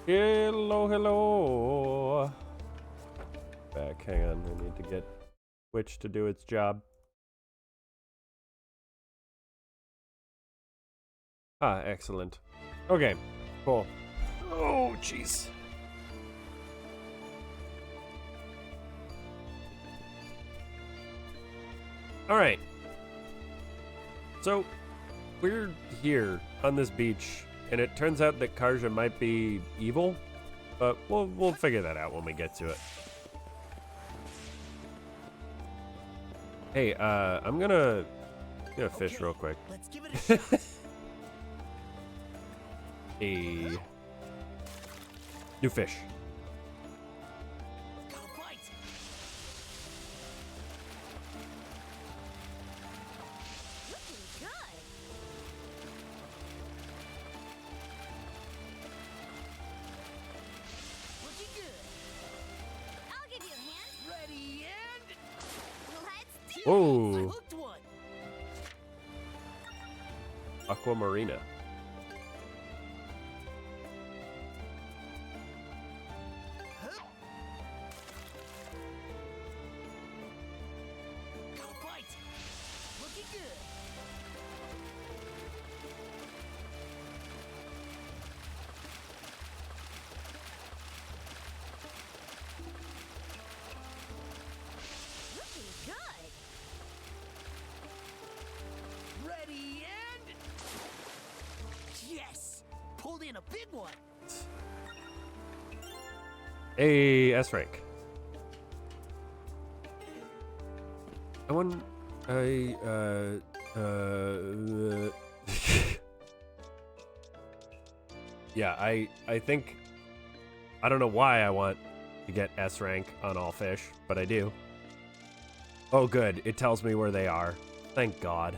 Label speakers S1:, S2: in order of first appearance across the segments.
S1: Hello, hello. Back, hang on. I need to get Twitch to do its job. Ah, excellent. Okay, cool. Oh, jeez. All right. So, we're here on this beach, and it turns out that Karja might be evil, but we'll figure that out when we get to it. Hey, I'm gonna fish real quick.
S2: Let's give it a shot.
S1: A new fish.
S2: Got a bite. Looking good. Looking good. I'll give you a hand. Ready and let's do it.
S1: Whoa.
S2: I hooked one.
S1: Aquamarina.
S2: Got a bite. Looking good. Looking good. Ready and yes, pulled in a big one.
S1: A S rank. I won. Yeah, I think I don't know why I want to get S rank on all fish, but I do. Oh, good. It tells me where they are. Thank God.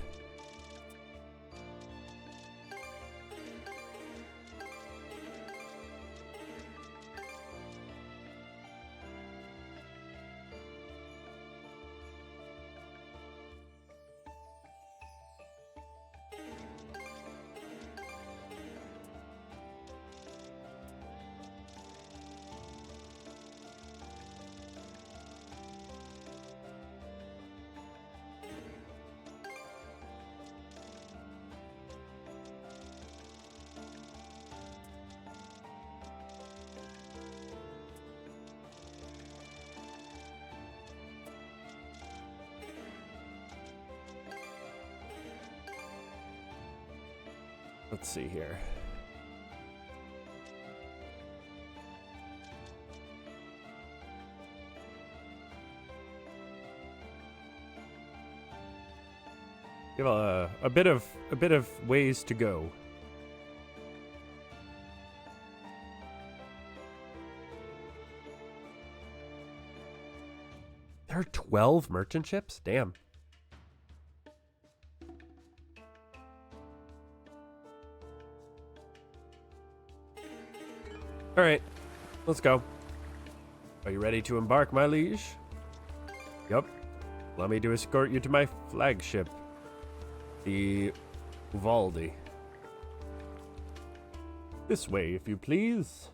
S1: Let's see here. We have a bit of ways to go. There are 12 merchant ships? Damn. All right, let's go. Are you ready to embark, my liege? Yup. Allow me to escort you to my flagship, the Uvaldi. This way, if you please.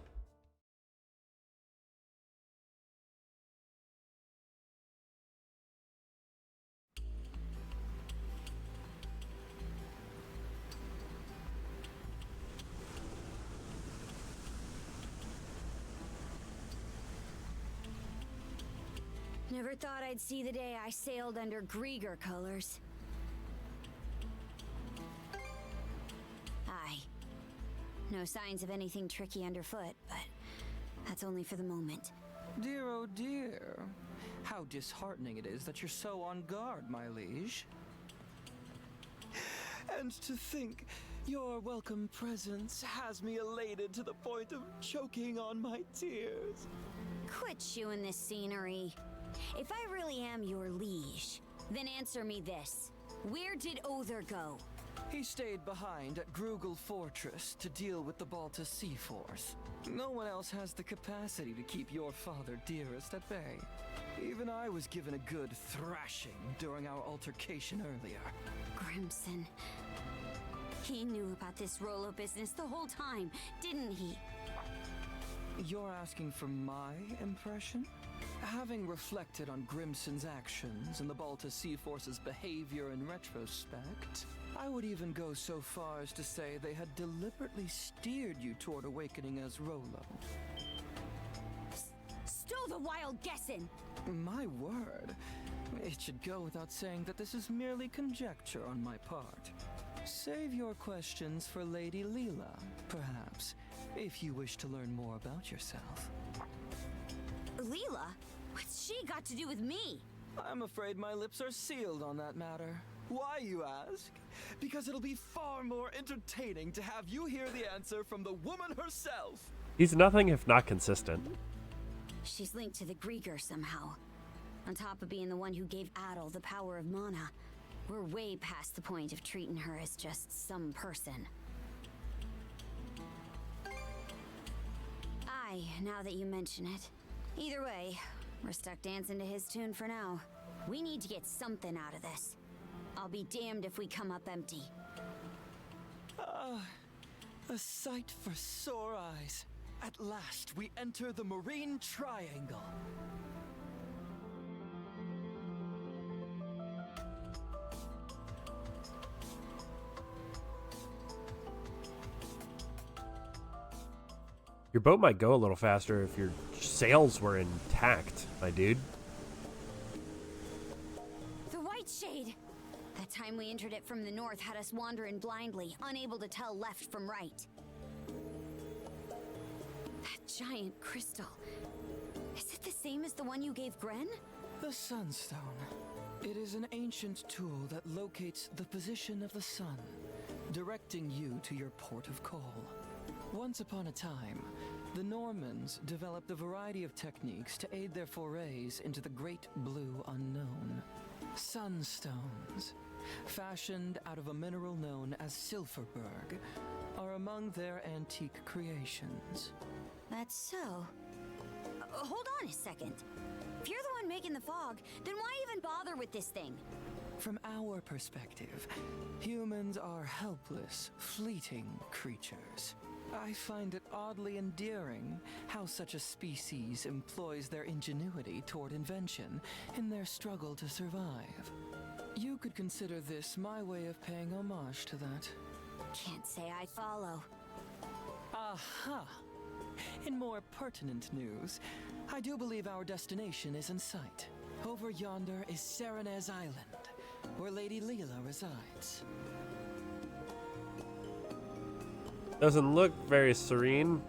S3: Never thought I'd see the day I sailed under Grieger colors. Aye. No signs of anything tricky underfoot, but that's only for the moment.
S4: Dear, oh dear. How disheartening it is that you're so on guard, my liege. And to think, your welcome presence has me elated to the point of choking on my tears.
S3: Quit chewing this scenery. If I really am your liege, then answer me this. Where did Other go?
S4: He stayed behind at Grugel Fortress to deal with the Balta Sea Force. No one else has the capacity to keep your father dearest at bay. Even I was given a good thrashing during our altercation earlier.
S3: Grimson. He knew about this Rolo business the whole time, didn't he?
S4: You're asking for my impression? Having reflected on Grimson's actions and the Balta Sea Force's behavior in retrospect, I would even go so far as to say they had deliberately steered you toward awakening as Rolo.
S3: Stow the wild guessin'!
S4: My word. It should go without saying that this is merely conjecture on my part. Save your questions for Lady Leela, perhaps, if you wish to learn more about yourself.
S3: Leela? What's she got to do with me?
S4: I'm afraid my lips are sealed on that matter. Why, you ask? Because it'll be far more entertaining to have you hear the answer from the woman herself.
S1: He's nothing if not consistent.
S3: She's linked to the Grieger somehow. On top of being the one who gave Adel the power of mana, we're way past the point of treating her as just some person. Aye, now that you mention it. Either way, we're stuck dancing to his tune for now. We need to get something out of this. I'll be damned if we come up empty.
S4: A sight for sore eyes. At last, we enter the Marine Triangle.
S1: Your boat might go a little faster if your sails were intact, my dude.
S3: The White Shade! That time we entered it from the north had us wandering blindly, unable to tell left from right. That giant crystal. Is it the same as the one you gave Gren?
S4: The Sunstone. It is an ancient tool that locates the position of the sun, directing you to your port of call. Once upon a time, the Normans developed a variety of techniques to aid their forays into the great blue unknown. Sunstones, fashioned out of a mineral known as Silverberg, are among their antique creations.
S3: That's so. Hold on a second. If you're the one making the fog, then why even bother with this thing?
S4: From our perspective, humans are helpless, fleeting creatures. I find it oddly endearing how such a species employs their ingenuity toward invention in their struggle to survive. You could consider this my way of paying homage to that.
S3: Can't say I follow.
S4: Aha! In more pertinent news, I do believe our destination is in sight. Over yonder is Serenez Island, where Lady Leela resides.
S1: Doesn't look very serene.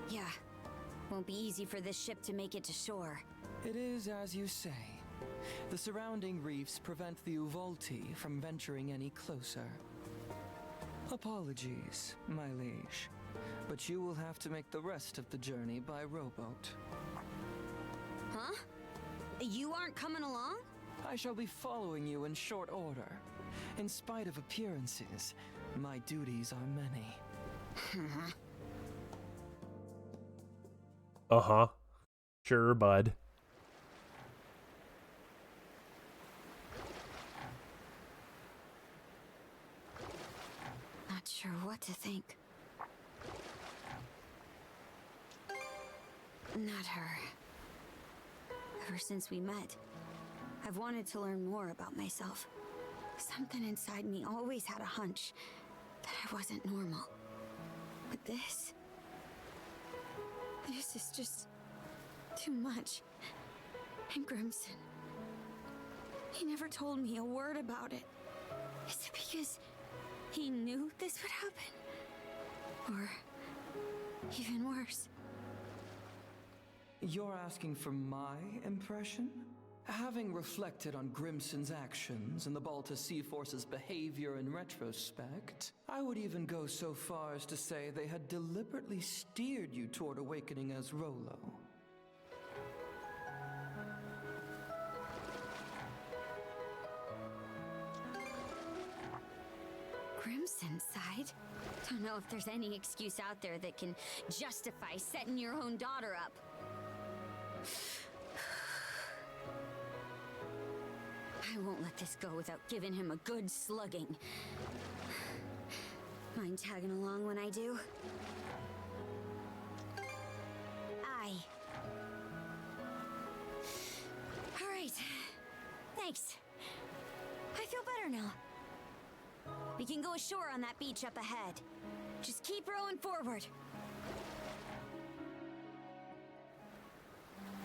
S3: Yeah. Won't be easy for this ship to make it to shore.
S4: It is as you say. The surrounding reefs prevent the Uvolti from venturing any closer. Apologies, my liege, but you will have to make the rest of the journey by rowboat.
S3: Huh? You aren't coming along?
S4: I shall be following you in short order. In spite of appearances, my duties are many.
S1: Uh-huh. Sure, bud.
S3: Not sure what to think. Not her. Ever since we met, I've wanted to learn more about myself. Something inside me always had a hunch that I wasn't normal. But this is just too much. And Grimson, he never told me a word about it. Is it because he knew this would happen? Or even worse?
S4: You're asking for my impression? Having reflected on Grimson's actions and the Balta Sea Force's behavior in retrospect, I would even go so far as to say they had deliberately steered you toward awakening as Rolo.
S3: Grimson's side? Don't know if there's any excuse out there that can justify setting your own daughter up. I won't let this go without giving him a good slugging. Mind tagging along when I do? Aye. All right. Thanks. I feel better now. We can go ashore on that beach up ahead. Just keep rowing forward.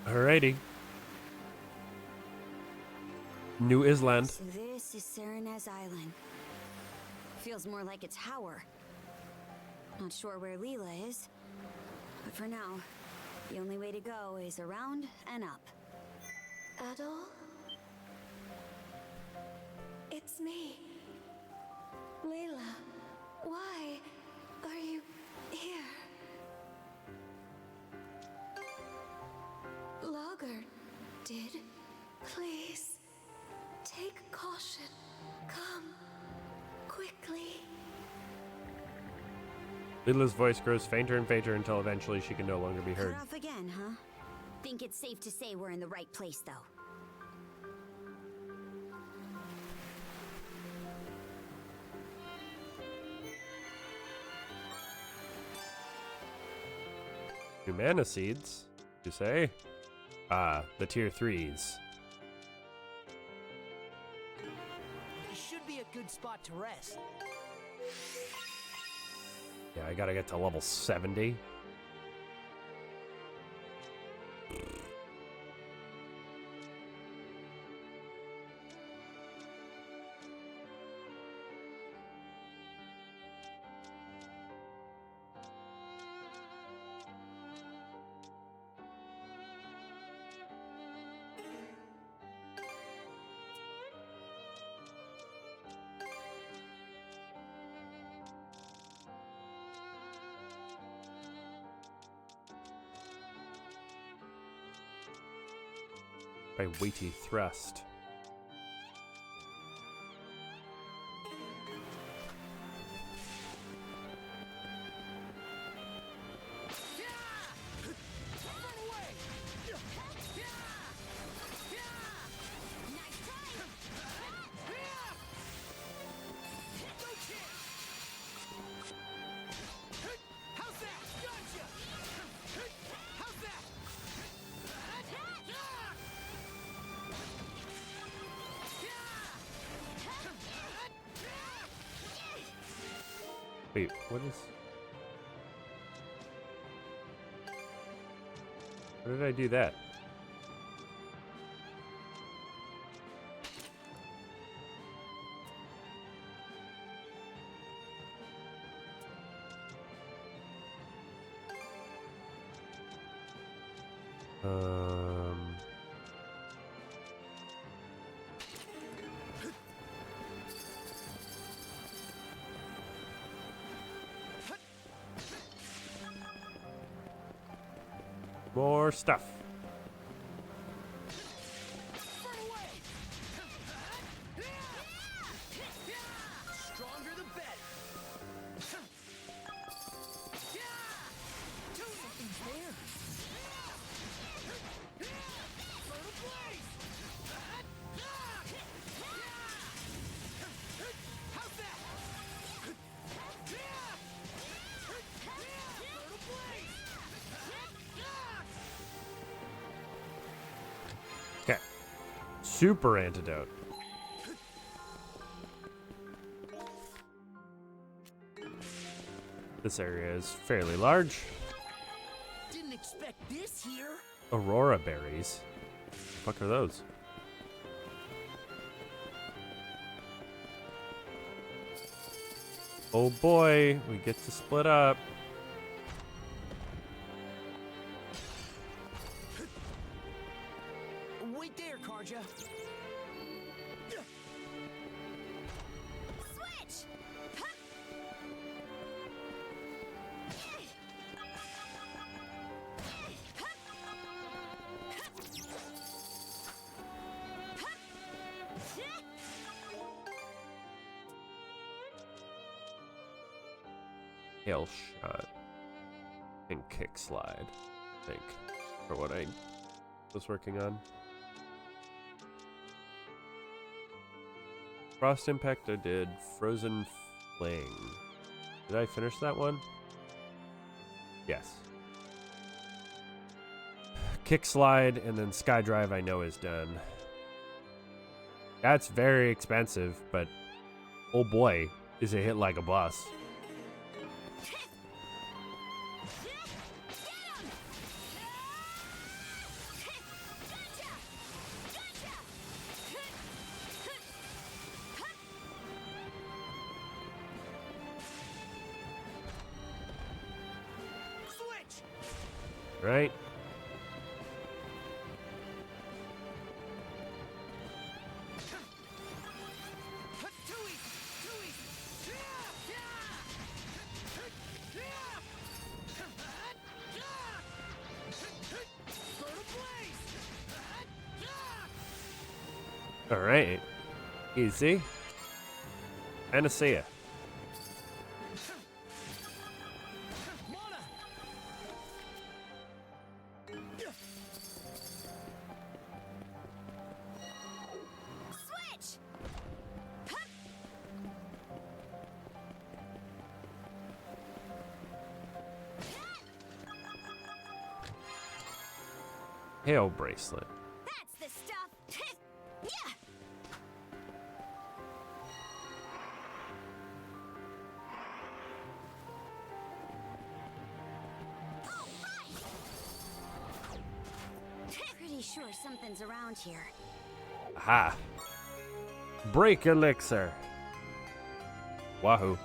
S1: Alrighty. New Island.
S3: So this is Serenez Island. Feels more like a tower. Not sure where Leela is, but for now, the only way to go is around and up.
S5: Adol? It's me. Layla. Why are you here? Logger did. Please. Take caution. Come. Quickly.
S1: Leela's voice grows fainter and fainter until eventually she can no longer be heard.
S3: Cut off again, huh? Think it's safe to say we're in the right place, though.
S1: Humana seeds, you say? Ah, the tier 3s.
S6: This should be a good spot to rest.
S1: Yeah, I gotta get to level 70. By weighty thrust. Wait, what is... Where did I do that? More stuff.
S6: Stronger the better. Something's there. For the blaze. How's that? For the blaze.
S1: Okay. Super antidote. This area is fairly large.
S6: Didn't expect this here.
S1: Aurora berries. The fuck are those? Oh boy, we get to split up.
S6: Wait there, Karja.
S2: Switch!
S1: Hail shot and kick slide, I think, for what I was working on. Frost impact I did. Frozen fling. Did I finish that one? Yes. Kick slide and then sky drive I know is done. That's very expensive, but oh boy, is it hit like a bus.
S6: Switch!
S1: Right?
S6: Too easy! Too easy! Burn a blaze!
S1: Alright. Easy. Panacea.
S6: Mana!
S2: Switch!
S1: Hail bracelet.
S2: That's the stuff. Yeah. Pretty sure something's around here.
S1: Aha. Break elixir. Wahoo.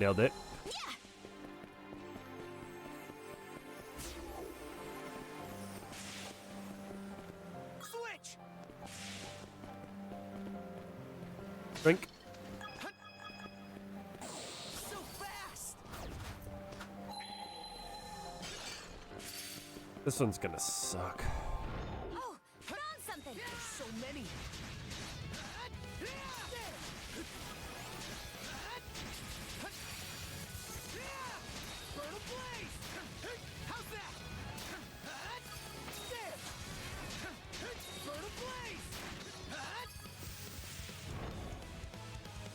S1: Nailed it.
S6: Switch!
S1: Drink.
S6: So fast!
S1: This one's gonna suck.
S2: Oh, found something.
S6: So many! Burn a blaze! How's that? Burn a blaze!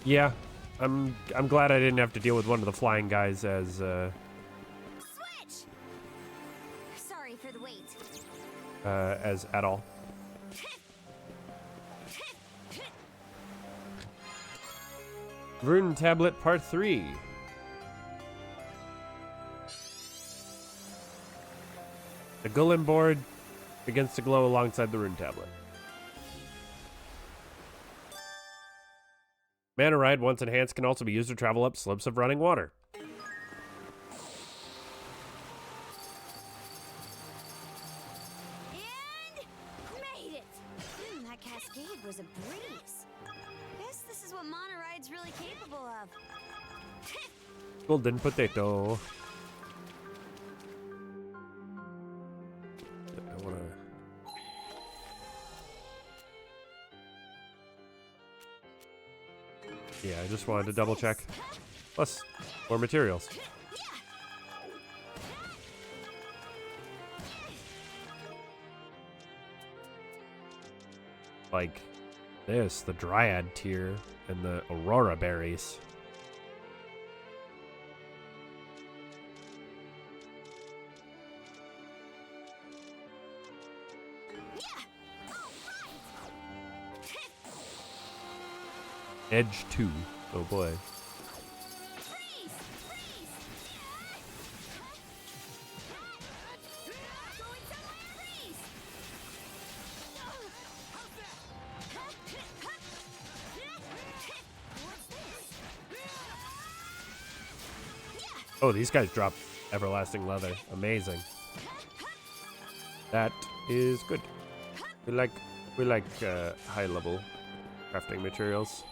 S1: Yeah. I'm glad I didn't have to deal with one of the flying guys as
S2: Switch! Sorry for the wait.
S1: as at all. Rune Tablet Part 3. The Gullen board begins to glow alongside the Rune Tablet. Mana Ride, once enhanced, can also be used to travel up slopes of running water.
S2: And made it! That cascade was a breeze. Guess this is what Mana Ride's really capable of.
S1: Golden potato. I wanna... Yeah, I just wanted to double check. Plus, more materials. Like this, the Dryad tier, and the Aurora berries. Edge 2. Oh boy.
S2: Freeze! Freeze! Going somewhere! Freeze! What's this?
S1: Oh, these guys drop everlasting leather. Amazing. That is good. We like high level Crafting materials.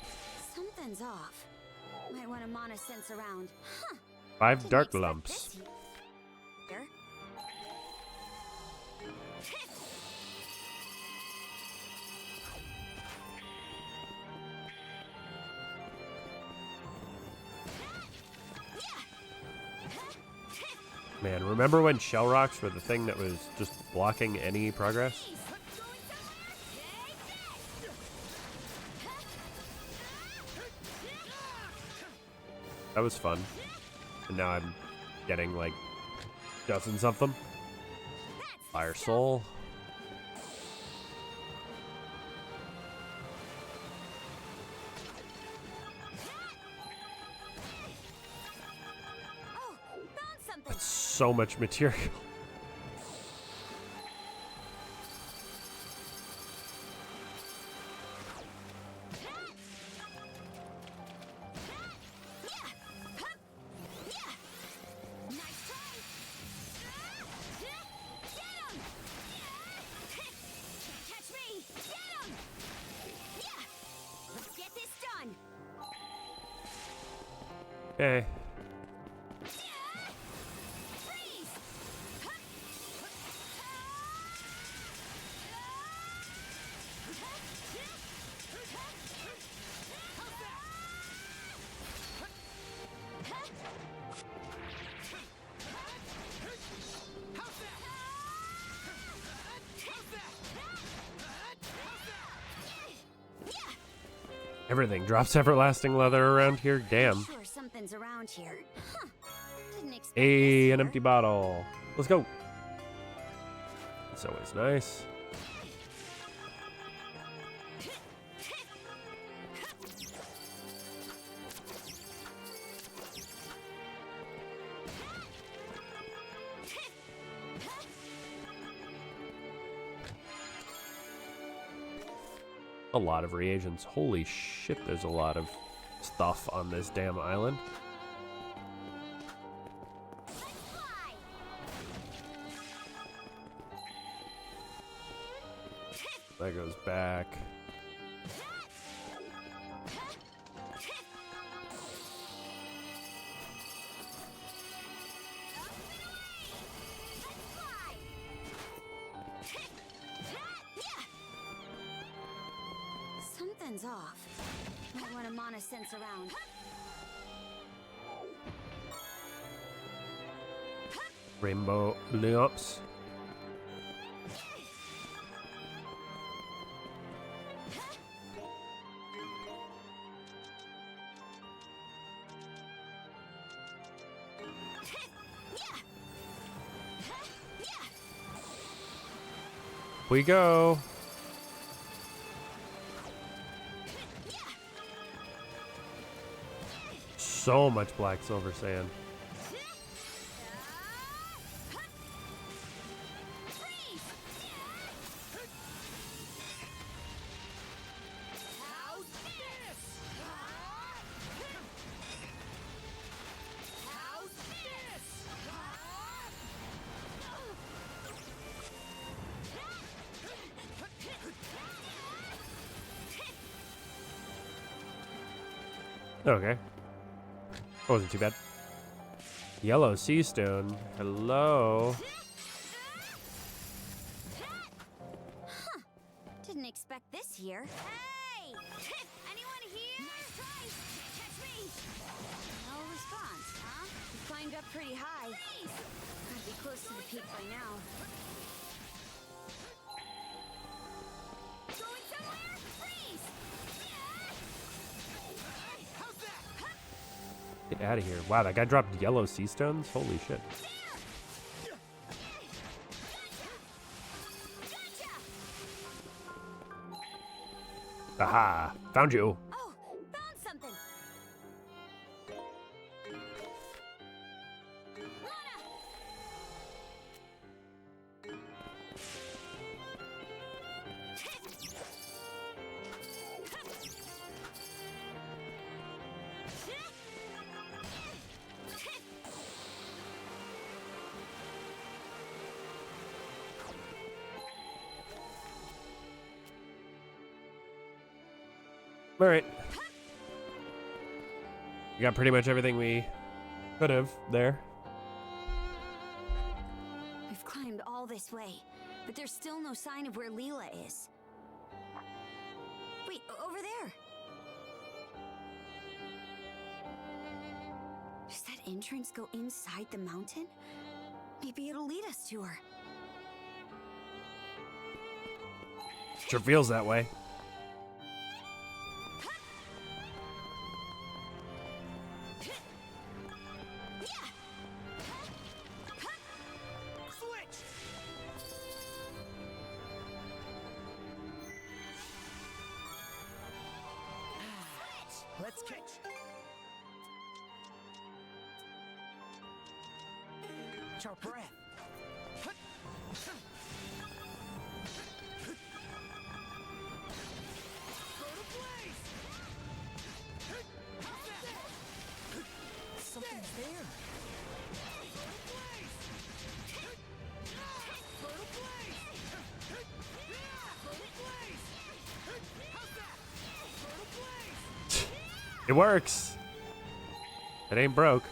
S2: Something's off. Might want to mana sense around. Huh.
S1: 5
S2: Didn't
S1: dark
S2: expect
S1: lumps.
S2: this here.
S1: Man, remember when shell rocks were the thing that was just blocking any progress? That was fun. And now I'm getting like dozens of them. Fire Soul.
S2: Oh, found something.
S1: That's so much material.
S2: Nice try. Get him! Can't catch me. Get him! Yeah. Let's get this done.
S1: Okay.
S2: Freeze!
S1: Everything drops everlasting leather around here. Damn.
S2: Sure, something's around here. Huh. Didn't expect
S1: Hey,
S2: this
S1: an
S2: here.
S1: empty bottle. Let's go. It's always nice. A lot of reagents. Holy shit, there's a lot of stuff on this damn island.
S2: Fly!
S1: That goes back.
S2: Something's off. Might want to mana sense around.
S1: Rainbow Leops. We go. So much black silver sand. Okay. Wasn't too bad. Yellow sea stone. Hello.
S2: Didn't expect this here. Hey! Anyone here? Nice try. Can't catch me. No response, huh? You climbed up pretty high. Gotta be close to the peak by now. Going somewhere? Freeze!
S1: Get out of here. Wow, that guy dropped yellow sea stones? Holy shit. Aha! Found you.
S2: Oh, found something. Mana!
S1: All right. We got pretty much everything we could have there.
S2: We've climbed all this way, but there's still no sign of where Leela is. Wait, over there. Does that entrance go inside the mountain? Maybe it'll lead us to her.
S1: Sure feels that way.
S6: Let's catch. Catch our breath. Something's there.
S1: It works. It ain't broke.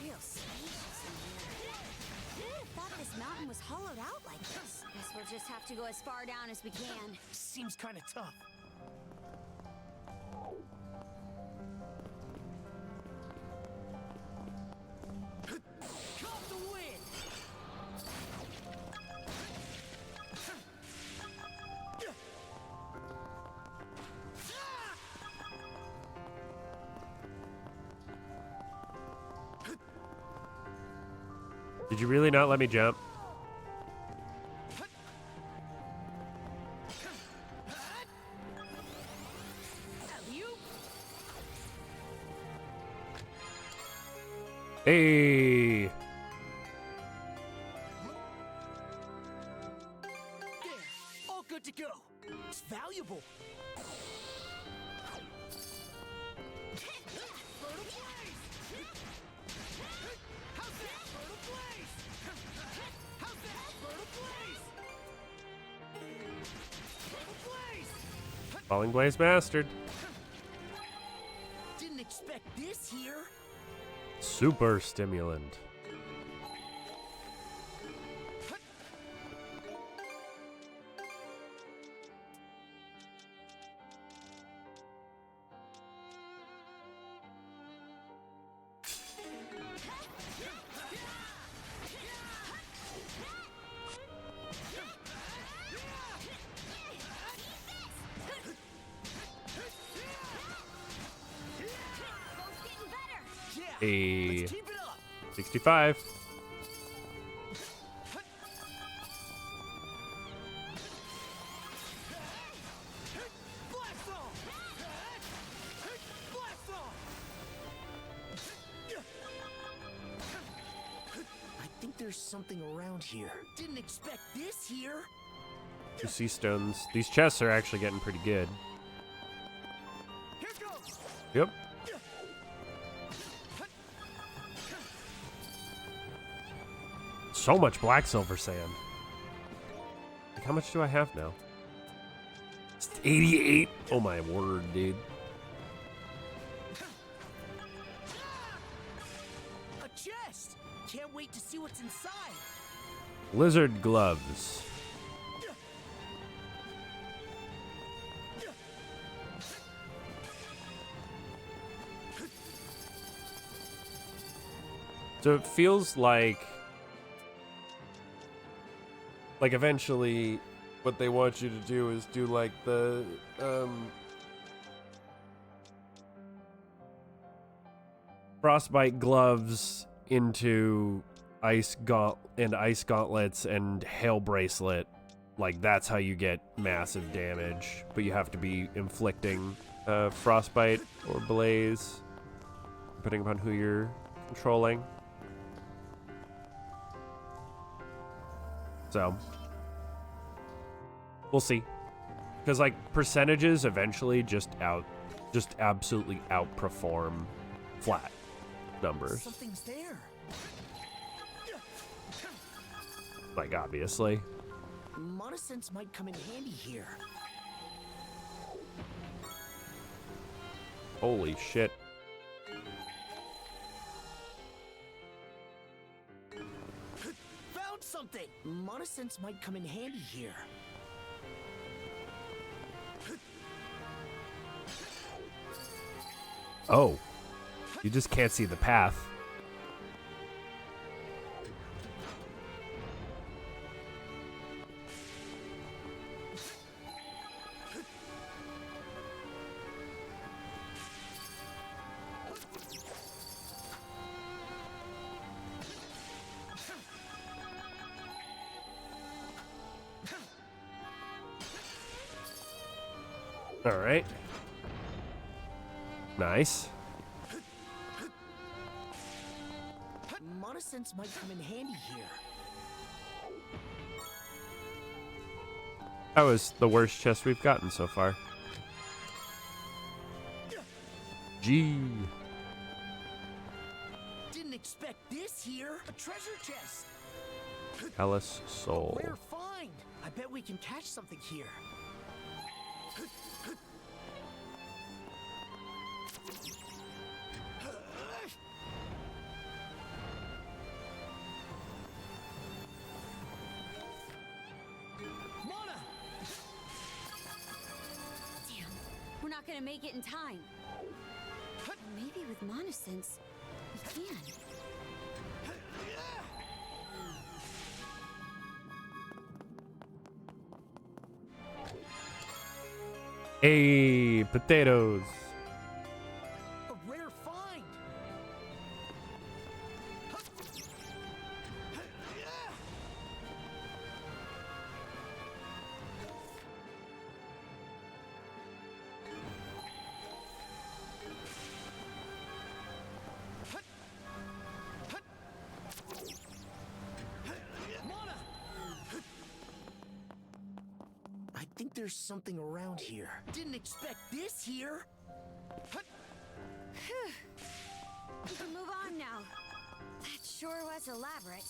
S2: Real spacious in here. I thought this mountain was hollowed out like this. Guess we'll just have to go as far down as we can.
S6: Seems kind of tough. Caught the wind.
S1: Did you really not let me jump? Hey!
S6: There. All good to go. It's valuable.
S1: Falling Blaze mastered.
S6: Didn't expect this here.
S1: Super stimulant. A
S6: Keep it up.
S1: 65.
S6: Blast off. Blast off. I think there's something around here. Didn't expect this here.
S1: 2 sea stones. These chests are actually getting pretty good.
S6: Here goes.
S1: Yep. So much black silver sand. Like, how much do I have now? It's 88. Oh my word, dude.
S6: A chest. Can't wait to see what's inside.
S1: Lizard gloves. So it feels like eventually what they want you to do is do like the frostbite gloves into ice gauntlets and hail bracelet. Like that's how you get massive damage, but you have to be inflicting frostbite or blaze depending upon who you're controlling. So we'll see, because like percentages eventually just absolutely outperform flat numbers.
S6: Something's there.
S1: Like, obviously.
S6: Monosense might come in handy here.
S1: Holy shit.
S6: Found something! Monosense might come in handy here.
S1: Oh. You just can't see the path. All right. Nice.
S6: Monosense might come in handy here.
S1: That was the worst chest we've gotten so far. Gee.
S6: Didn't expect this here. A treasure chest.
S1: Callous Soul.
S6: Rare find. I bet we can catch something here. Mana!
S2: Damn, we're not gonna make it in time. Maybe with Monosense, we can.
S1: Hey, potatoes.
S6: A rare find. Mana! I think there's something around here. Didn't expect this here.
S2: We can move on now. That sure was elaborate.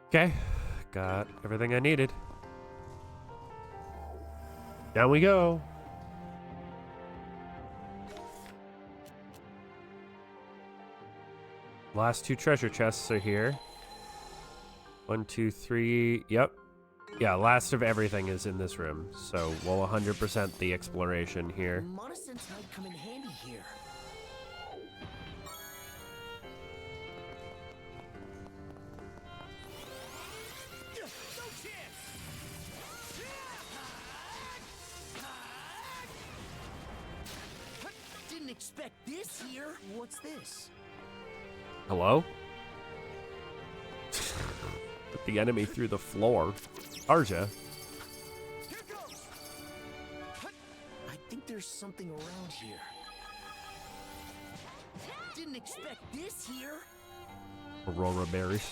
S1: Okay. Got everything I needed. Down we go. Last two treasure chests are here. 1, 2, 3. Yep. Yeah, last of everything is in this room. So we'll 100% the exploration here.
S6: Monosense might come in handy here. No chance! Didn't expect this here. What's this?
S1: Hello? Put the enemy through the floor. Arja.
S6: Here goes. I think there's something around here. Didn't expect this here.
S1: Aurora berries.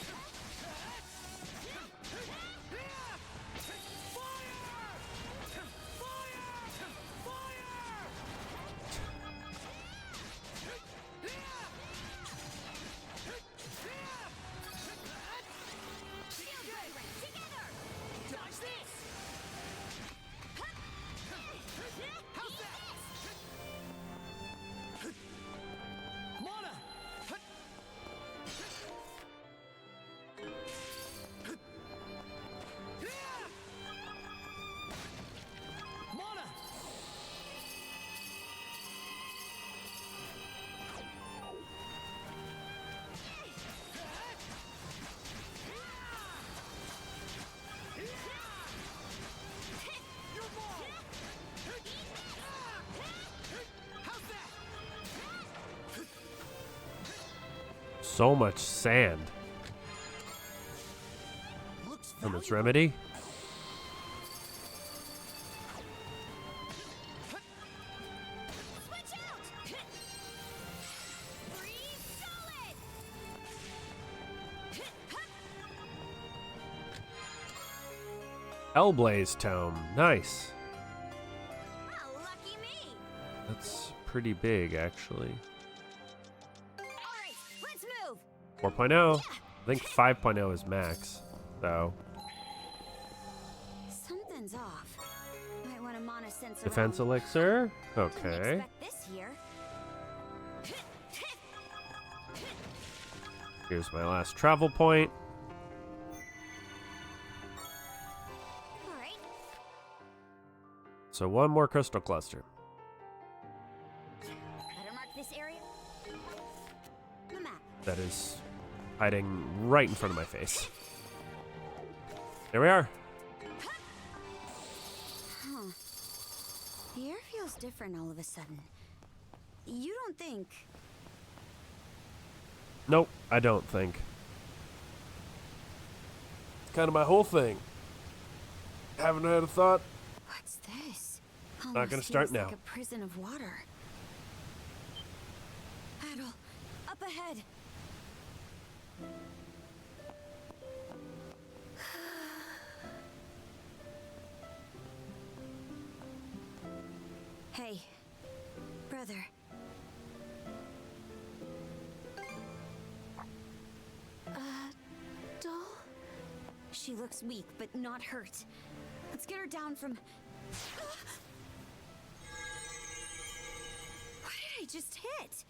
S6: Mana! Mana! You're mine! How's that?
S1: So much sand.
S6: Looks
S1: And its
S6: valuable.
S1: remedy?
S2: Switch out! Freeze solid!
S1: Hellblaze Tome. Nice.
S2: Oh, lucky me!
S1: That's pretty big, actually.
S2: Alright, let's move!
S1: 4.0. I think 5.0 is max. So
S2: Something's off. Might want to mana sense
S1: defense
S2: around.
S1: elixir.
S2: Didn't
S1: Okay.
S2: expect this year.
S1: Here's my last travel point.
S2: All right.
S1: So one more crystal cluster.
S2: Better mark this area. The map.
S1: That is hiding right in front of my face. There we are.
S2: Huh. The air feels different all of a sudden. You don't think?
S1: Nope, I don't think. It's kind of my whole thing. Haven't had a thought.
S2: What's this?
S1: Not gonna
S2: Almost
S1: start
S2: feels
S1: now.
S2: Like a prison of water. Battle, up ahead. Hey, brother.
S5: Doll?
S2: She looks weak, but not hurt. Let's get her down from... What did I just hit?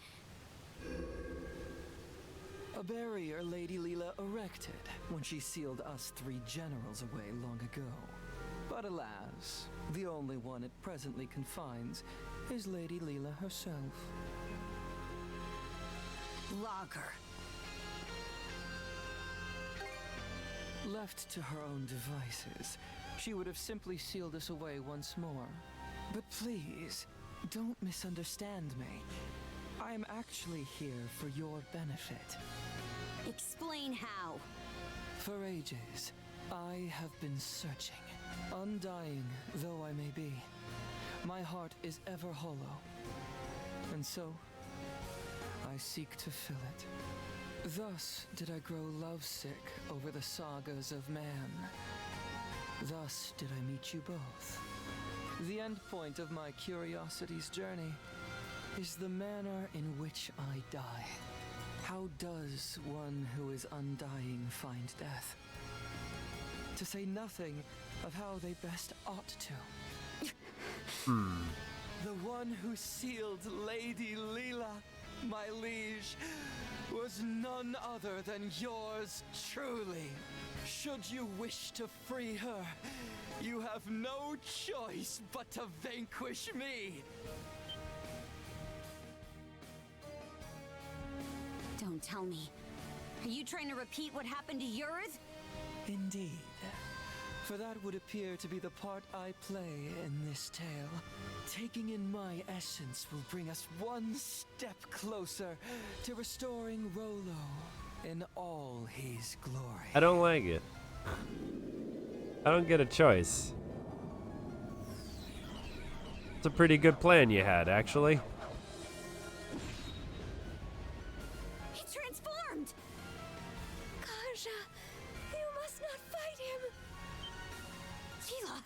S4: A barrier Lady Leela erected when she sealed us 3 generals away long ago. But alas, the only one it presently confines is Lady Leela herself.
S2: Lager.
S4: Left to her own devices, she would have simply sealed us away once more. But please, don't misunderstand me. I am actually here for your benefit.
S2: Explain how.
S4: For ages, I have been searching, undying though I may be. My heart is ever hollow, and so I seek to fill it. Thus did I grow lovesick over the sagas of man. Thus did I meet you both. The end point of my curiosity's journey is the manner in which I die. How does one who is undying find death? To say nothing of how they best ought to. The one who sealed Lady Leela, my liege, was none other than yours truly. Should you wish to free her, you have no choice but to vanquish me.
S2: Don't tell me. Are you trying to repeat what happened to yours?
S4: Indeed. For that would appear to be the part I play in this tale. Taking in my essence will bring us one step closer to restoring Rolo in all his glory.
S1: I don't like it. I don't get a choice. It's a pretty good plan you had, actually.
S2: He transformed!
S5: Karja, you must not fight him.
S2: Keela,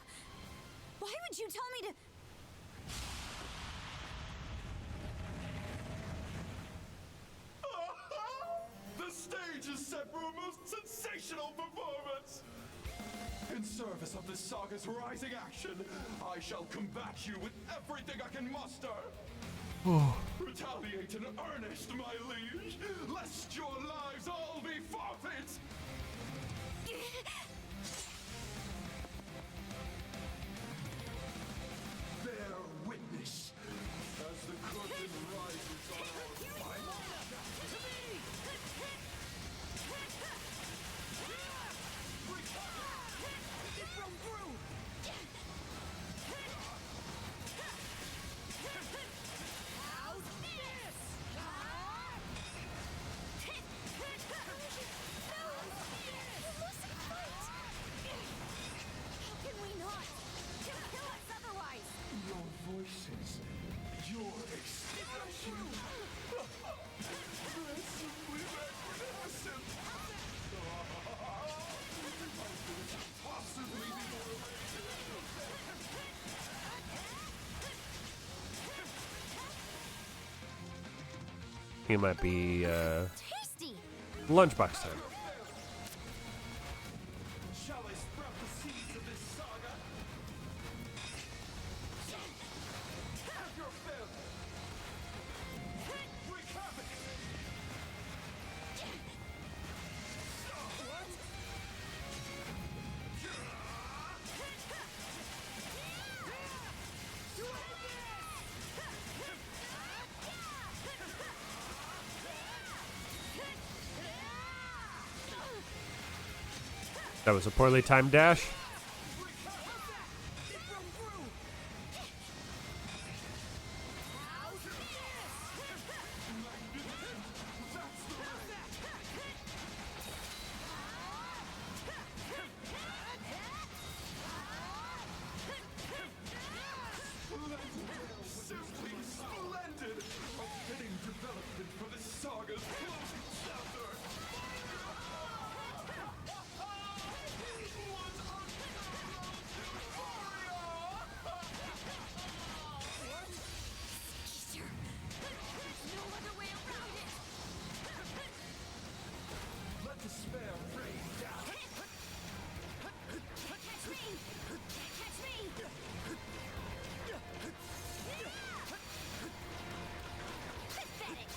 S2: why would you tell me to...
S7: The stage is set for a most sensational performance! In service of this saga's rising action, I shall combat you with everything I can muster! Retaliate in earnest, my liege, lest your lives all be forfeit! Bear witness as the curtain rises on our fight.
S2: How can we not? He'll kill us otherwise!
S7: Your voices, your expression. They're simply magnificent. Possibly be
S1: He might be,
S2: Tasty!
S1: Lunchbox time.
S7: Shall I sprout the seeds of this saga? Have your fill! Wreak havoc!
S1: That was a poorly timed dash.
S7: Simply splendid! A fitting development for this saga's closing chapter!
S2: Easier. There's no other way around it.
S7: Let despair rain down!
S2: Can't catch me! Can't catch me! Pathetic!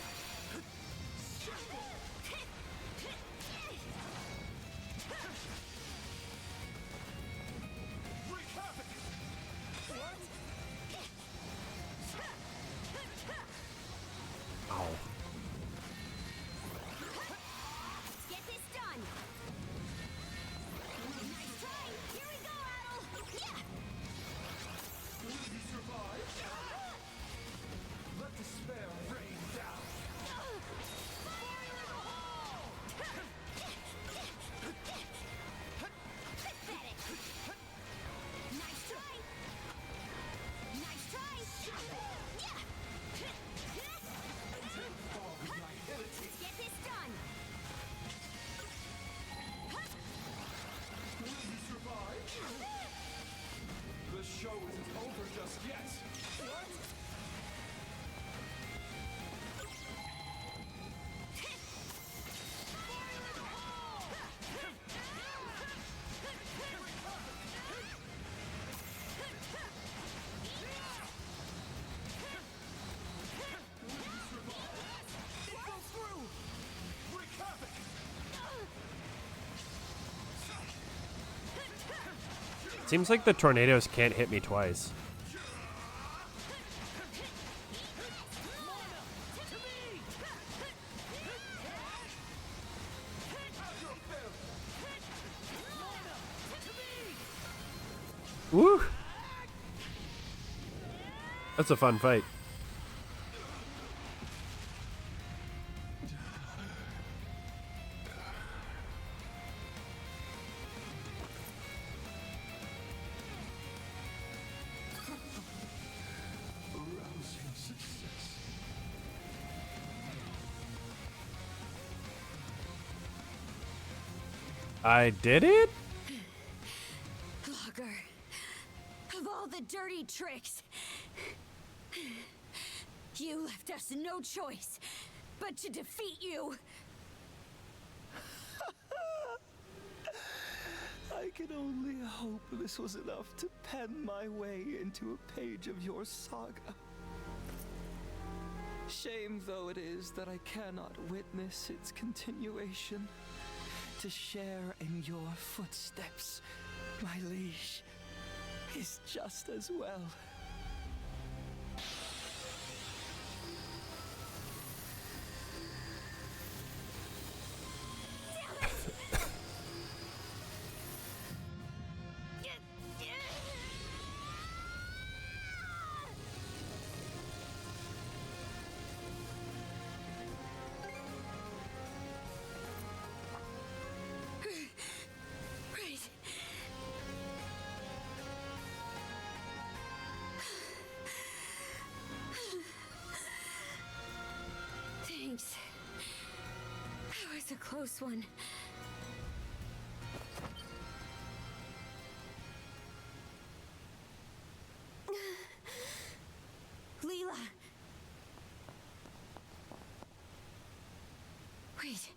S7: Wreak havoc!
S1: Ow.
S2: Let's get this done! Nice try! Here we go, Adel! Yeah!
S7: Will you survive? Let despair rain down!
S2: Pathetic! Nice try! Nice try! Yeah! Let's get this done!
S7: Will you survive? The show isn't over just yet! Wreak havoc!
S1: Seems like the tornadoes can't hit me twice. Woo! That's a fun fight.
S7: Rousing success.
S1: I did it?
S2: Logger, of all the dirty tricks, you left us no choice but to defeat you.
S4: I can only hope this was enough to pen my way into a page of your saga. Shame though it is that I cannot witness its continuation. To share in your footsteps, my liege, is just as well.
S2: Right. Thanks. That was a close one. Leela. Wait.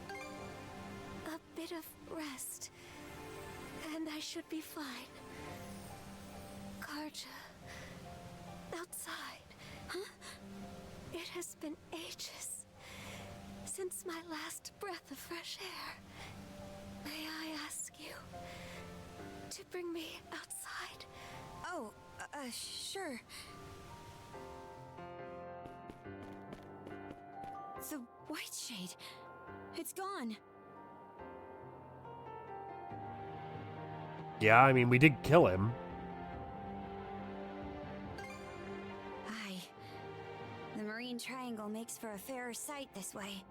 S3: go. A bit of rest, and I should be fine. Karja, outside. Huh? It has been ages since my last breath of fresh air. May I ask you to bring me outside?
S2: Oh, sure. The white shade. It's gone.
S1: Yeah, I mean, we did kill him.
S2: Aye. The Marine Triangle makes for a fairer sight this way.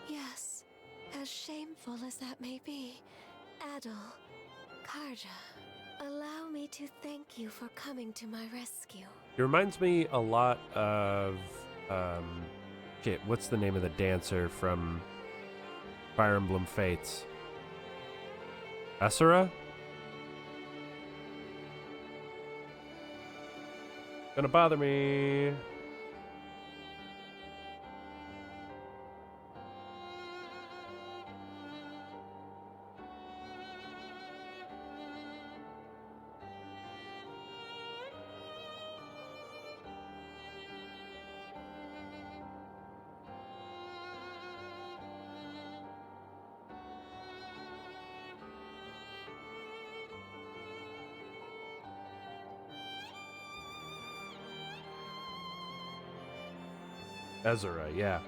S3: Yes, as shameful as that may be, Adol, Karja, allow me to thank you for coming to my rescue.
S1: It reminds me a lot of, shit, what's the name of the dancer from Fire Emblem Fates? Asura? Gonna bother me. Ezra, yeah.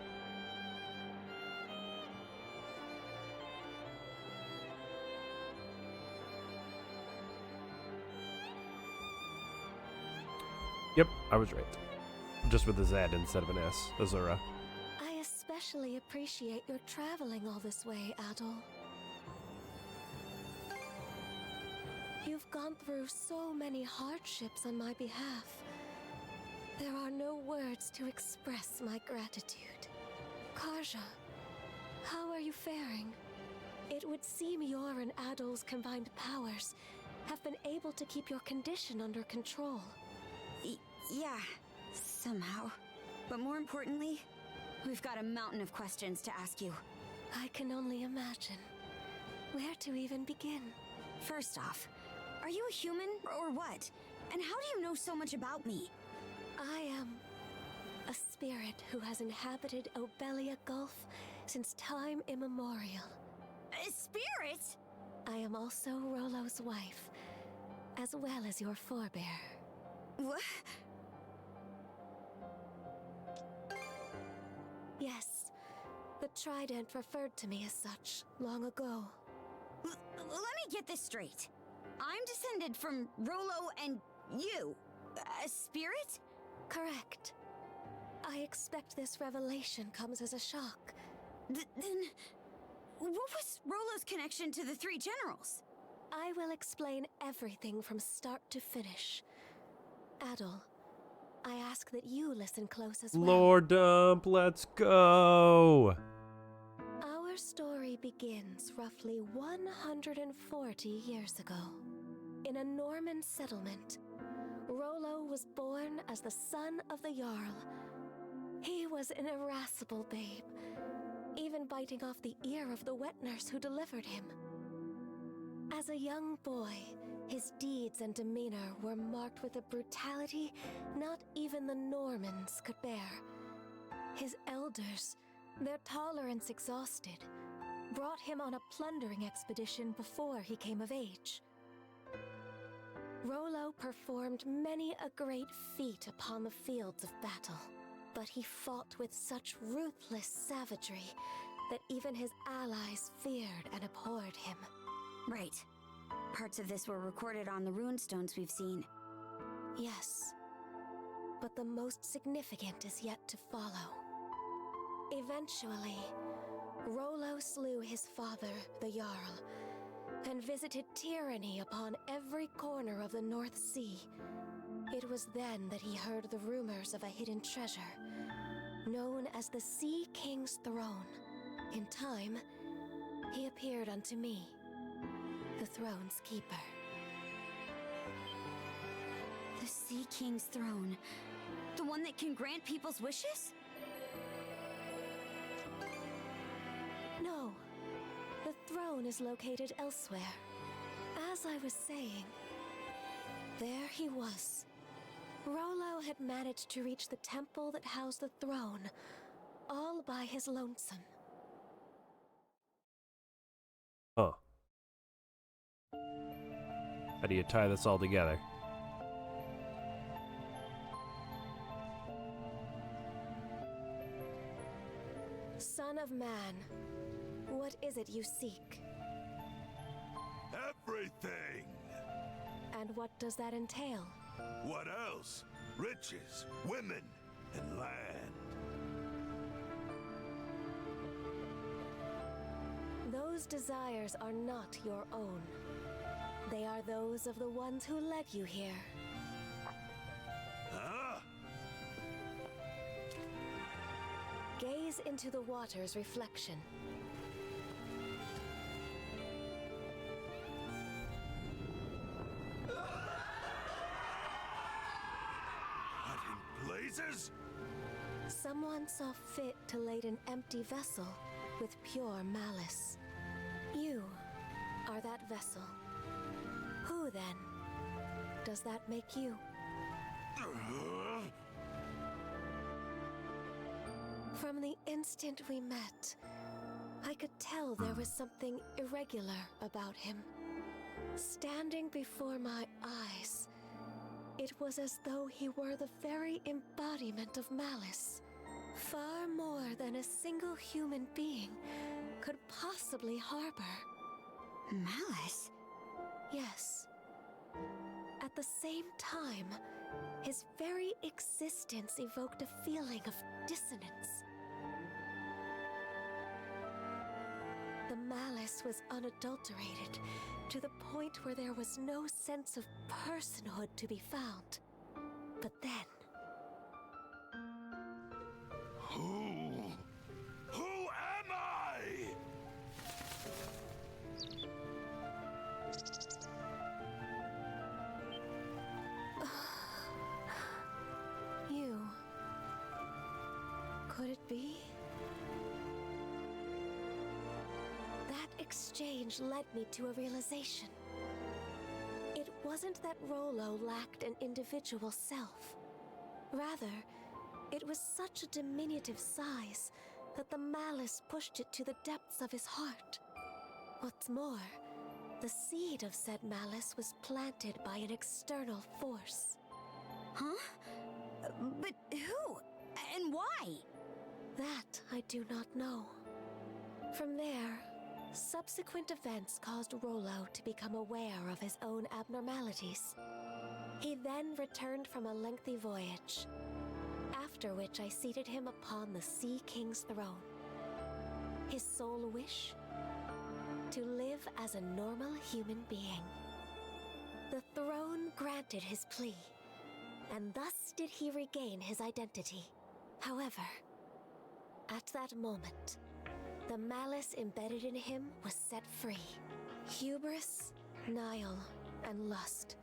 S1: Yep, I was right. Just with a Z instead of an S. Azura.
S3: I especially appreciate your traveling all this way, Adol. You've gone through so many hardships on my behalf. There are no words to express my gratitude. Karja, how are you faring? It would seem your and Adol's combined powers have been able to keep your condition under control.
S2: Yeah, somehow. But more importantly, we've got a mountain of questions to ask you.
S3: I can only imagine. Where to even begin?
S2: First off, are you a human or what? And how do you know so much about me?
S3: I am a spirit who has inhabited Obelia Gulf since time immemorial.
S2: A spirit?
S3: I am also Rollo's wife, as well as your forebear.
S2: What?
S3: Yes, the Trident referred to me as such long ago.
S2: Let me get this straight. I'm descended from Rollo and you. A spirit?
S3: Correct. I expect this revelation comes as a shock.
S2: Then, what was Rollo's connection to the three generals?
S3: I will explain everything from start to finish. Adol, I ask that you listen close as well.
S1: Lord Dump, let's go!
S3: Our story begins roughly 140 years ago. In a Norman settlement, Rollo was born as the son of the Jarl. He was an irascible babe, even biting off the ear of the wet nurse who delivered him. As a young boy, his deeds and demeanor were marked with a brutality not even the Normans could bear. His elders, their tolerance exhausted, brought him on a plundering expedition before he came of age. Rollo performed many a great feat upon the fields of battle, but he fought with such ruthless savagery that even his allies feared and abhorred him.
S2: Right. Parts of this were recorded on the runestones we've seen.
S3: Yes, but the most significant is yet to follow. Eventually, Rollo slew his father, the Jarl, and visited tyranny upon every corner of the North Sea.
S5: It was then that he heard the rumors of a hidden treasure, known as the Sea King's Throne. In time, he appeared unto me, the throne's keeper.
S2: The Sea King's throne. The one that can grant people's wishes?
S5: No, the throne is located elsewhere. As I was saying, there he was. Rollo had managed to reach the temple that housed the throne, all by his lonesome.
S1: Huh. How do you tie this all together?
S5: Son of man, what is it you seek?
S7: Everything!
S5: And what does that entail?
S7: What else? Riches, women, and land.
S5: Those desires are not your own. They are those of the ones who led you here.
S7: Huh?
S5: Gaze into the water's reflection.
S7: What in blazes?
S5: Someone saw fit to lade an empty vessel with pure malice. You are that vessel. Who, then, does that make you? From the instant we met, I could tell there was something irregular about him. Standing before my eyes, it was as though he were the very embodiment of malice. Far more than a single human being could possibly harbor.
S2: Malice?
S5: Yes. At the same time, his very existence evoked a feeling of dissonance. The malice was unadulterated, to the point where there was no sense of personhood to be found. But then,
S7: Who am I?
S5: you. Could it be? That exchange led me to a realization. It wasn't that Rollo lacked an individual self. Rather, it was such a diminutive size that the malice pushed it to the depths of his heart. What's more, the seed of said malice was planted by an external force.
S2: Huh? But who? And why?
S5: That I do not know. From there, subsequent events caused Rollo to become aware of his own abnormalities. He then returned from a lengthy voyage, after which I seated him upon the Sea King's throne. His sole wish? To live as a normal human being. The throne granted his plea, and thus did he regain his identity. However, at that moment, the malice embedded in him was set free. Hubris, Nile, and lust.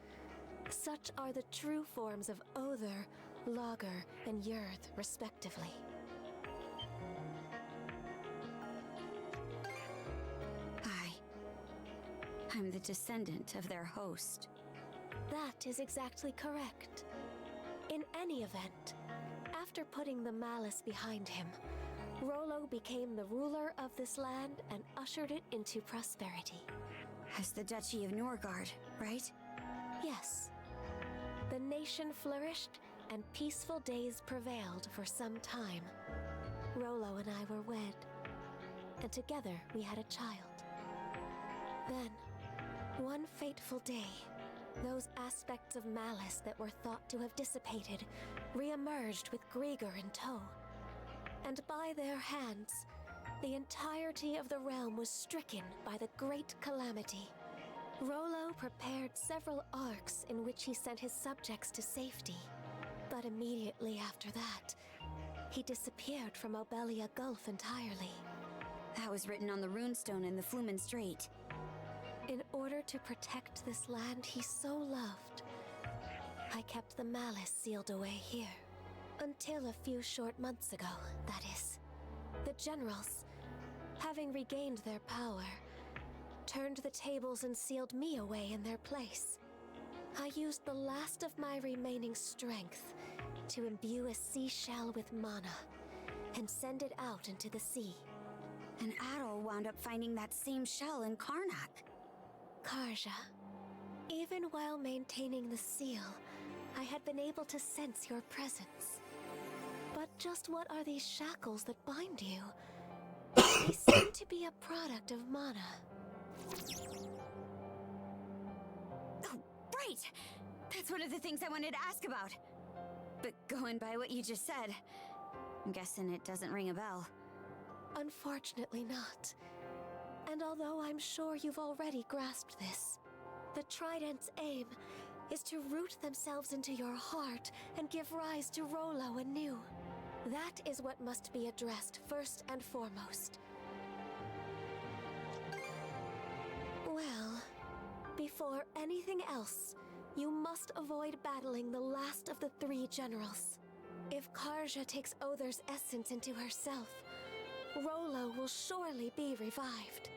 S5: Such are the true forms of Other, Lager, and Yurth, respectively.
S2: I'm the descendant of their host.
S5: That is exactly correct. In any event, after putting the malice behind him, Rollo became the ruler of this land and ushered it into prosperity.
S2: As the Duchy of Norgard, right?
S5: Yes. The nation flourished and peaceful days prevailed for some time. Rollo and I were wed, and together we had a child. Then, one fateful day, those aspects of malice that were thought to have dissipated re-emerged with Grieger in tow. And by their hands, the entirety of the realm was stricken by the great calamity. Rollo prepared several arcs in which he sent his subjects to safety. But immediately after that, he disappeared from Obelia Gulf entirely.
S2: That was written on the runestone in the Flumen Strait.
S5: In order to protect this land he so loved, I kept the malice sealed away here. Until a few short months ago, that is. The generals, having regained their power, turned the tables and sealed me away in their place. I used the last of my remaining strength to imbue a seashell with mana and send it out into the sea.
S2: And Adol wound up finding that same shell in Karnak.
S5: Karja, even while maintaining the seal, I had been able to sense your presence. But just what are these shackles that bind you? They seem to be a product of mana.
S2: Oh, right! That's one of the things I wanted to ask about. But going by what you just said, I'm guessing it doesn't ring a bell.
S5: Unfortunately not. And although I'm sure you've already grasped this, the Trident's aim is to root themselves into your heart and give rise to Rollo anew. That is what must be addressed first and foremost. Well, before anything else, you must avoid battling the last of the 3 generals. If Karja takes Other's essence into herself, Rollo will surely be revived.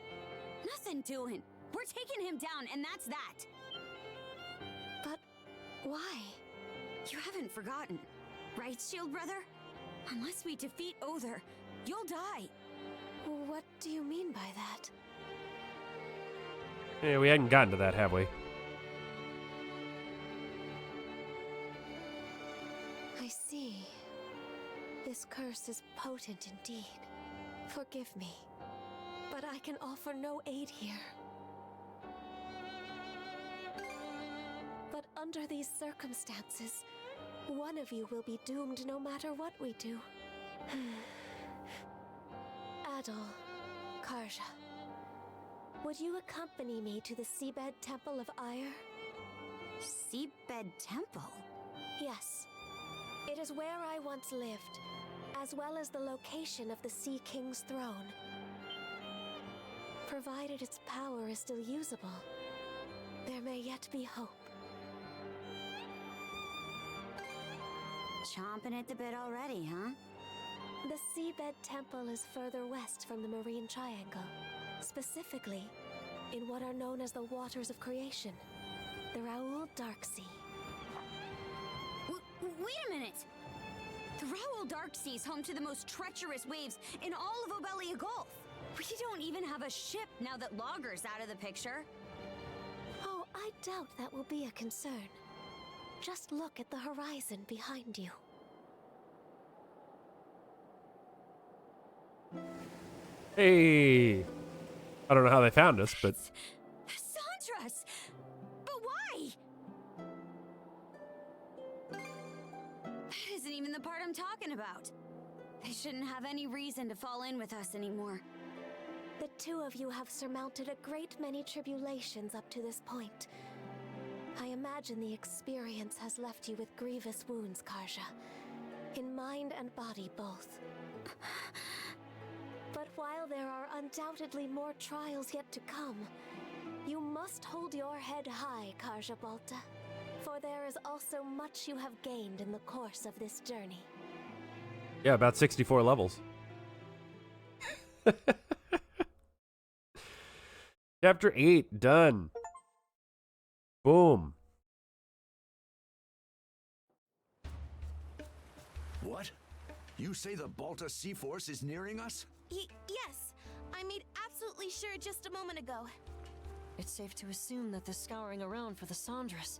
S2: Nothing doing. We're taking him down, and that's that.
S5: But why?
S2: You haven't forgotten, right, Shield Brother? Unless we defeat Other, you'll die.
S5: What do you mean by that?
S1: Yeah, we hadn't gotten to that, have we?
S5: I see. This curse is potent indeed. Forgive me, but I can offer no aid here. But under these circumstances, one of you will be doomed no matter what we do. Adol, Karja, would you accompany me to the Seabed Temple of Ire?
S2: Seabed Temple?
S5: Yes. It is where I once lived, as well as the location of the Sea King's throne. Provided its power is still usable, there may yet be hope.
S2: Chomping at the bit already, huh?
S5: The Seabed Temple is further west from the Marine Triangle, specifically in what are known as the Waters of Creation, the Raoul Darksea.
S2: Wait a minute! The Raoul Darksea is home to the most treacherous waves in all of Obelia Gulf. We don't even have a ship now that Logger's out of the picture.
S5: Oh, I doubt that will be a concern. Just look at the horizon behind you.
S1: Hey! I don't know how they found us, but...
S2: Sandras! But why? That isn't even the part I'm talking about. They shouldn't have any reason to fall in with us anymore.
S5: The 2 of you have surmounted a great many tribulations up to this point. I imagine the experience has left you with grievous wounds, Karja. In mind and body both. But while there are undoubtedly more trials yet to come, you must hold your head high, Karja Balta. For there is also much you have gained in the course of this journey.
S1: Yeah, about 64 levels. Chapter 8, done. Boom.
S6: What? You say the Balta Sea Force is nearing us?
S3: Yes. I made absolutely sure just a moment ago.
S8: It's safe to assume that they're scouring around for the Sandras.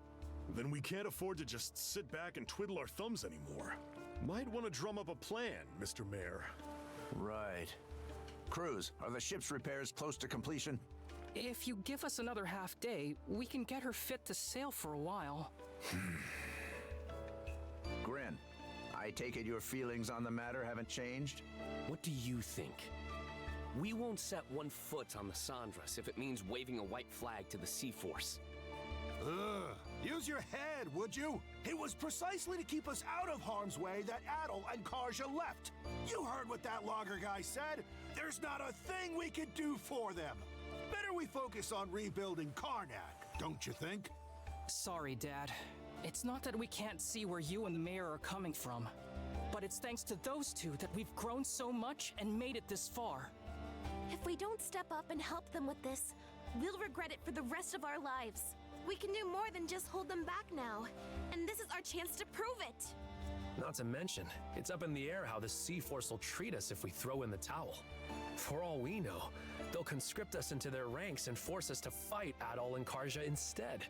S9: Then we can't afford to just sit back and twiddle our thumbs anymore. Might want to drum up a plan, Mr. Mayor.
S6: Right. Cruz, are the ship's repairs close to completion?
S10: If you give us another half day, we can get her fit to sail for a while.
S6: Grin, I take it your feelings on the matter haven't changed?
S11: What do you think? We won't set one foot on the Sandras if it means waving a white flag to the Sea Force.
S6: Use your head, would you? It was precisely to keep us out of harm's way that Adel and Karja left. You heard what that logger guy said. There's not a thing we could do for them. Better we focus on rebuilding Karnak, don't you think?
S10: Sorry, Dad. It's not that we can't see where you and the mayor are coming from, but it's thanks to those two that we've grown so much and made it this far.
S5: If we don't step up and help them with this, we'll regret it for the rest of our lives. We can do more than just hold them back now, and this is our chance to prove it.
S12: Not to mention, it's up in the air how the Sea Force will treat us if we throw in the towel. For all we know, they'll conscript us into their ranks and force us to fight Adol and Karja instead.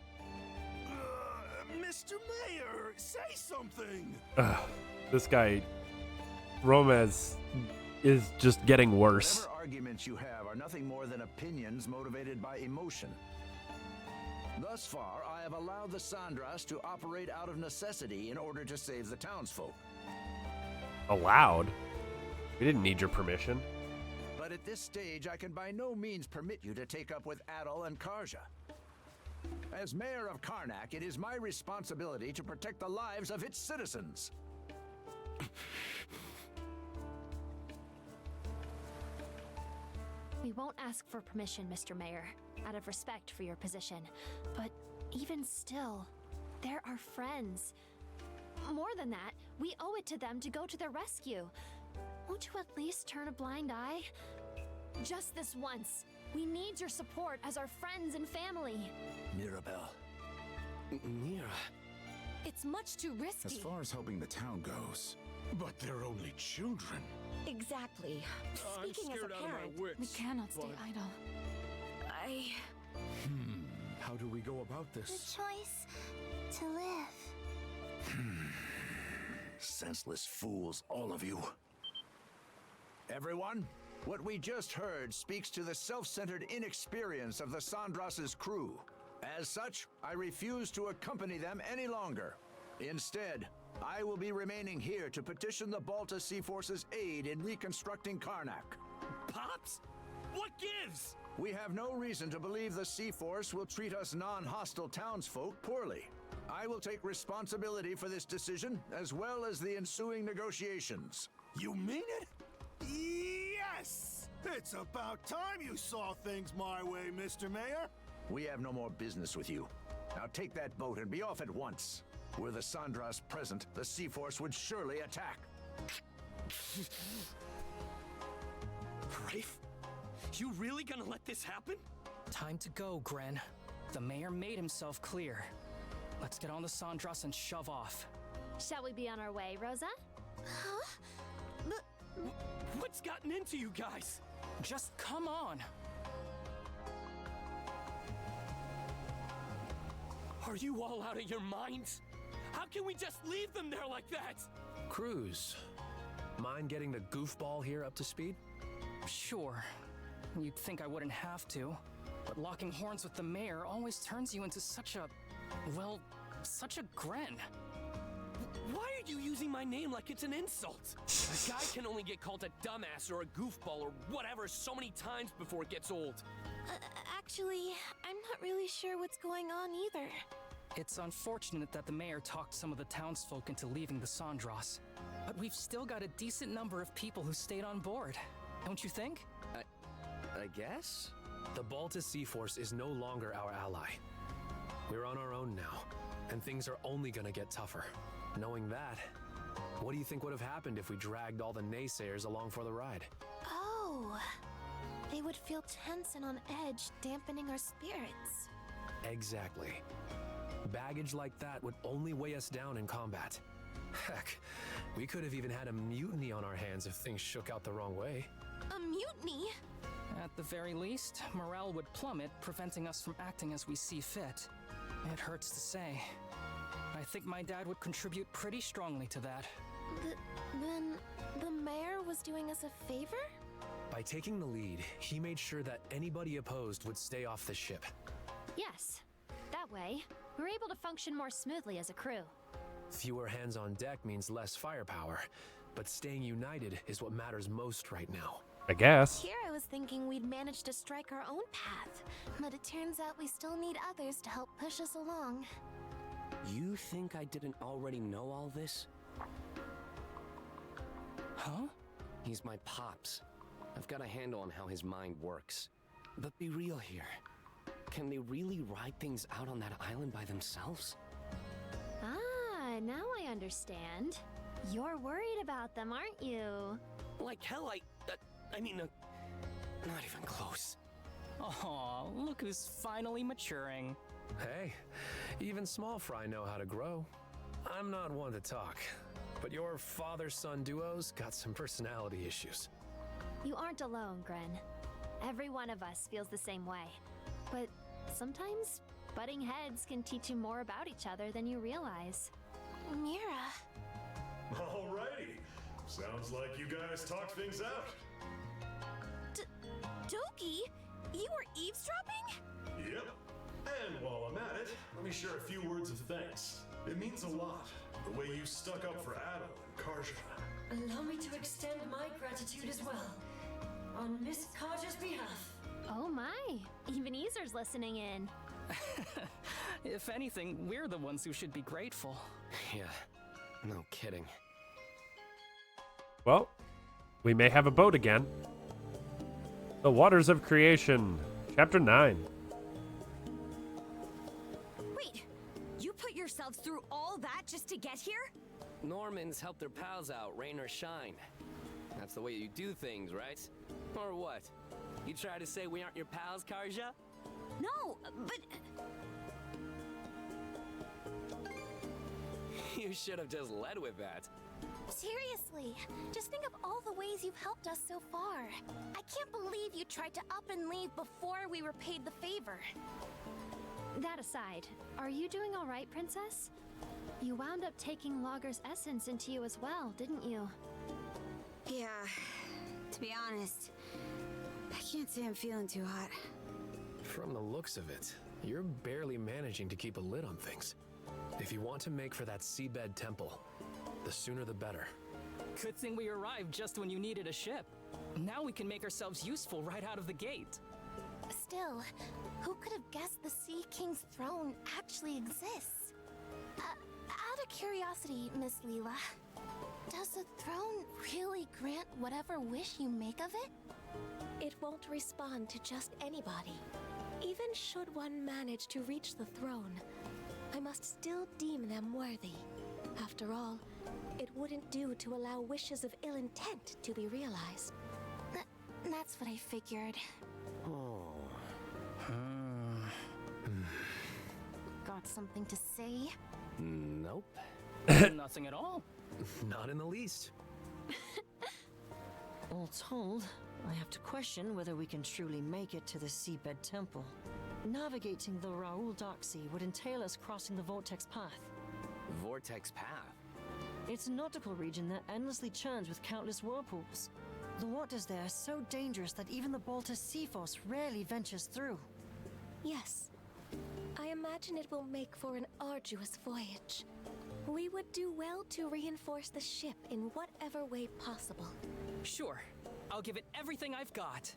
S6: Mr. Mayor, say something!
S1: This guy, Romez, is just getting worse.
S13: Whatever arguments you have are nothing more than opinions motivated by emotion. Thus far, I have allowed the Sandras to operate out of necessity in order to save the townsfolk.
S1: Allowed? We didn't need your permission.
S13: But at this stage, I can by no means permit you to take up with Adol and Karja. As mayor of Karnak, it is my responsibility to protect the lives of its citizens.
S14: We won't ask for permission, Mr. Mayor, out of respect for your position. But even still, they're our friends. More than that, we owe it to them to go to their rescue. Won't you at least turn a blind eye? Just this once. We need your support as our friends and family.
S13: Mirabelle.
S11: Mira.
S3: It's much too risky.
S15: As far as helping the town goes. But they're only children.
S5: Exactly. Speaking as a parent,
S3: we cannot stay idle.
S15: How do we go about
S2: The
S15: this?
S2: choice to live.
S13: Senseless fools, all of you. Everyone, what we just heard speaks to the self-centered inexperience of the Sandras's crew. As such, I refuse to accompany them any longer. Instead, I will be remaining here to petition the Balta Sea Force's aid in reconstructing Karnak.
S11: Pops? What gives?
S13: We have no reason to believe the Sea Force will treat us non-hostile townsfolk poorly. I will take responsibility for this decision, as well as the ensuing negotiations.
S6: You mean it? Yes! It's about time you saw things my way, Mr. Mayor.
S13: We have no more business with you. Now take that boat and be off at once. Were the Sandras present, the Sea Force would surely attack.
S11: Rafe? You really gonna let this happen?
S10: Time to go, Gren. The mayor made himself clear. Let's get on the Sandras and shove off.
S14: Shall we be on our way, Rosa?
S3: Huh?
S11: What's gotten into you guys?
S10: Just come on.
S11: Are you all out of your minds? How can we just leave them there like that?
S12: Cruz, mind getting the goofball here up to speed?
S10: Sure. You'd think I wouldn't have to, but locking horns with the mayor always turns you into such a... well, such a Gren.
S11: Why are you using my name like it's an insult? A guy can only get called a dumbass or a goofball or whatever so many times before it gets old.
S3: Actually, I'm not really sure what's going on either.
S10: It's unfortunate that the mayor talked some of the townsfolk into leaving the Sandras, but we've still got a decent number of people who stayed on board, don't you think?
S11: I guess?
S12: The Balta Sea Force is no longer our ally. We're on our own now, and things are only gonna get tougher. Knowing that, what do you think would have happened if we dragged all the naysayers along for the ride?
S3: Oh, they would feel tense and on edge, dampening our spirits.
S12: Exactly. Baggage like that would only weigh us down in combat. Heck, we could have even had a mutiny on our hands if things shook out the wrong way.
S3: A mutiny?
S10: At the very least, morale would plummet, preventing us from acting as we see fit. It hurts to say. I think my dad would contribute pretty strongly to that.
S3: Then the mayor was doing us a favor?
S12: By taking the lead, he made sure that anybody opposed would stay off the ship.
S14: Yes. That way, we're able to function more smoothly as a crew.
S12: Fewer hands on deck means less firepower, but staying united is what matters most right now.
S1: I guess.
S5: Here I was thinking we'd manage to strike our own path, but it turns out we still need others to help push us along.
S11: You think I didn't already know all this?
S10: Huh?
S11: He's my pops. I've got a handle on how his mind works. But be real here. Can they really ride things out on that island by themselves?
S14: Ah, now I understand. You're worried about them, aren't you?
S11: Like hell, I mean, not even close.
S10: Aw, look who's finally maturing.
S12: Hey, even small fry know how to grow. I'm not one to talk, but your father-son duo's got some personality issues.
S14: You aren't alone, Gren. Every one of us feels the same way. But sometimes butting heads can teach you more about each other than you realize.
S5: Mira.
S9: Alrighty. Sounds like you guys talked things out.
S3: Doki, you were eavesdropping?
S9: Yep. And while I'm at it, let me share a few words of thanks. It means a lot, the way you stuck up for Adel and Karja.
S8: Allow me to extend my gratitude as well. On Miss Kaja's behalf.
S14: Oh my, even Easer's listening in.
S10: If anything, we're the ones who should be grateful.
S11: Yeah, no kidding.
S1: Well, we may have a boat again. The Waters of Creation, Chapter 9.
S2: Wait, you put yourselves through all that just to get here?
S11: Normans help their pals out, rain or shine. That's the way you do things, right? Or what? You try to say we aren't your pals, Karja?
S2: No, but...
S11: You should have just led with that.
S5: Seriously, just think of all the ways you've helped us so far. I can't believe you tried to up and leave before we repaid the favor.
S14: That aside, are you doing all right, Princess? You wound up taking Logger's essence into you as well, didn't you?
S2: Yeah, to be honest, I can't say I'm feeling too hot.
S12: From the looks of it, you're barely managing to keep a lid on things. If you want to make for that seabed temple, the sooner the better.
S10: Good thing we arrived just when you needed a ship. Now we can make ourselves useful right out of the gate.
S5: Still, who could have guessed the Sea King's throne actually exists? Out of curiosity, Miss Leela, does the throne really grant whatever wish you make of it? It won't respond to just anybody. Even should one manage to reach the throne, I must still deem them worthy. After all, it wouldn't do to allow wishes of ill intent to be realized. That's what I figured.
S11: Oh.
S5: Got something to say?
S11: Nope.
S10: Nothing at all.
S12: Not in the least.
S8: All told, I have to question whether we can truly make it to the Seabed Temple. Navigating the Raoul Dark Sea would entail us crossing the Vortex Path.
S11: Vortex Path?
S8: It's a nautical region that endlessly churns with countless whirlpools. The waters there are so dangerous that even the Baltus Sea Force rarely ventures through.
S5: Yes. I imagine it will make for an arduous voyage. We would do well to reinforce the ship in whatever way possible.
S10: Sure. I'll give it everything I've got.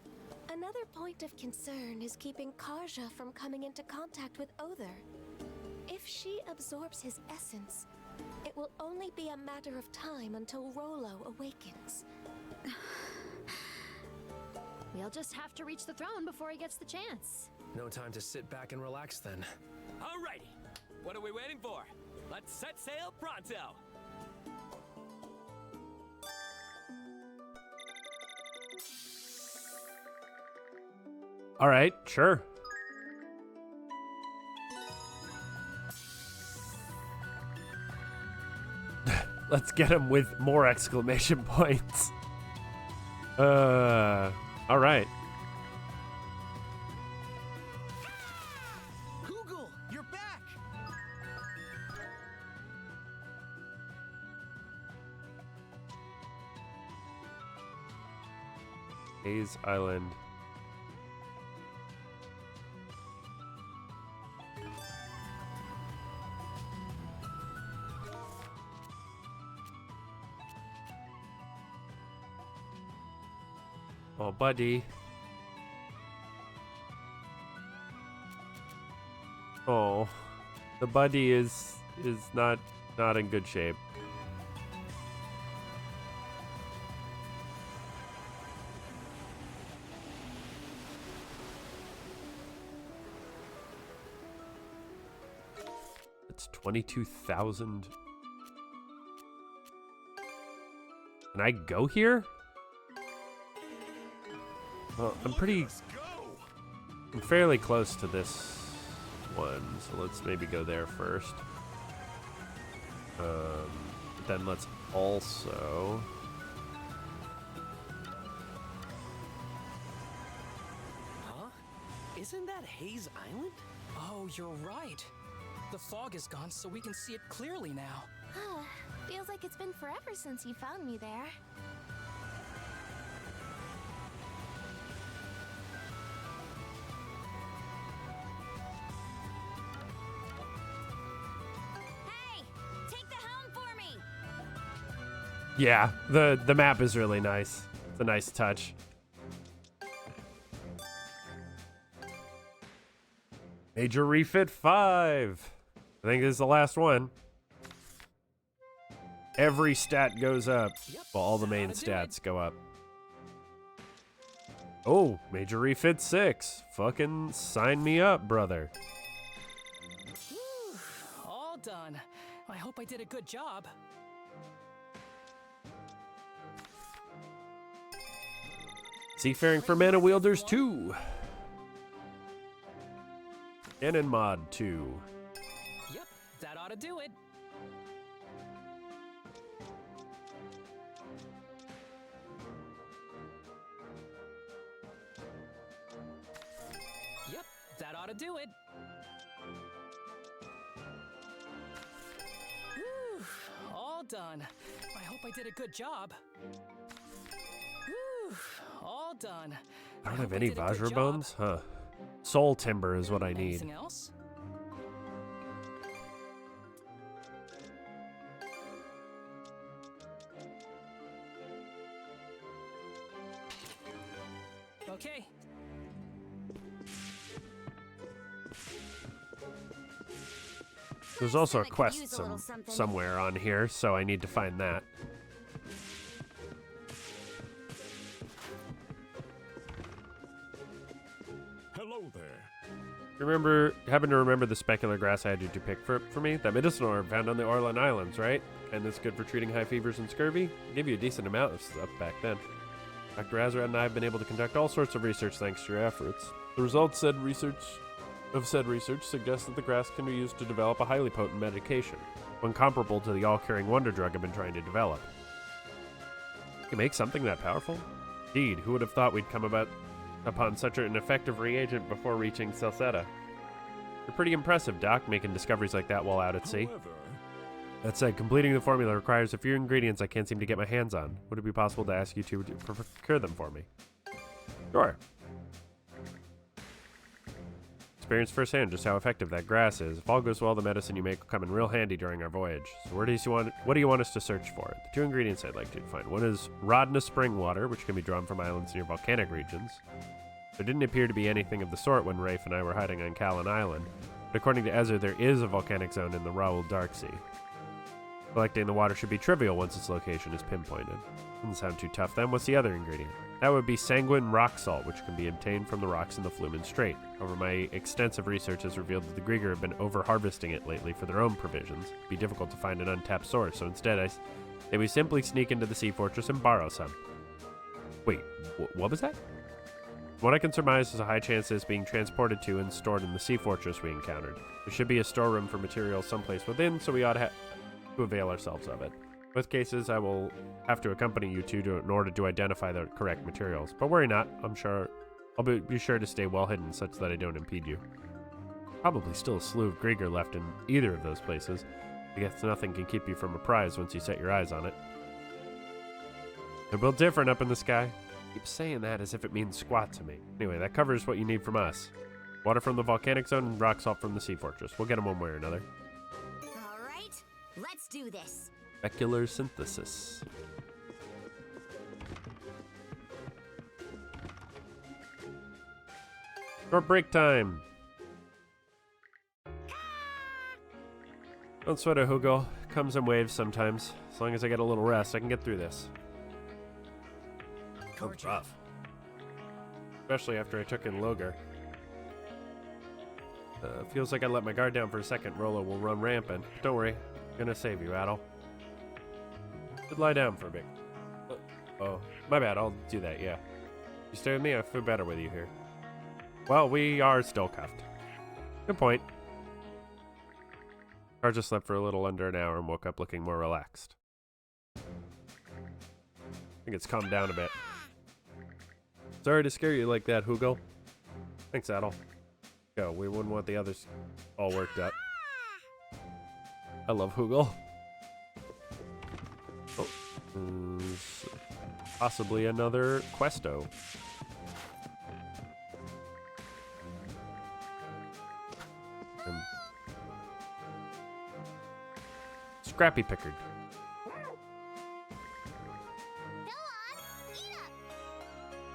S5: Another point of concern is keeping Karja from coming into contact with Other. If she absorbs his essence, it will only be a matter of time until Rolo awakens.
S14: We'll just have to reach the throne before he gets the chance.
S12: No time to sit back and relax then.
S11: Alrighty. What are we waiting for? Let's set sail pronto.
S1: All right, sure. Let's get him with more exclamation points. All right.
S6: Google, you're back!
S1: Hayes Island. Oh, buddy. Oh, the buddy is not in good shape. It's 22,000. Can I go here? Well, I'm fairly close to this one, so let's maybe go there first. But then let's also...
S11: Huh? Isn't that Hayes Island?
S10: Oh, you're right. The fog is gone, so we can see it clearly now.
S14: Feels like it's been forever since you found me there.
S2: Hey, take the helm for me.
S1: Yeah, the map is really nice. It's a nice touch. Major refit 5. I think this is the last one. Every stat goes up. Well, all the main stats go up. Oh, major refit 6. Fucking sign me up, brother.
S10: Whew, all done. I hope I did a good job.
S1: Seafaring for Mana Wielders 2. Cannon Mod 2.
S10: Yep, that ought to do it. Yep, that ought to do it. Whew, all done. I hope I did a good job. Whew, all done.
S1: I don't have any Vajra bones? Huh. Soul Timber is what I need.
S10: Anything else? Okay.
S1: There's also a quest somewhere on here, so I need to find that.
S15: Hello there.
S1: Happen to remember the specular grass I had you to pick for me? That medicinal herb found on the Orlan Islands, right? And that's good for treating high fevers and scurvy? Give you a decent amount of stuff back then. Dr. Azrat and I have been able to conduct all sorts of research thanks to your efforts. The results of said research suggest that the grass can be used to develop a highly potent medication, one comparable to the all-curing wonder drug I've been trying to develop. You can make something that powerful? Indeed, who would have thought we'd come upon such an effective reagent before reaching Salsetta? You're pretty impressive, Doc, making discoveries like that while out at sea. That said, completing the formula requires a few ingredients I can't seem to get my hands on. Would it be possible to ask you to procure them for me? Sure. Experience firsthand just how effective that grass is. If all goes well, the medicine you make will come in real handy during our voyage. So what do you want us to search for? The 2 ingredients I'd like you to find. One is Rodna spring water, which can be drawn from islands near volcanic regions. There didn't appear to be anything of the sort when Rafe and I were hiding on Callan Island, but according to Ezra, there is a volcanic zone in the Raoul Dark Sea. Collecting the water should be trivial once its location is pinpointed. Doesn't sound too tough then. What's the other ingredient? That would be sanguine rock salt, which can be obtained from the rocks in the Flumen Strait. However, my extensive research has revealed that the Grieger have been over-harvesting it lately for their own provisions. It'd be difficult to find an untapped source, so instead I say we simply sneak into the sea fortress and borrow some. Wait, what was that? What I can surmise is a high chance that it's being transported to and stored in the sea fortress we encountered. There should be a storeroom for materials someplace within, so we ought to avail ourselves of it. In both cases, I will have to accompany you two in order to identify the correct materials. But worry not, I'm sure I'll be sure to stay well hidden such that I don't impede you. Probably still a slew of Grieger left in either of those places. I guess nothing can keep you from a prize once you set your eyes on it. They're built different up in the sky. Keep saying that as if it means squat to me. Anyway, that covers what you need from us. Water from the volcanic zone and rock salt from the sea fortress. We'll get them one way or another.
S2: All right, let's do this.
S1: Specular synthesis. Short break time. Don't sweat it, Hugo. Comes in waves sometimes. As long as I get a little rest, I can get through this. It's rough. Especially after I took in Logar. Feels like I let my guard down for a second. Rolo will run rampant. Don't worry. I'm gonna save you, Adel. Should lie down for a bit. Oh, my bad. I'll do that, yeah. You stay with me? I feel better with you here. Well, we are still cuffed. Good point. Karja slept for a little under an hour and woke up looking more relaxed. I think it's calmed down a bit. Sorry to scare you like that, Hugo. Thanks, Adel. Go, we wouldn't want the others all worked up. I love Hugo. Oh, possibly another Questo. Scrappy Pickard.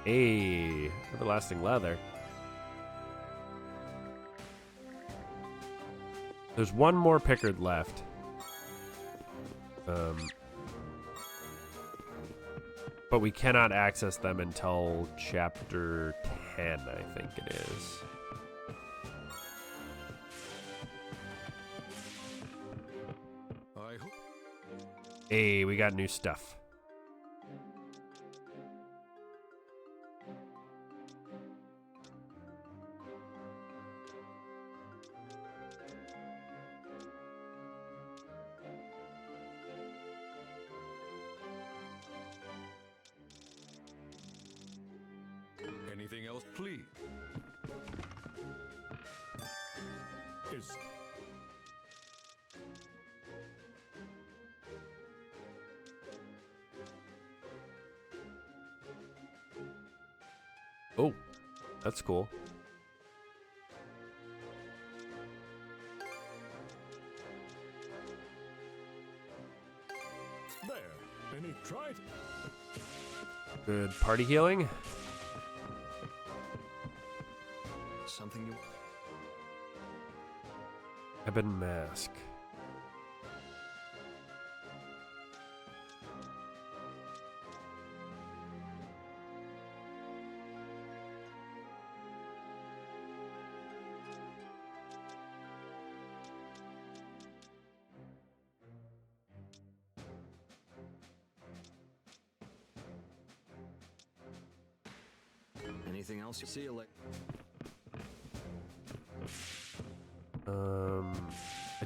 S1: Hey, everlasting leather. There's one more Pickard left. But we cannot access them until chapter 10, I think it is. Hey, we got new stuff.
S15: Anything else, please?
S1: Oh, that's cool.
S15: There. Any tried?
S1: Good party healing.
S4: Something you...
S1: Ebon Mask.
S4: Anything else you see you later?
S1: I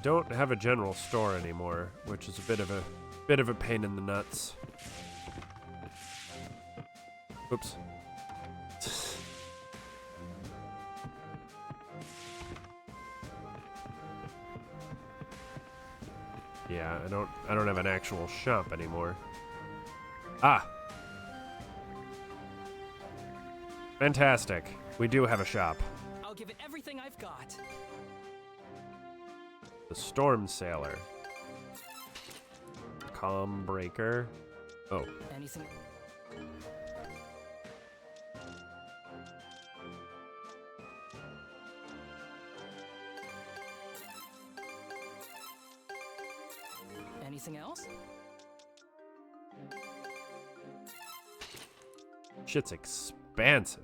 S1: don't have a general store anymore, which is a bit of a pain in the nuts. Oops. Yeah, I don't have an actual shop anymore. Ah. Fantastic. We do have a shop.
S10: I'll give it everything I've got.
S1: The Storm Sailor. Calm Breaker. Oh.
S10: Anything? Anything else?
S1: Shit's expansive.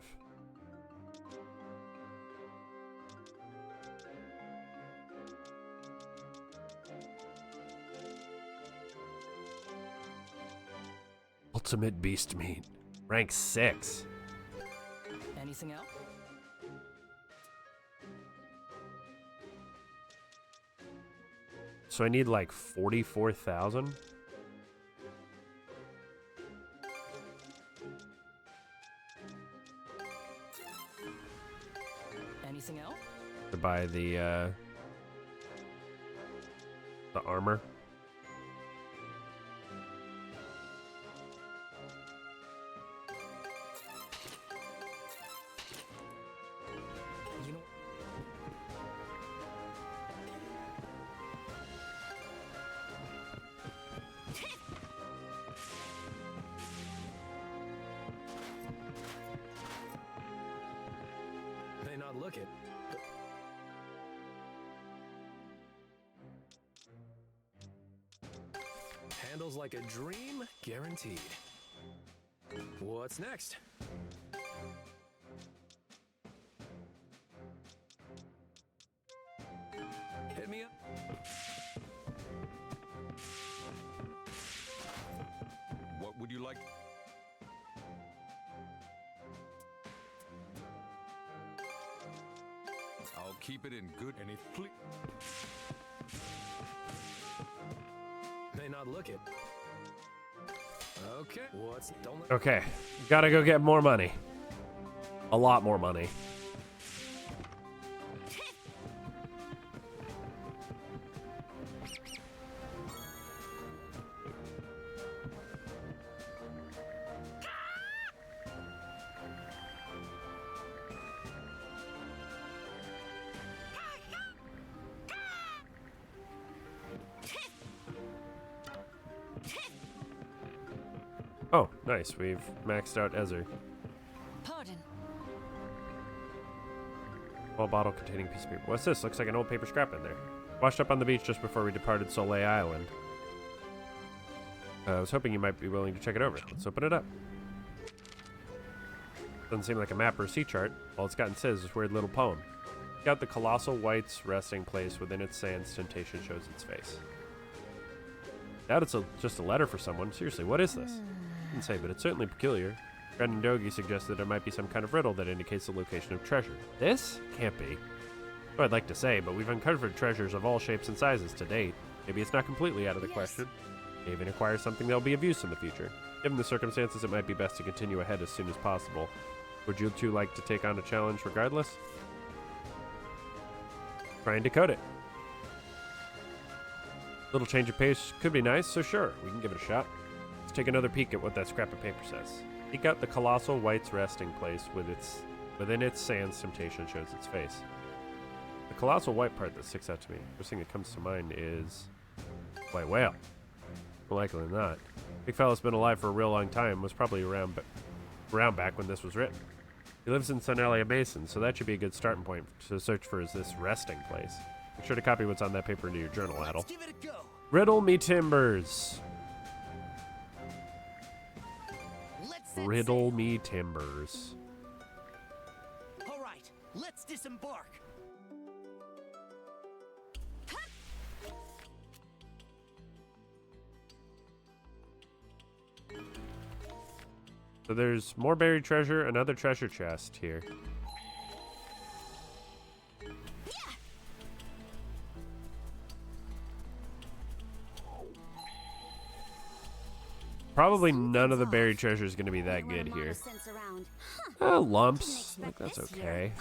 S1: Ultimate Beast Meat. Rank 6.
S10: Anything else?
S1: So I need like 44,000?
S10: Anything else?
S1: To buy the armor.
S10: You know.
S12: May not look look it. Handles like a dream, guaranteed. What's next? Hit me up.
S15: What would you like? I'll keep it in good and
S12: May not look it. Okay. Don't let
S1: Okay, gotta go get more money. A lot more money. Oh, nice. We've maxed out Ezer.
S8: Pardon.
S1: Small bottle containing piece of paper. What's this? Looks like an old paper scrap in there. Washed up on the beach just before we departed Soleil Island. I was hoping you might be willing to check it over. Let's open it up. Doesn't seem like a map or a sea chart. All it's got instead is this weird little poem. Got the colossal white's resting place within its sands, temptation shows its face. Doubt it's just a letter for someone. Seriously, what is this? Didn't say, but it's certainly peculiar. Brendan Dogie suggested there might be some kind of riddle that indicates the location of treasure. This? Can't be. Oh, I'd like to say, but we've uncovered treasures of all shapes and sizes to date. Maybe it's not completely out of the question. May even acquire something that will be of use in the future. Given the circumstances, it might be best to continue ahead as soon as possible. Would you two like to take on a challenge regardless? Try and decode it. Little change of pace could be nice, so sure, we can give it a shot. Let's take another peek at what that scrap of paper says. Seek out the colossal white's resting place within its sands temptation shows its face. The colossal white part that sticks out to me, first thing that comes to mind is white whale. More likely than not. Big fella's been alive for a real long time, was probably around back when this was written. He lives in Sunelia Basin, so that should be a good starting point to search for this resting place. Make sure to copy what's on that paper into your journal, Adel.
S16: Give it a go.
S1: Riddle me timbers. Riddle me timbers.
S16: All right, let's disembark.
S1: So there's more buried treasure, another treasure chest here. Probably none of the buried treasure is going to be that good here. Lumps. Like, that's okay.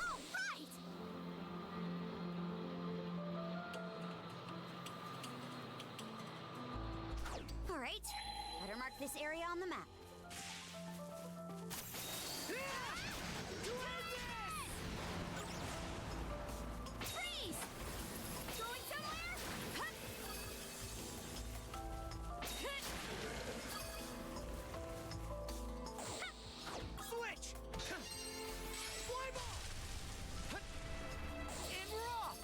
S2: All right, better mark this area on the map. Freeze! Going somewhere?
S16: Switch! Fly ball! And we're off!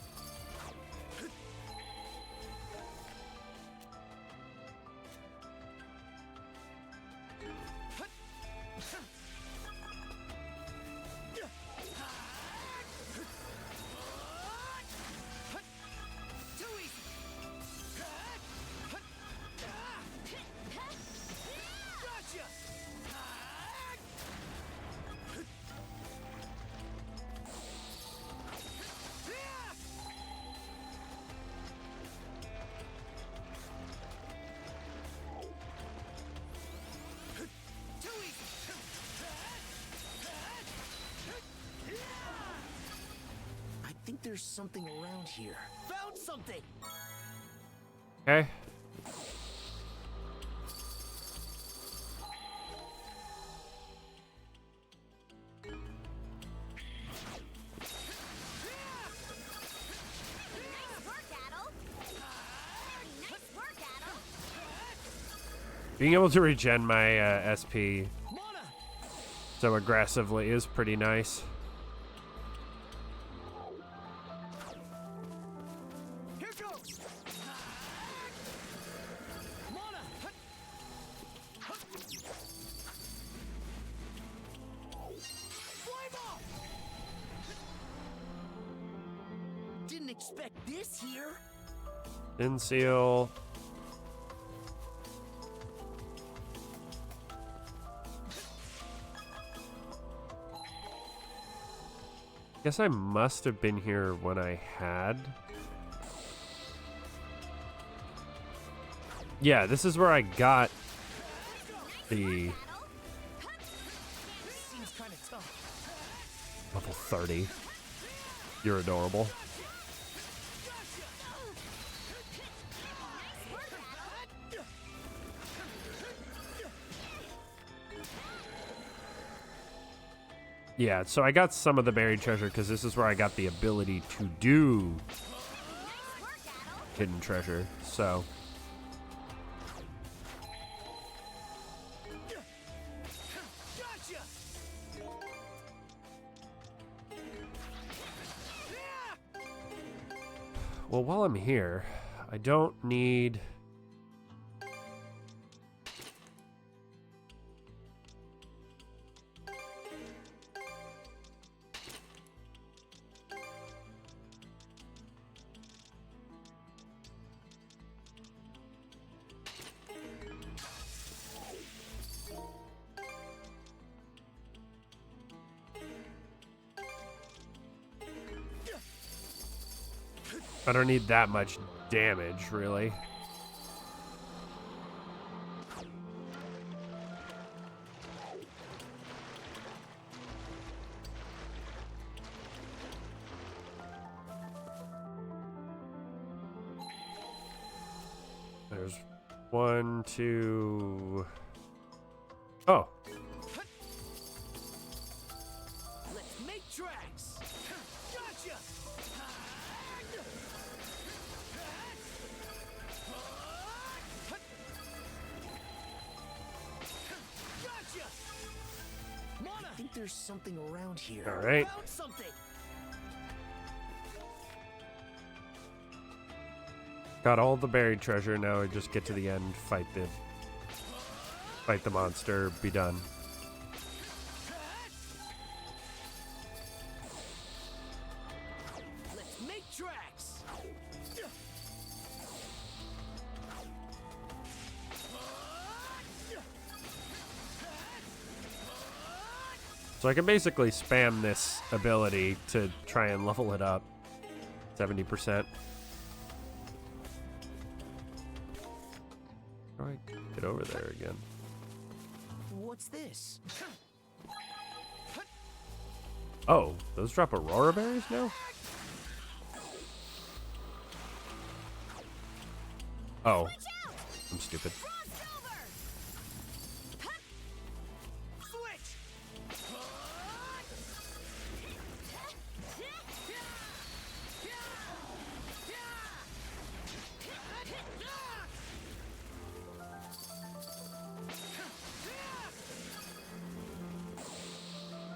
S16: Too easy! Gotcha! Too easy! I think there's something around here. Found something!
S1: Okay.
S2: Nice work, Adel. Nice work, Adel.
S1: Being able to regen my SP so aggressively is pretty nice.
S16: expect this here.
S1: In seal. Guess I must have been here when I had. Yeah, this is where I got the
S16: Seems kind of tough.
S1: level 30. You're adorable. Yeah, so I got some of the buried treasure because this is where I got the ability to do hidden treasure, so. Well, while I'm here, I don't need... I don't need that much damage, really. There's 1, 2... Oh.
S16: Let's make tracks. Gotcha. Gotcha. Mona, I think there's something around here.
S1: All right.
S16: Found something.
S1: Got all the buried treasure. Now I just get to the end, fight the monster, be done.
S16: Let's make tracks.
S1: So I can basically spam this ability to try and level it up. 70%. How do I get over there again?
S16: What's this?
S1: Oh, those drop Aurora berries now? Oh, I'm stupid.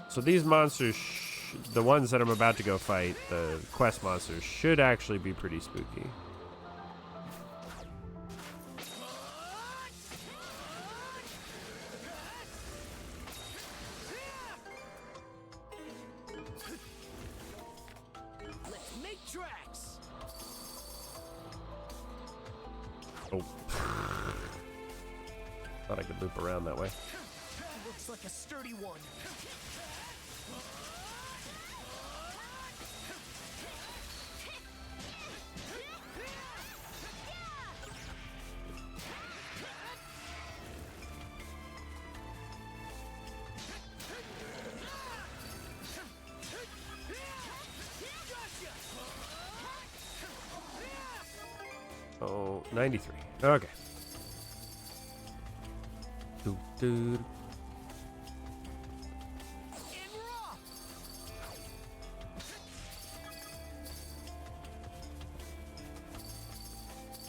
S1: So these monsters, the ones that I'm about to go fight, the quest monsters, should actually be pretty spooky.
S16: Let's make tracks.
S1: Oh. Thought I could loop around that way.
S16: Looks like a sturdy one.
S1: Oh, 93. Okay. Doo, doo.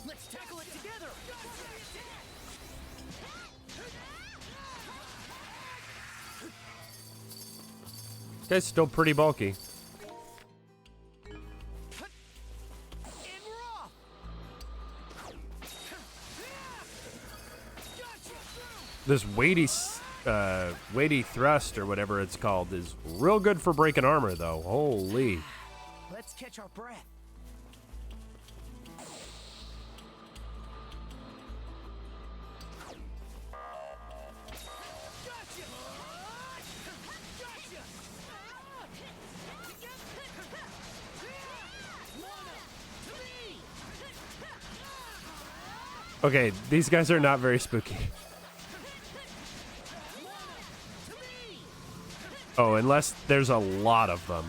S16: Let's tackle it together.
S1: This guy's still pretty bulky. This weighty thrust or whatever it's called is real good for breaking armor, though. Holy.
S16: Let's catch our breath.
S1: Okay, these guys are not very spooky. Oh, unless there's a lot of them.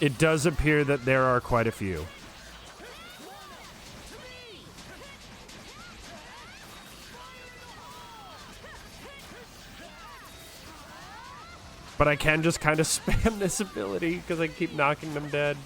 S1: It does appear that there are quite a few. But I can just kind of spam this ability because I keep knocking them dead.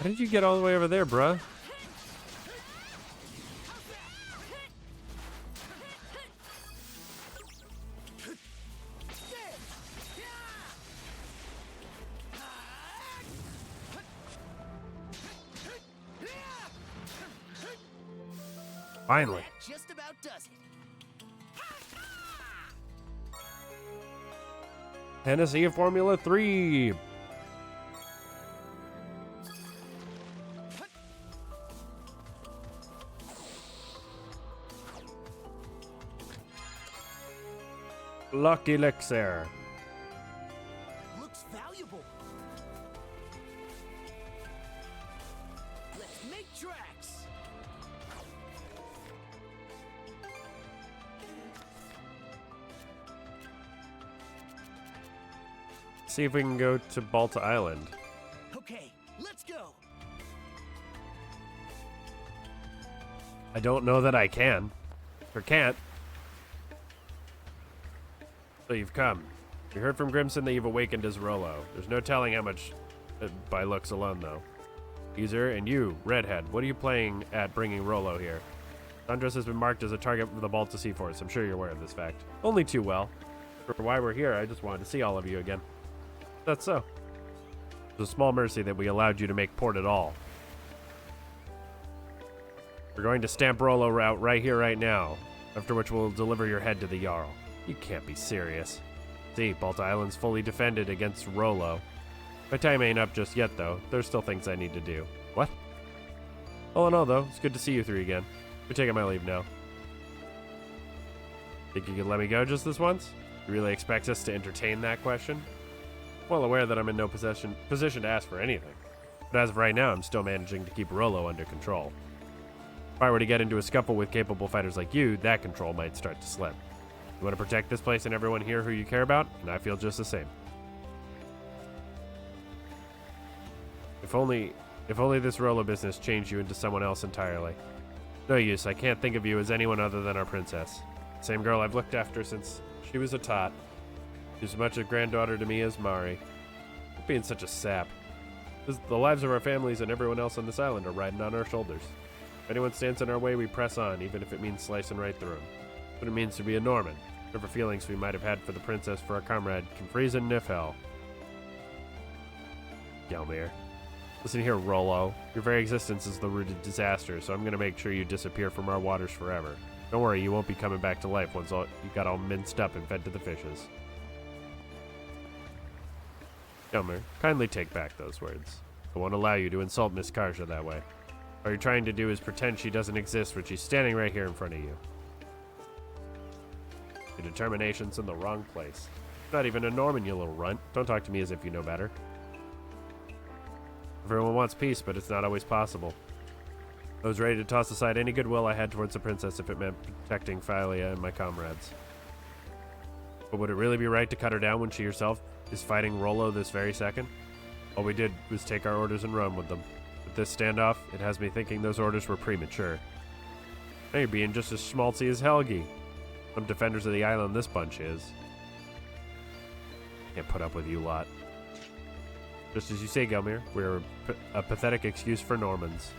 S1: How did you get all the way over there, bruh? Finally.
S16: Just about does it.
S1: Tennessee Formula 3. Luck Elixir.
S16: Looks valuable. Let's make tracks.
S1: See if we can go to Balta Island.
S16: Okay, let's go.
S1: I don't know that I can. Or can't. So you've come. We heard from Grimson that you've awakened as Rollo. There's no telling how much by looks alone, though. User, and you, Redhead, what are you playing at bringing Rollo here? Andros has been marked as a target for the Balta Sea Force. I'm sure you're aware of this fact. Only too well. For why we're here, I just wanted to see all of you again. That's so. It's a small mercy that we allowed you to make port at all. We're going to stamp Rollo out right here, right now, after which we'll deliver your head to the Jarl. You can't be serious. See, Balta Island's fully defended against Rollo. My time ain't up just yet, though. There's still things I need to do. What? All in all, though, it's good to see you three again. We're taking my leave now. Think you could let me go just this once? You really expect us to entertain that question? Well aware that I'm in no position to ask for anything. But as of right now, I'm still managing to keep Rollo under control. If I were to get into a scuffle with capable fighters like you, that control might start to slip. You want to protect this place and everyone here who you care about, and I feel just the same. If only this Rollo business changed you into someone else entirely. No use, I can't think of you as anyone other than our princess. Same girl I've looked after since she was a tot. She's as much a granddaughter to me as Mari. Quit being such a sap. The lives of our families and everyone else on this island are riding on our shoulders. If anyone stands in our way, we press on, even if it means slicing right through them. What it means to be a Norman. Whatever feelings we might have had for the princess, for our comrade, can freeze in Nifel. Gelmir. Listen here, Rollo. Your very existence is the root of disaster, so I'm going to make sure you disappear from our waters forever. Don't worry, you won't be coming back to life once you got all minced up and fed to the fishes. Gelmir, kindly take back those words. I won't allow you to insult Miss Karja that way. All you're trying to do is pretend she doesn't exist when she's standing right here in front of you. Your determination's in the wrong place. Not even a Norman, you little runt. Don't talk to me as if you know better. Everyone wants peace, but it's not always possible. I was ready to toss aside any goodwill I had towards the princess if it meant protecting Thalia and my comrades. But would it really be right to cut her down when she herself is fighting Rollo this very second? All we did was take our orders and run with them. With this standoff, it has me thinking those orders were premature. Now you're being just as schmaltzy as Helgi. Some defenders of the island this bunch is. Can't put up with you lot. Just as you say, Gelmir, we're a pathetic excuse for Normans.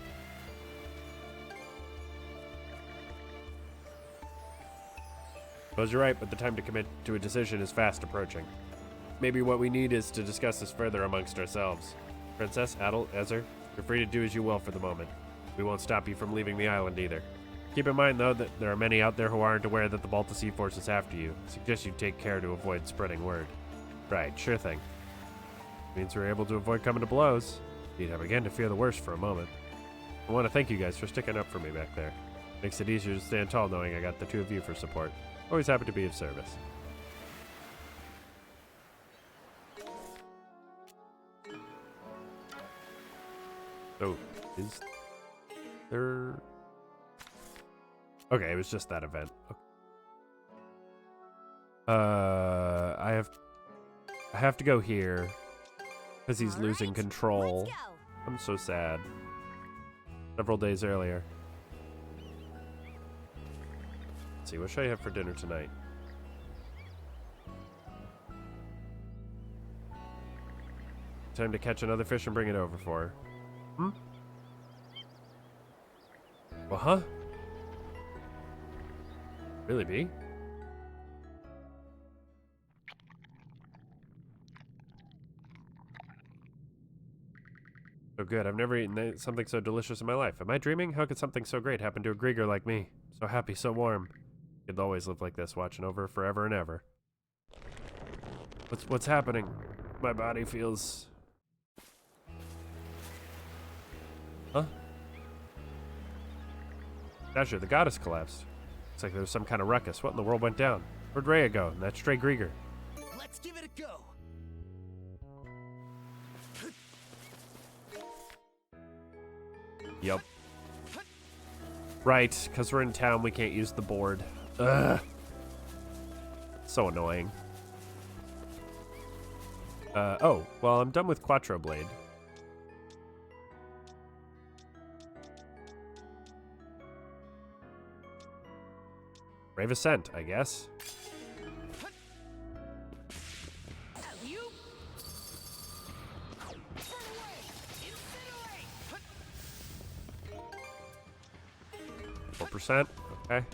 S1: Suppose you're right, but the time to commit to a decision is fast approaching. Maybe what we need is to discuss this further amongst ourselves. Princess, Adel, Ezer, you're free to do as you will for the moment. We won't stop you from leaving the island either. Keep in mind, though, that there are many out there who aren't aware that the Balta Sea Force is after you. I suggest you take care to avoid spreading word. Right, sure thing. Means we're able to avoid coming to blows. Indeed, I began to fear the worst for a moment. I want to thank you guys for sticking up for me back there. Makes it easier to stand tall knowing I got the two of you for support. Always happy to be of service. So, is there... Okay, it was just that event. I have to go here because he's losing control. I'm so sad. Several days earlier. Let's see, what should I have for dinner tonight? Time to catch another fish and bring it over for her. Hmm? Well, huh? Really be? So good. I've never eaten something so delicious in my life. Am I dreaming? How could something so great happen to a Grieger like me? So happy, so warm. You'd always live like this, watching over forever and ever. What's happening? My body feels... Huh? Dasher, the goddess collapsed. Looks like there was some kind of ruckus. What in the world went down? Where'd Rhea go? And that stray Grieger.
S16: Let's give it a go.
S1: Yup. Right, because we're in town, we can't use the board. Ugh. So annoying. Oh, well, I'm done with Quattro Blade. Brave Ascent, I guess. %, okay.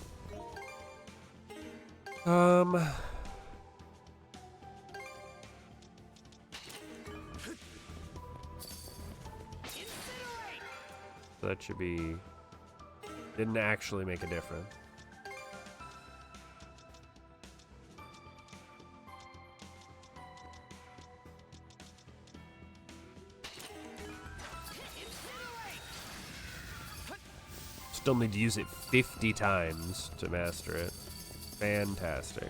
S1: So that should be... Didn't actually make a difference. Still need to use it 50 times to master it. Fantastic.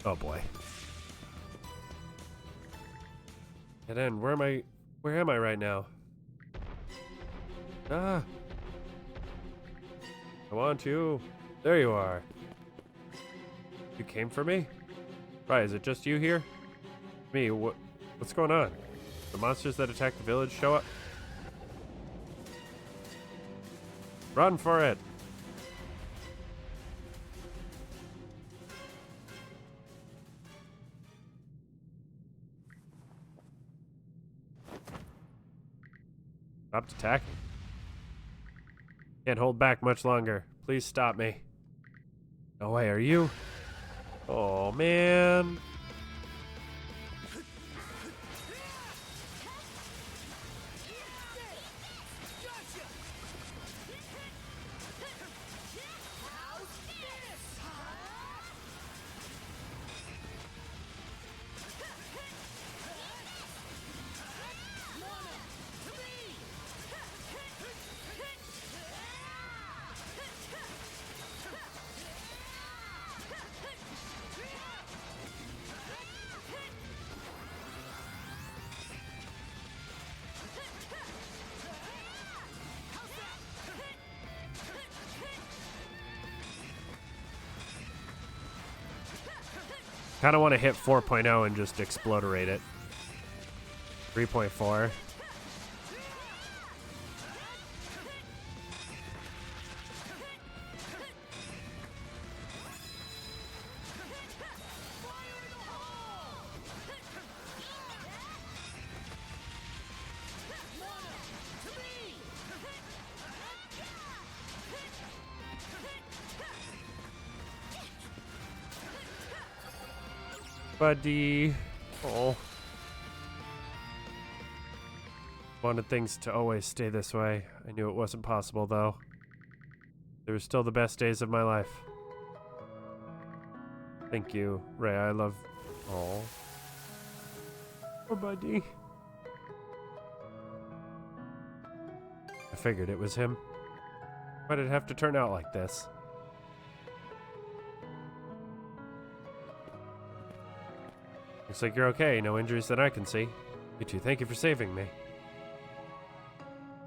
S1: Oh boy. And then where am I right now? Ah. I want you. There you are. You came for me? Right, is it just you here? Me, what's going on? The monsters that attacked the village show up? Run for it! Stopped attacking. Can't hold back much longer. Please stop me. No way, are you? Oh, man. Kind of want to hit 4.0 and just exploderate it. 3.4. buddy. Oh. Wanted things to always stay this way. I knew it wasn't possible, though. They were still the best days of my life. Thank you, Ray. I love... Oh. Poor buddy. I figured it was him. Why did it have to turn out like this? Looks like you're okay. No injuries that I can see. You too. Thank you for saving me.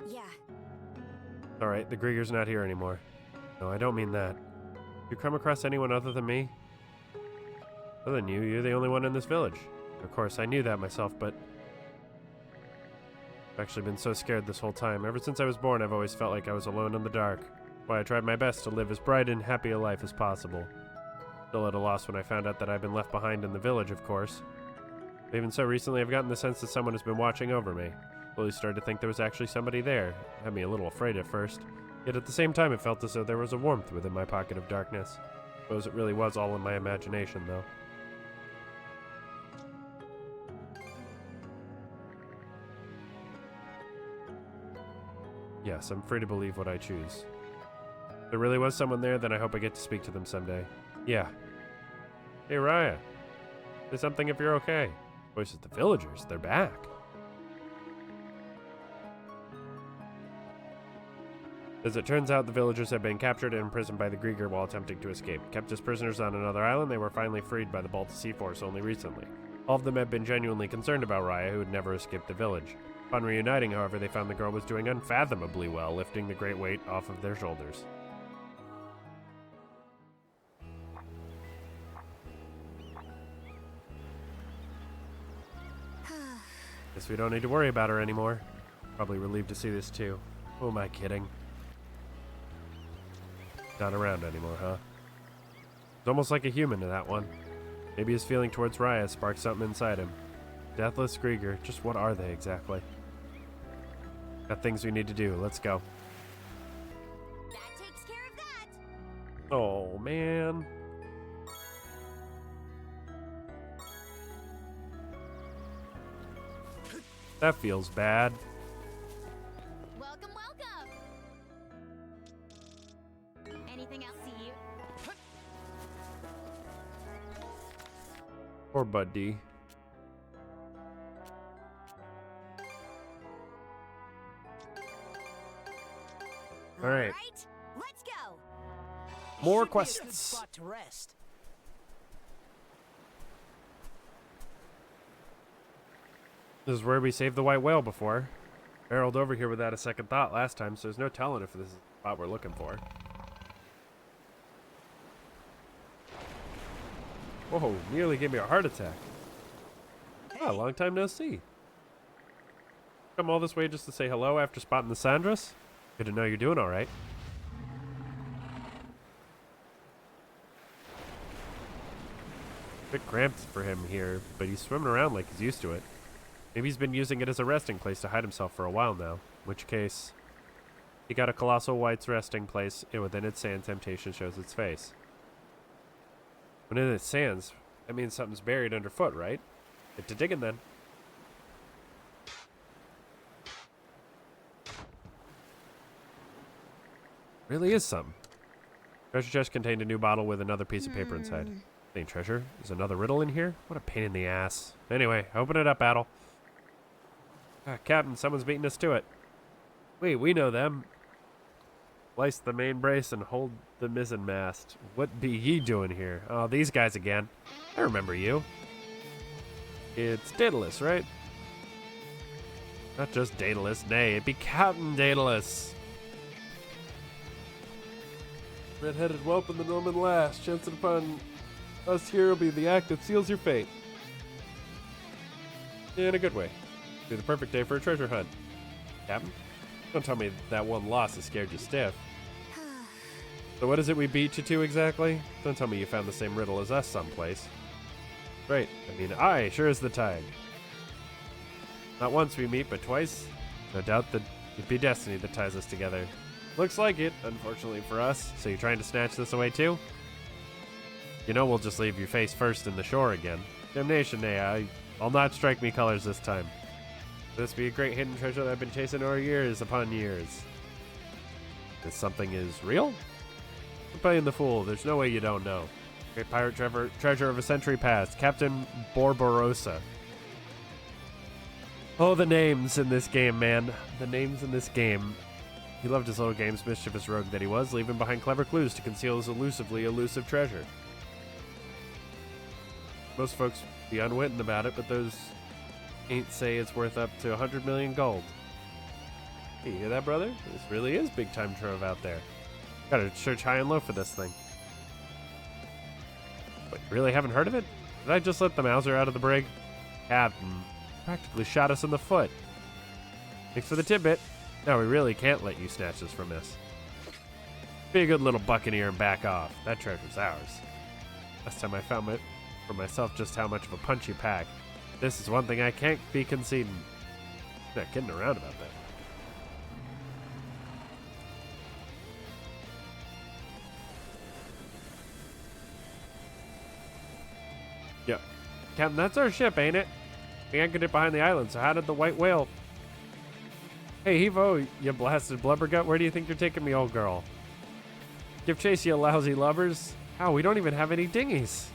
S2: Yeah.
S1: Alright, the Grieger's not here anymore. No, I don't mean that. You come across anyone other than me? Other than you, you're the only one in this village. Of course, I knew that myself, but... I've actually been so scared this whole time. Ever since I was born, I've always felt like I was alone in the dark. Why I tried my best to live as bright and happy a life as possible. Still at a loss when I found out that I'd been left behind in the village, of course. But even so, recently I've gotten the sense that someone has been watching over me. Slowly started to think there was actually somebody there. Had me a little afraid at first. Yet at the same time it felt as though there was a warmth within my pocket of darkness. Suppose it really was all in my imagination, though. Yes, I'm free to believe what I choose. If there really was someone there, then I hope I get to speak to them someday. Yeah. Hey, Raya. Say something if you're okay. Voice of the villagers. They're back. As it turns out, the villagers had been captured and imprisoned by the Grieger while attempting to escape. Kept as prisoners on another island, they were finally freed by the Balta Sea Force only recently. All of them had been genuinely concerned about Raya, who had never escaped the village. Upon reuniting, however, they found the girl was doing unfathomably well, lifting the great weight off of their shoulders. Guess we don't need to worry about her anymore. Probably relieved to see this too. Who am I kidding? Not around anymore, huh? It's almost like a human to that one. Maybe his feeling towards Raya sparked something inside him. Deathless Grieger, just what are they exactly? Got things we need to do. Let's go.
S2: That takes care of that.
S1: Oh, man. That feels bad.
S2: Welcome, welcome. Anything else? See you.
S1: Poor buddy. All right.
S2: Let's go.
S1: More
S16: Good
S1: quests.
S16: spot to rest.
S1: This is where we saved the white whale before. Barreled over here without a second thought last time, so there's no telling if this is the spot we're looking for. Whoa, nearly gave me a heart attack. Ah, long time no see. Come all this way just to say hello after spotting the Sandras? Good to know you're doing all right. Bit cramped for him here, but he's swimming around like he's used to it. Maybe he's been using it as a resting place to hide himself for a while now. In which case, he got a colossal white's resting place, and within its sand, temptation shows its face. When in its sands, that means something's buried underfoot, right? Get to digging then. Really is something. Treasure chest contained a new bottle with another piece of paper inside. Ain't treasure? Is another riddle in here? What a pain in the ass. Anyway, open it up, Adel. Captain, someone's beating us to it. Wait, we know them. Slice the main brace and hold the mizzen mast. What be ye doing here? Oh, these guys again. I remember you. It's Daedalus, right? Not just Daedalus, nay, it be Captain Daedalus. Red-headed whelp in the Norman lass, chancing upon us here will be the act that seals your fate. In a good way. Be the perfect day for a treasure hunt. Captain? Don't tell me that one loss has scared you stiff. So what is it we beat you to exactly? Don't tell me you found the same riddle as us someplace. Right, I mean, aye, sure as the tide. Not once we meet, but twice. No doubt that it be destiny that ties us together. Looks like it, unfortunately for us. So you're trying to snatch this away too? You know we'll just leave your face first in the shore again. Damnation, I'll not strike me colors this time. This be a great hidden treasure that I've been chasing over years upon years. This something is real? I'm playing the fool. There's no way you don't know. Great pirate treasure of a century past. Captain Barbarossa. Oh, the names in this game, man. The names in this game. He loved his little games, mischievous rogue that he was, leaving behind clever clues to conceal his elusively elusive treasure. Most folks be unwitting about it, but those ain't say it's worth up to 100 million gold. Hey, you hear that, brother? This really is big time trove out there. Gotta search high and low for this thing. But you really haven't heard of it? Did I just let the Mauser out of the brig? Captain practically shot us in the foot. Thanks for the tidbit. Now we really can't let you snatch this from us. Be a good little buccaneer and back off. That treasure's ours. Last time I found it for myself just how much of a punchy pack. This is one thing I can't be conceding. I'm not kidding around about that. Yep. Captain, that's our ship, ain't it? We anchored it behind the island, so how did the white whale... Hey, Hevo, you blasted blubbergut, where do you think you're taking me, old girl? Give chase, you lousy lovers. How, we don't even have any dinghies.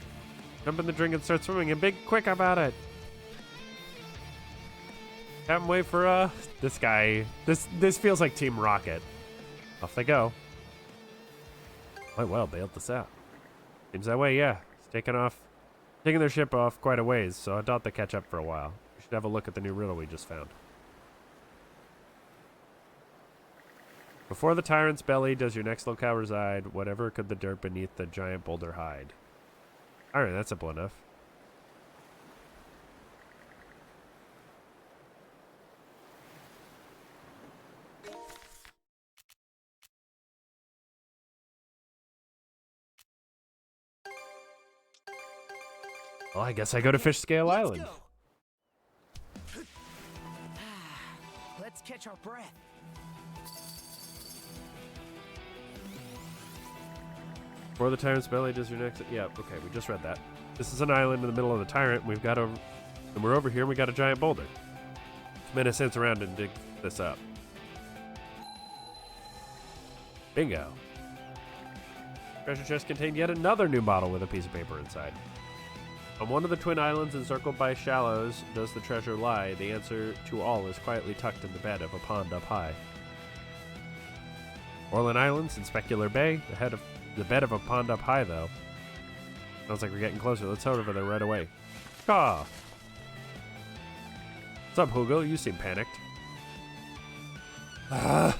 S1: Jump in the drink and start swimming, and big quick about it. Captain, wait for, this guy. This feels like Team Rocket. Off they go. Quite well, bailed this out. Seems that way, yeah. It's taking their ship off quite a ways, so I doubt they catch up for a while. We should have a look at the new riddle we just found. Before the tyrant's belly does your next locale reside, whatever could the dirt beneath the giant boulder hide? Alright, that's simple enough. Well, I guess I go to Fish Scale Island.
S16: Let's catch our breath.
S1: Before the tyrant's belly does your next... Yeah, okay, we just read that. This is an island in the middle of the tyrant. And we're over here and we got a giant boulder. Made us sense around and dig this up. Bingo. Treasure chest contained yet another new bottle with a piece of paper inside. On one of the twin islands encircled by shallows does the treasure lie. The answer to all is quietly tucked in the bed of a pond up high. Orland Islands in Specular Bay, the bed of a pond up high, though. Sounds like we're getting closer. Let's head over there right away. Ah! What's up, Hugo? You seem panicked. Ah!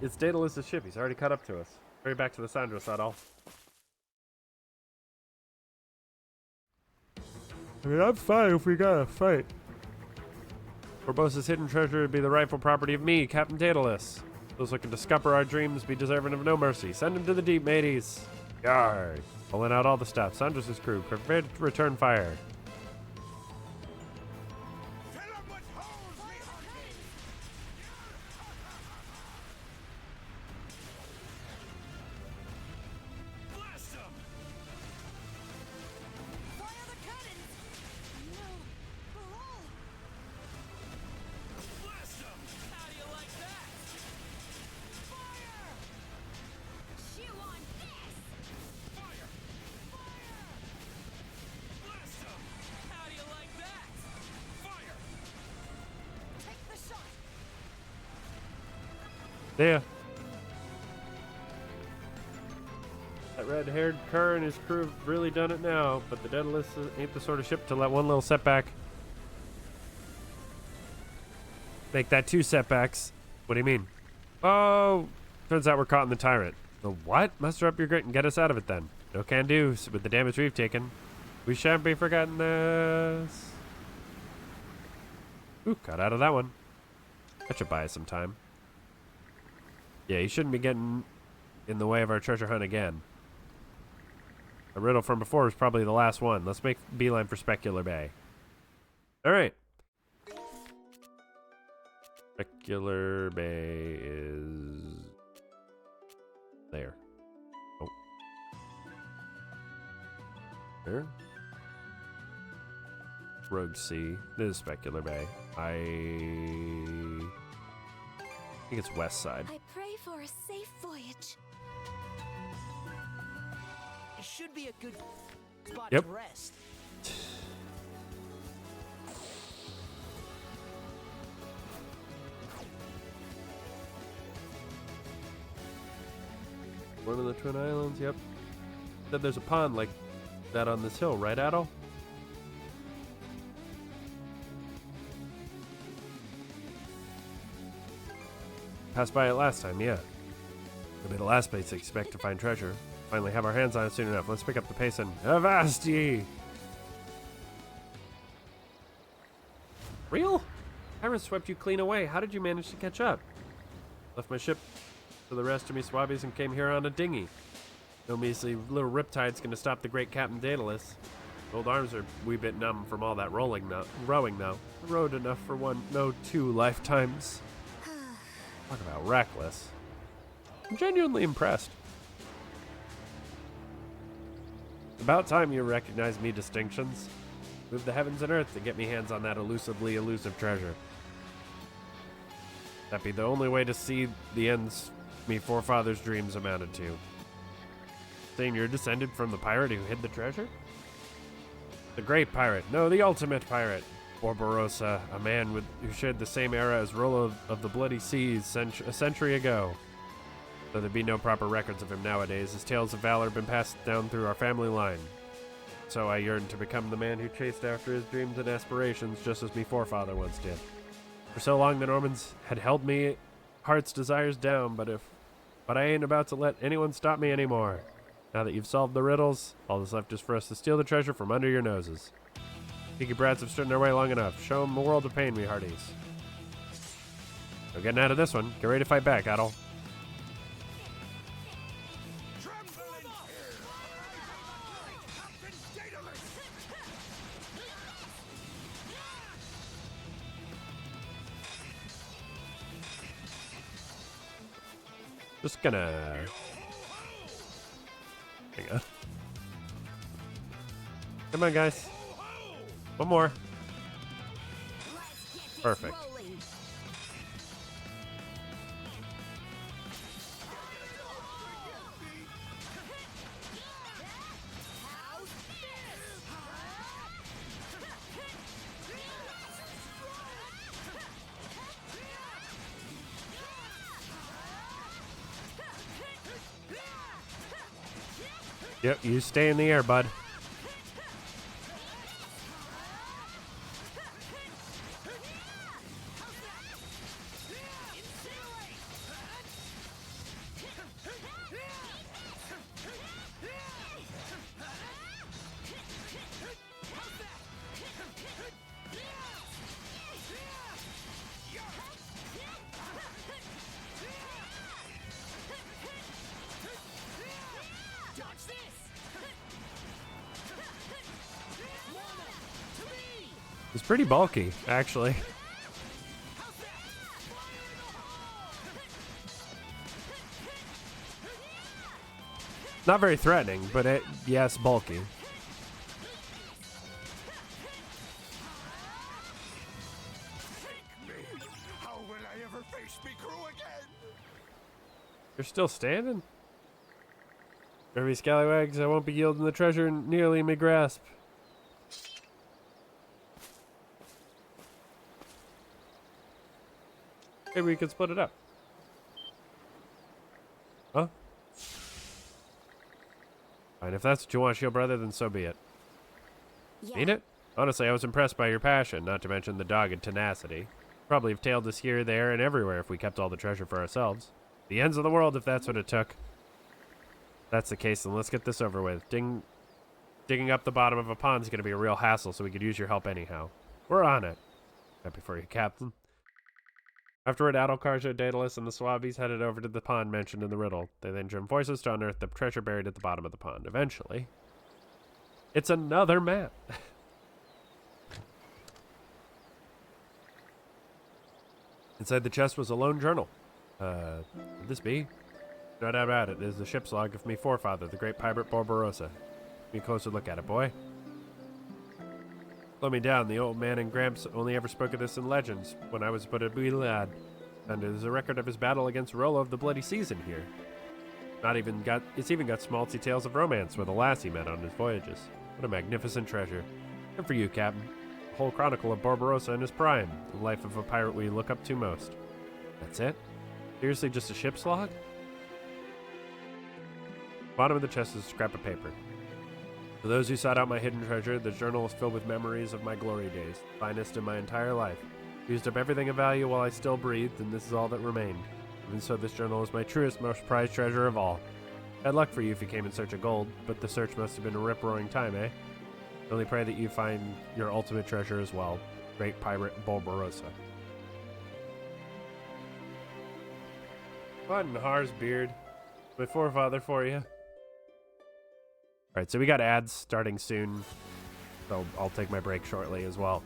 S1: It's Daedalus' ship. He's already caught up to us. Hurry back to the Sandra, Saddle. I mean, I'm fine if we gotta fight. Corbosa's hidden treasure would be the rightful property of me, Captain Daedalus. Those looking to scupper our dreams be deserving of no mercy. Send them to the deep, mateys. Yarr. Pulling out all the stuff. Sandra's crew, prepare to return fire. Yeah. That red-haired cur and his crew have really done it now, but the Daedalus ain't the sort of ship to let one little setback make that two setbacks. What do you mean? Oh, turns out we're caught in the tyrant. The what? Muster up your grit and get us out of it then. No can do, with the damage we've taken. We shan't be forgotten this. Ooh, got out of that one. That should buy us some time. Yeah, you shouldn't be getting in the way of our treasure hunt again. A riddle from before was probably the last one. Let's make beeline for Specular Bay. Alright. Specular Bay is... there. Oh. There. Rogue Sea. This is Specular Bay. I think it's west side.
S5: I pray for a safe voyage.
S16: It should be a good spot
S1: Yep.
S16: to rest.
S1: One of the Twin Islands, yep. Said there's a pond like that on this hill, right, Adol? Passed by it last time, yeah. It'll be the last place to expect to find treasure. Finally have our hands on it soon enough. Let's pick up the pace and avast ye! Real? Pirates swept you clean away. How did you manage to catch up? Left my ship for the rest of me swabbies and came here on a dinghy. No measly little riptide's gonna stop the great Captain Daedalus. Old arms are a wee bit numb from all that rowing though. I rowed enough for two lifetimes. Talk about reckless. I'm genuinely impressed. About time you recognize me distinctions. Move the heavens and earth to get me hands on that elusively elusive treasure. That'd be the only way to see the ends me forefathers' dreams amounted to. Saying you're descended from the pirate who hid the treasure? The great pirate. No, the ultimate pirate. Barbarossa, a man who shared the same era as Rollo of the Bloody Seas a century ago. Though there be no proper records of him nowadays, his tales of valor have been passed down through our family line. So I yearn to become the man who chased after his dreams and aspirations just as me forefather once did. For so long the Normans had held me heart's desires down, but I ain't about to let anyone stop me anymore. Now that you've solved the riddles, all that's left is for us to steal the treasure from under your noses. Cheeky brats have stood in our way long enough. Show them a world of pain, me hearties. No getting out of this one. Get ready to fight back, Adol. Just gonna... Hang on. Come on, guys. One more. Perfect. Yep, you stay in the air, bud. It's pretty bulky, actually. Not very threatening, but yes, bulky.
S6: How will I ever face me crew again?
S1: You're still standing? Derby scallywags, I won't be yielding the treasure nearly in my grasp. Maybe we could split it up. Huh? Fine, if that's what you want, shield brother, then so be it.
S2: Yeah.
S1: Mean it? Honestly, I was impressed by your passion, not to mention the dogged tenacity. Probably have tailed us here, there, and everywhere if we kept all the treasure for ourselves. The ends of the world, if that's what it took. If that's the case, then let's get this over with. Digging up the bottom of a pond is going to be a real hassle, so we could use your help anyhow. We're on it. Happy for you, Captain. Afterward, Adol, Karja, Daedalus, and the Swabbies headed over to the pond mentioned in the riddle. They then joined forces to unearth the treasure buried at the bottom of the pond. Eventually, it's another map. Inside the chest was a lone journal. Could this be? No doubt about it. It is the ship's log of me forefather, the great pirate Barbarossa. Give me a closer look at it, boy. Slow me down. The old man and Gramps only ever spoke of this in legends when I was but a wee lad. And there's a record of his battle against Rollo of the Bloody Season here. It's even got small tales of romance with a lass he met on his voyages. What a magnificent treasure. Good for you, Captain. A whole chronicle of Barbarossa in his prime, the life of a pirate we look up to most. That's it? Seriously, just a ship's log? Bottom of the chest is a scrap of paper. For those who sought out my hidden treasure, the journal is filled with memories of my glory days, finest in my entire life. Used up everything of value while I still breathed, and this is all that remained. Even so, this journal is my truest, most prized treasure of all. Bad luck for you if you came in search of gold, but the search must have been a rip-roaring time, eh? I only pray that you find your ultimate treasure as well, great pirate Barbarossa. What in Har's beard? My forefather for you. Alright, so we got ads starting soon, so I'll take my break shortly as well.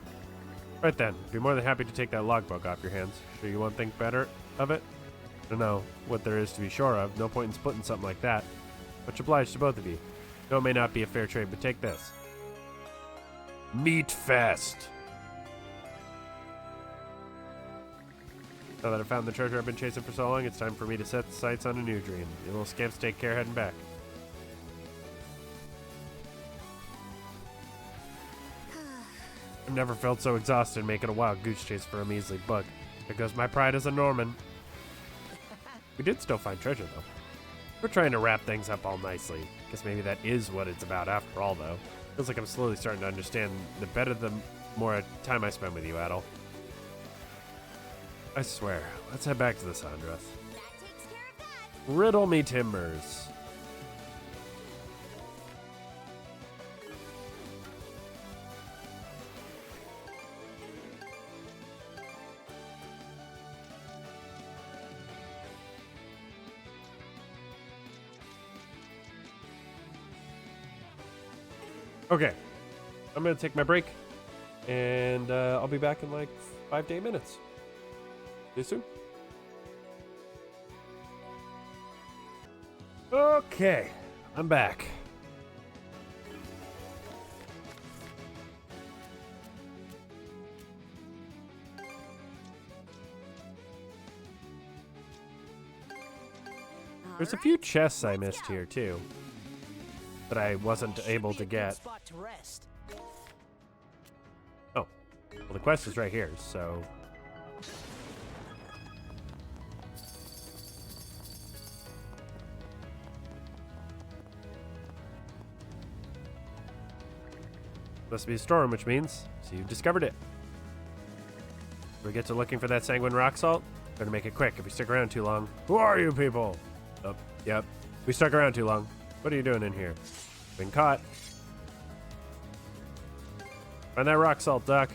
S1: Right then, be more than happy to take that logbook off your hands. Sure you won't think better of it? I don't know what there is to be sure of. No point in splitting something like that. Much obliged to both of you. No, it may not be a fair trade, but take this. Meat Fest! Now that I've found the treasure I've been chasing for so long, it's time for me to set sights on a new dream. You little scamps take care heading back. I've never felt so exhausted making a wild goose chase for a measly buck. There goes my pride as a Norman. We did still find treasure, though. We're trying to wrap things up all nicely. Guess maybe that is what it's about after all, though. Feels like I'm slowly starting to understand the better the more time I spend with you, Adel. I swear. Let's head back to the Sandras. Riddle me timbers. Okay, I'm gonna take my break, and I'll be back in like 5 to 8 minutes. See you soon. Okay, I'm back. There's a few chests I missed here too that I wasn't able to get. Oh, well, the quest is right here, so. Must be a storm, which means, so you've discovered it. We get to looking for that sanguine rock salt. Better make it quick if we stick around too long. Who are you people? Oh, yep. We stuck around too long. What are you doing in here? Been caught. Find that rock salt, Doc.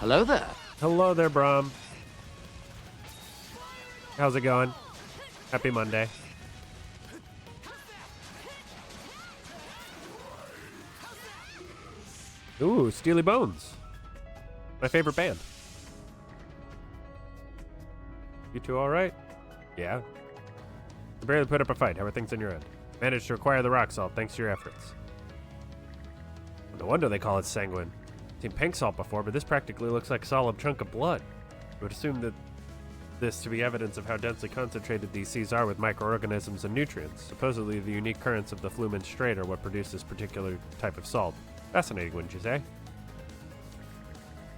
S11: Hello there.
S1: Hello there, Brom. How's it going? Happy Monday. Ooh, Steely Bones. My favorite band. You two all right? Yeah. You barely put up a fight. How are things on your end? Managed to acquire the rock salt thanks to your efforts. No wonder they call it sanguine. I've seen pink salt before, but this practically looks like a solid chunk of blood. I would assume that this to be evidence of how densely concentrated these seas are with microorganisms and nutrients. Supposedly the unique currents of the Flumen Strait are what produce this particular type of salt. Fascinating, wouldn't you say?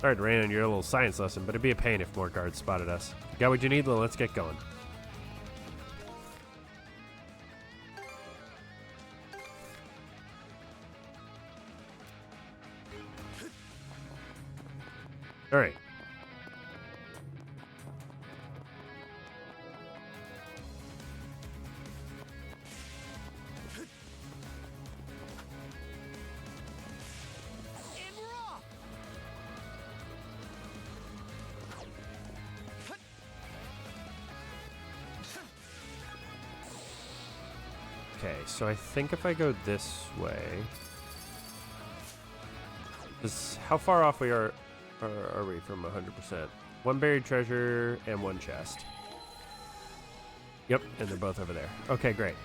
S1: Sorry to rain on your little science lesson, but it'd be a pain if more guards spotted us. You got what you need? Well, let's get going. All right. Okay, so I think if I go this way, how far off we are we from 100%? One buried treasure and one chest. Yep, and they're both over there. Okay, great.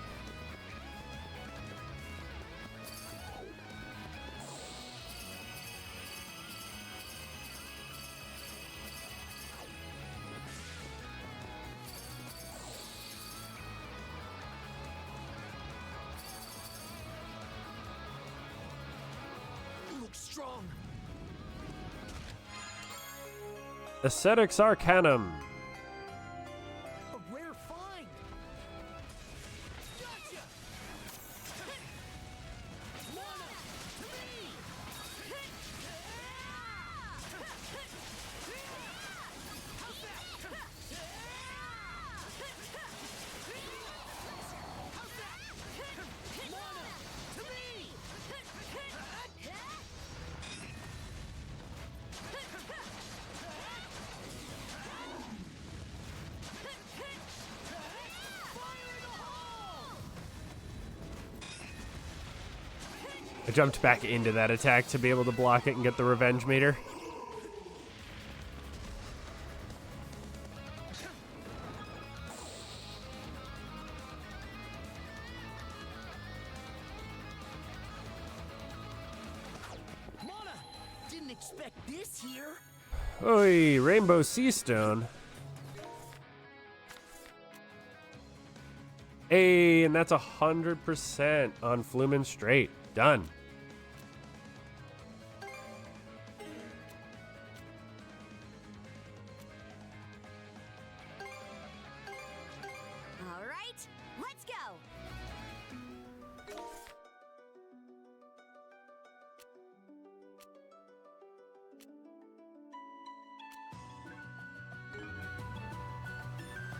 S16: Strong.
S1: Ascetics Arcanum.
S16: A rare find. Gotcha. Mana to me. How's that? Mana to me.
S1: I jumped back into that attack to be able to block it and get the revenge meter.
S16: Mana, didn't expect this here.
S1: Oi, Rainbow Sea Stone. Hey, and that's 100% on Flumen Strait. Done.
S2: All right, let's go.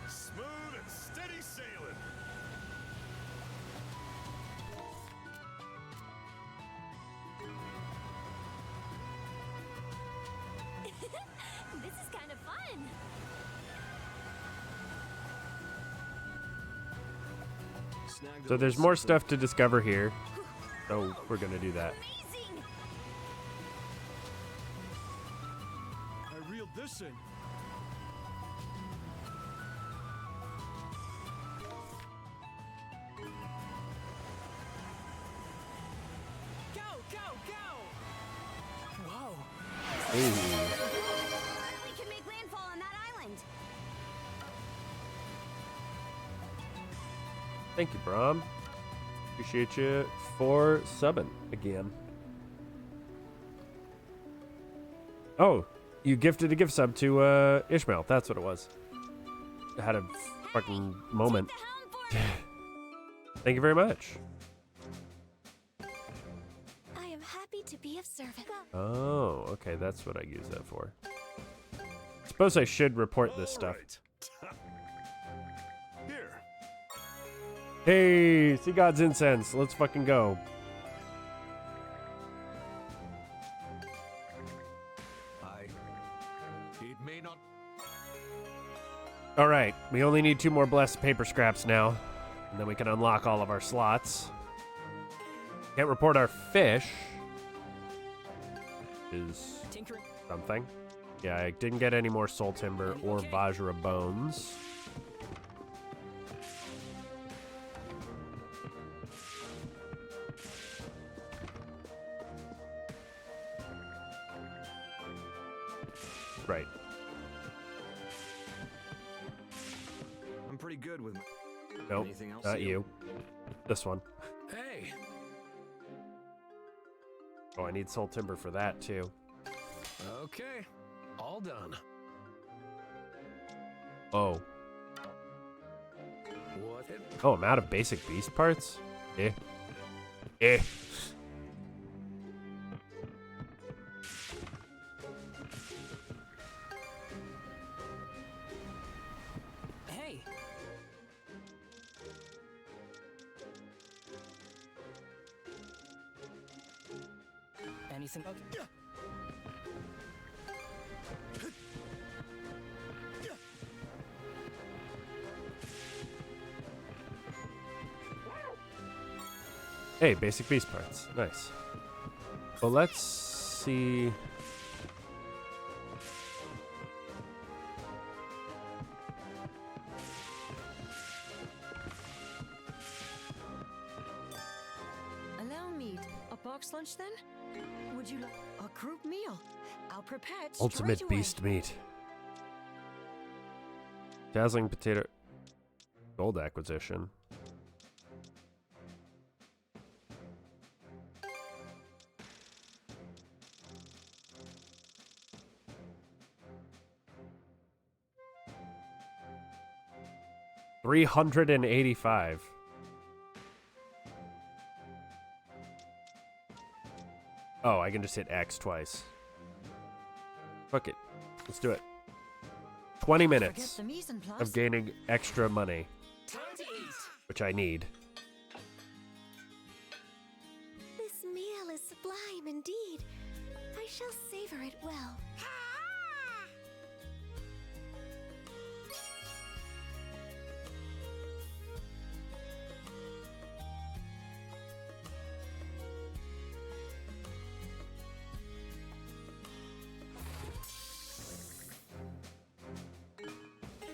S9: Smooth and steady sailing.
S2: This is kind of fun.
S1: So there's more stuff to discover here. So we're going to do that.
S2: Amazing.
S16: I reeled this in. Go, go, go! Whoa.
S2: We can make landfall on that island.
S1: Thank you, Brahm. Appreciate you for subbing again. Oh, you gifted a gift sub to Ishmael. That's what it was. I had a fucking moment. Thank you very much.
S5: I am happy to be of service.
S1: Oh, okay. That's what I use that for. Suppose I should report this stuff.
S9: Here.
S1: Hey, see God's incense. Let's fucking go.
S13: It may not.
S1: All right, we only need 2 more blessed paper scraps now, and then we can unlock all of our slots. Can't report our fish. Is something. Yeah, I didn't get any more soul timber or Vajra bones. Right.
S13: I'm pretty good with.
S1: Nope,
S13: Anything else,
S1: not
S13: you?
S1: you. This one.
S12: Hey.
S1: Oh, I need soul timber for that too.
S12: Okay. All done.
S1: Oh.
S12: What?
S1: Oh, I'm out of basic beast parts? Eh. Eh.
S10: Anything?
S1: Hey, basic beast parts. Nice. Well, let's see.
S8: Allow me a box lunch then? Would you like a group meal? I'll prepare it
S1: Ultimate
S8: straight away.
S1: beast meat. Dazzling potato. Gold acquisition. $385. Oh, I can just hit X twice. Fuck it. Let's do it. 20 minutes
S8: Forget the mise en place.
S1: of gaining extra money, which I need.
S5: This meal is sublime indeed. I shall savor it well.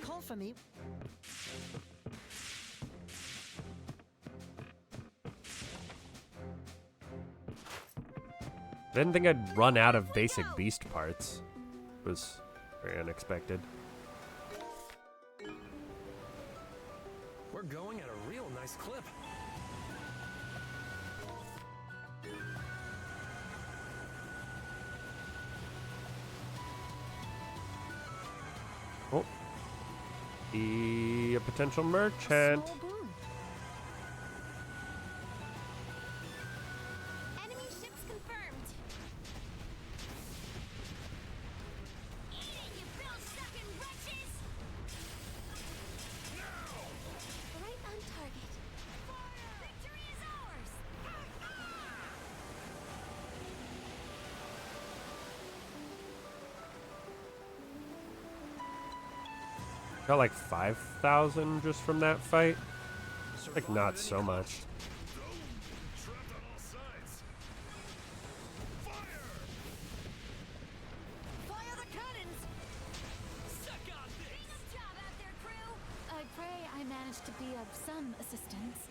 S8: Call for me.
S1: I didn't think I'd run out of basic beast parts. It was very unexpected.
S12: We're going at a real nice clip.
S1: Oh. Be a potential merchant.
S2: Enemy ships confirmed. Eat it, you bill-sucking wretches!
S5: Right on target.
S2: Victory is ours!
S1: Got like 5,000 just from that fight. Like not so much.
S2: Fire the cannons! Suck on this! Bring 'em job out there, crew!
S14: I pray I managed to be of some assistance.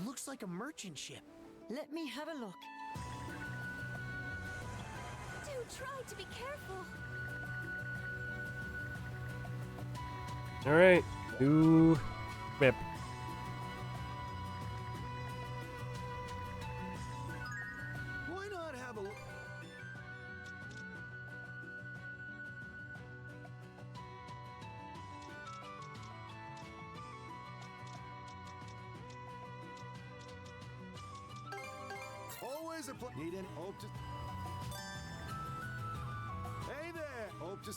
S16: Looks like a merchant ship.
S8: Let me have a look.
S5: Do try to be careful.
S1: All right, new map.
S6: Why not have a... Always a need an hope to... Hey there! Hope to...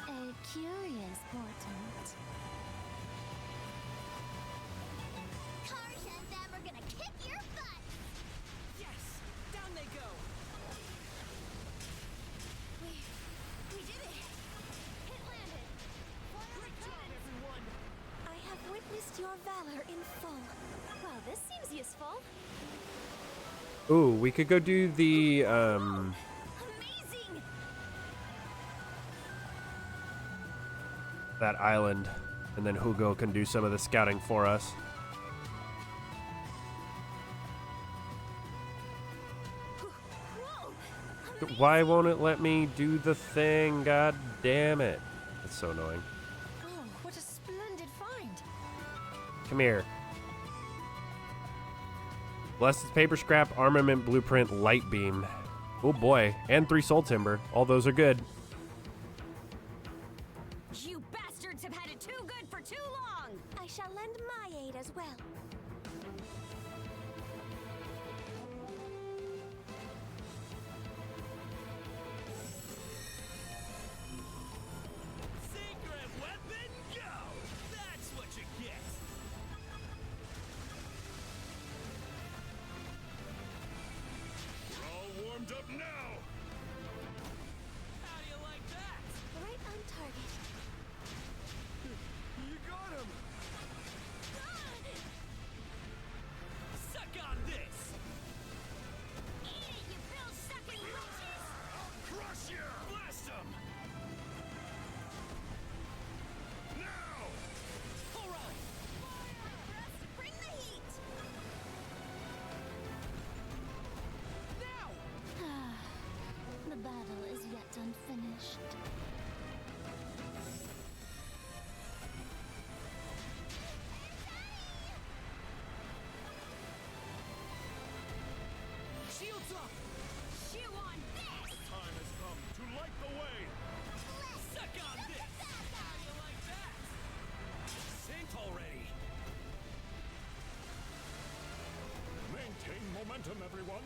S14: A curious portent.
S2: Karsha and them are gonna kick your butt!
S16: Yes! Down they go!
S2: We did it! Hit landed! Fire the cannons!
S16: Everyone!
S5: I have witnessed your valor in full.
S14: Well, this seems useful.
S1: Ooh, we could go do the
S2: Amazing!
S1: that island, and then Hugo can do some of the scouting for us. Why won't it let me do the thing? God damn it. That's so annoying.
S8: Oh, what a splendid find.
S1: Come here. Blessed paper scrap, armament blueprint, light beam. Oh boy, and 3 soul timber. All those are good.
S2: You bastards have had it too good for too long!
S5: I shall lend my aid as well.
S15: Phantom, everyone.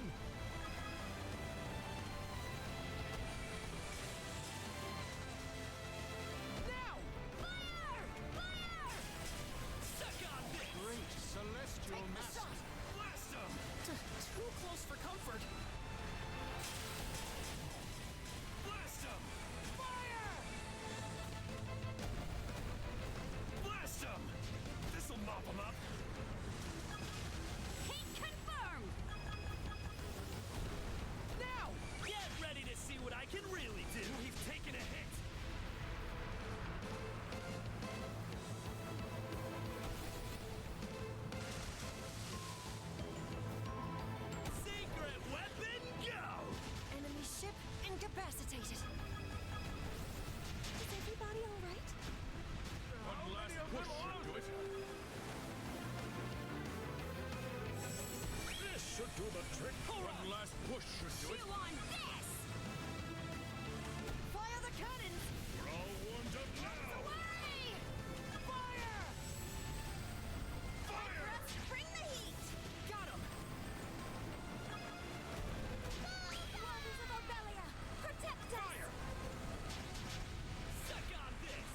S16: Now! Fire! Fire! Suck on this!
S15: Great celestial
S16: Take the
S15: master.
S16: shot! Blast him!
S10: Too close for comfort.
S16: Blast him! Fire! Blast him! This'll mop him up.
S2: Heat confirmed!
S16: Now! Get ready to see what I can really do. He's taking a hit. Secret weapon, go!
S5: Enemy ship incapacitated. Is everybody all right?
S15: One last push should do it. This should do the trick. One last push should do it.
S2: Chew on this!
S16: Fire the cannons!
S15: We're all warmed up now.
S2: Away!
S16: Fire!
S2: Fire! Bring the heat!
S16: Got him!
S2: Waters of Obelia, protect us!
S16: Fire! Suck on this!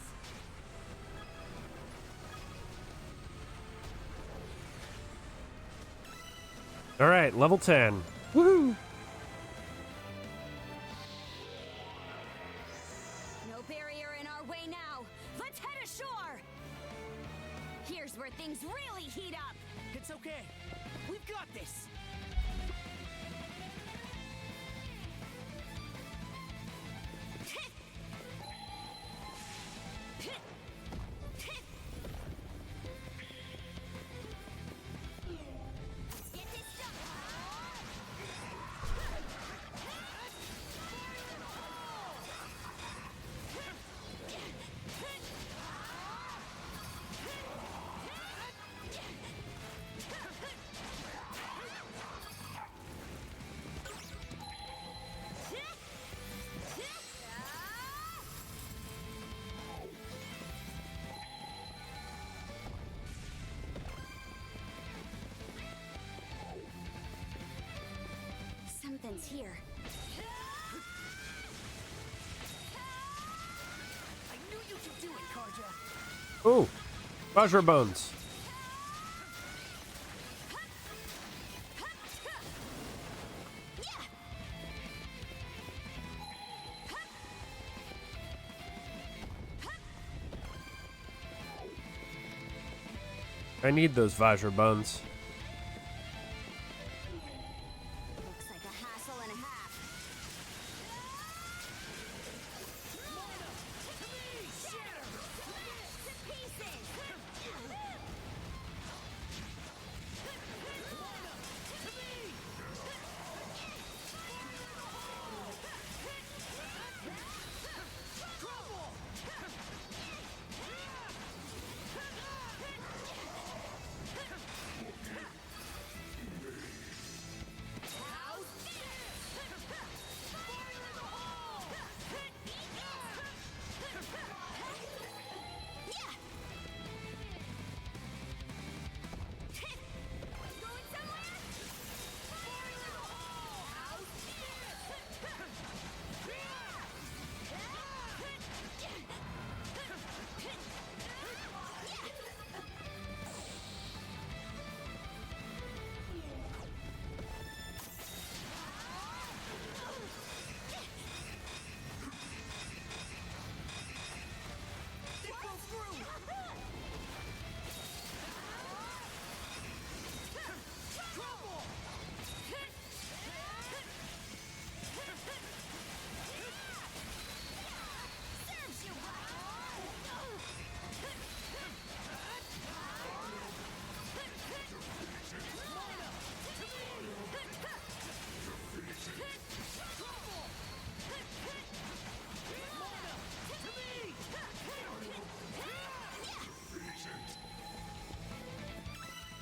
S1: All right, level 10. Woohoo!
S2: No barrier in our way now. Let's head ashore! Here's where things really heat up.
S16: It's okay. We've got this.
S2: Get this done! Something's here.
S16: I knew you could do it, Karja.
S1: Ooh, Vajra Bones. I need those Vajra Bones.
S2: Looks like a hassle and a half. To pieces!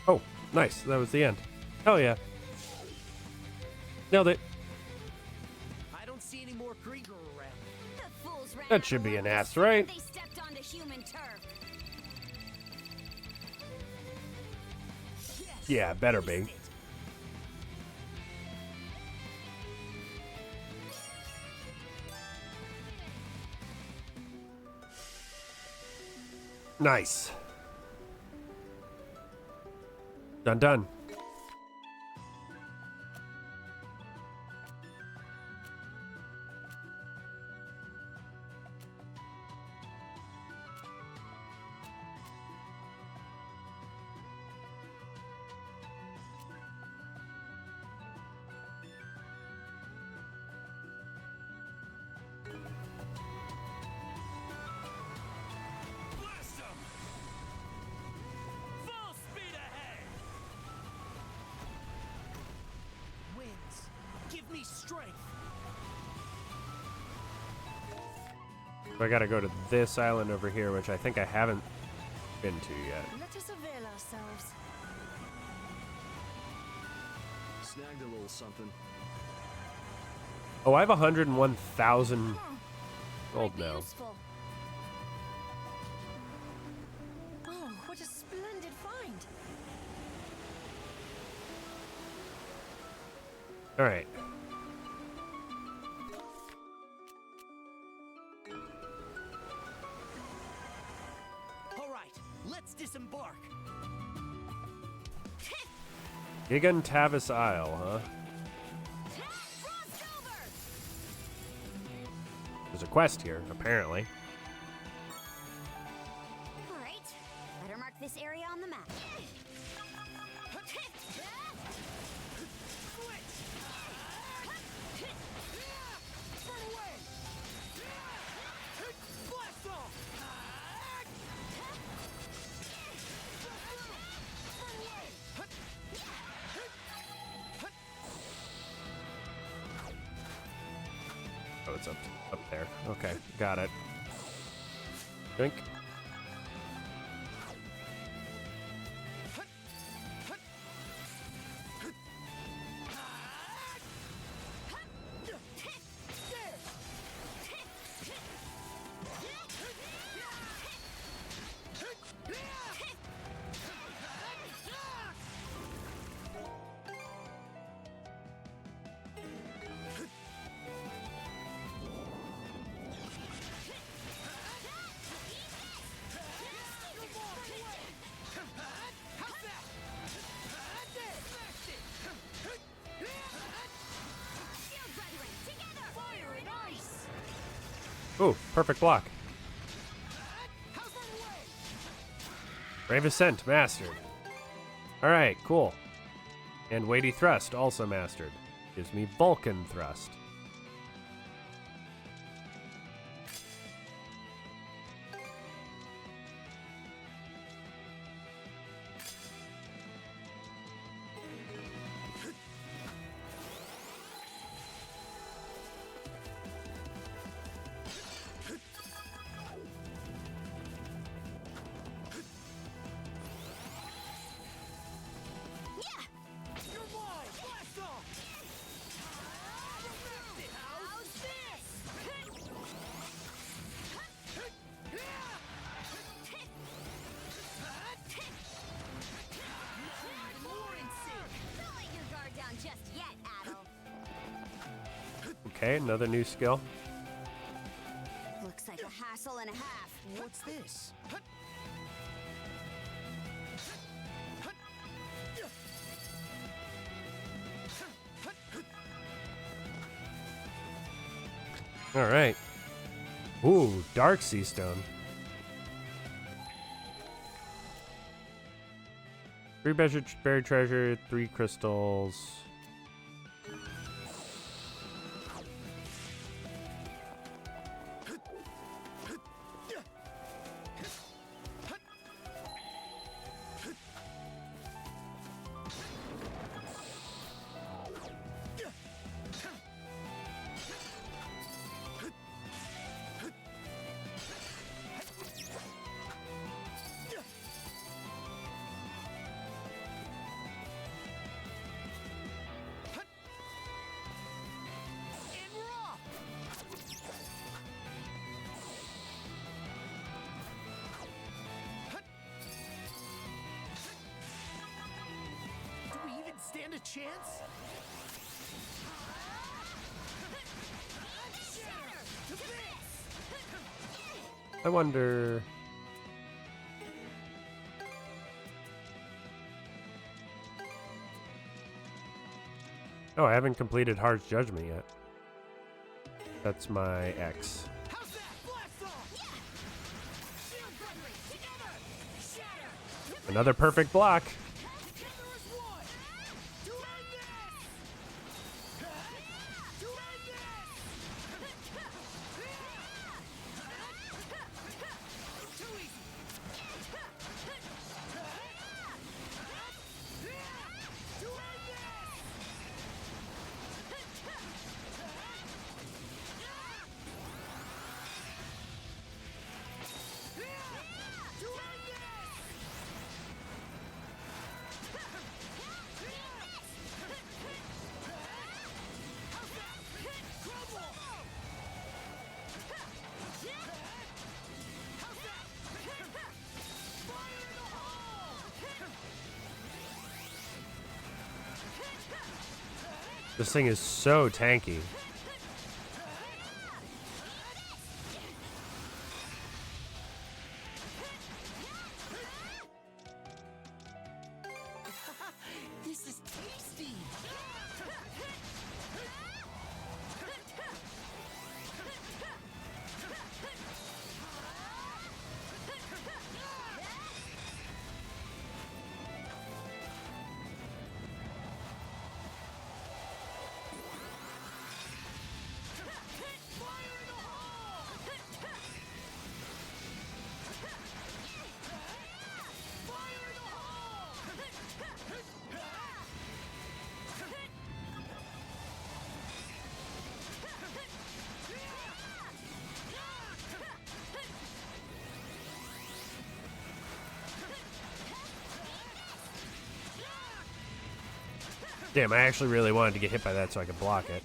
S1: Oh, nice. That was the end. Hell yeah. Nailed it.
S16: I don't see any more Krieger around.
S2: The fools ran
S1: That should be an ass, right?
S2: They stepped onto human turf.
S1: Yeah, better be. Nice. Done, done. So I gotta go to this island over here, which I think I haven't been to yet.
S8: Let us avail ourselves.
S12: Snagged a little something.
S1: Oh, I have 101,000 gold now.
S8: Useful. Oh, what a splendid find.
S1: All right.
S16: Disembark.
S1: Gigan Tavis Isle, huh? There's a quest here, apparently.
S2: All right, better mark this area on the map.
S1: Oh, it's up there. Okay, got it. Drink. Ooh, perfect block. Brave Ascent mastered. Alright, cool. And Weighty Thrust also mastered. Gives me Vulcan Thrust. Okay, another new skill.
S2: Looks like a hassle and a half.
S16: What's this?
S1: All right. Ooh, Dark Sea Stone. 3 buried treasure, 3 crystals.
S16: Stand a chance?
S1: I wonder... Oh, I haven't completed Harsh Judgment yet. That's my X. Another perfect block. This thing is so tanky.
S16: This is tasty.
S1: Damn, I actually really wanted to get hit by that so I could block it.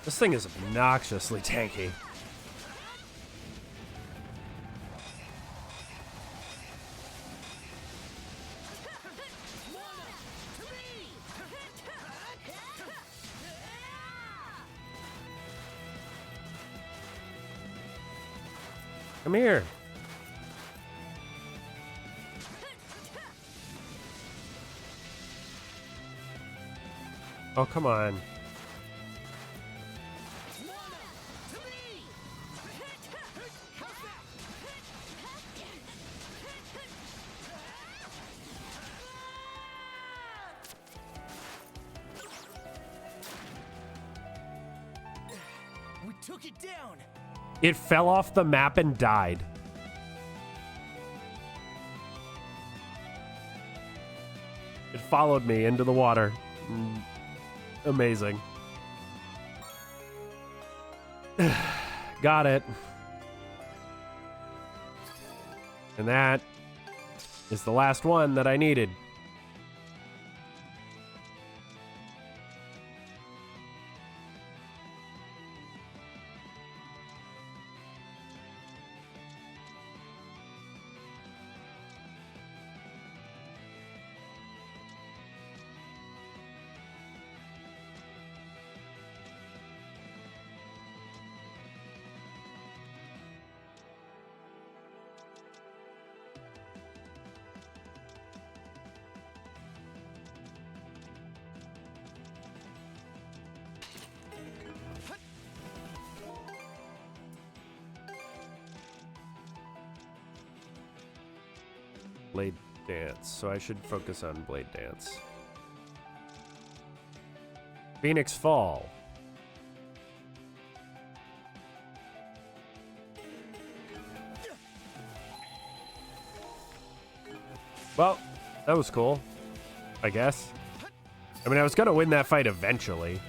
S1: This thing is obnoxiously tanky. Come here. Oh, come on.
S16: We took it down.
S1: It fell off the map and died. It followed me into the water. Amazing. Got it. And that is the last one that I needed. Blade Dance, so I should focus on Blade Dance. Phoenix Fall. Well, that was cool, I guess. I mean, I was gonna win that fight eventually.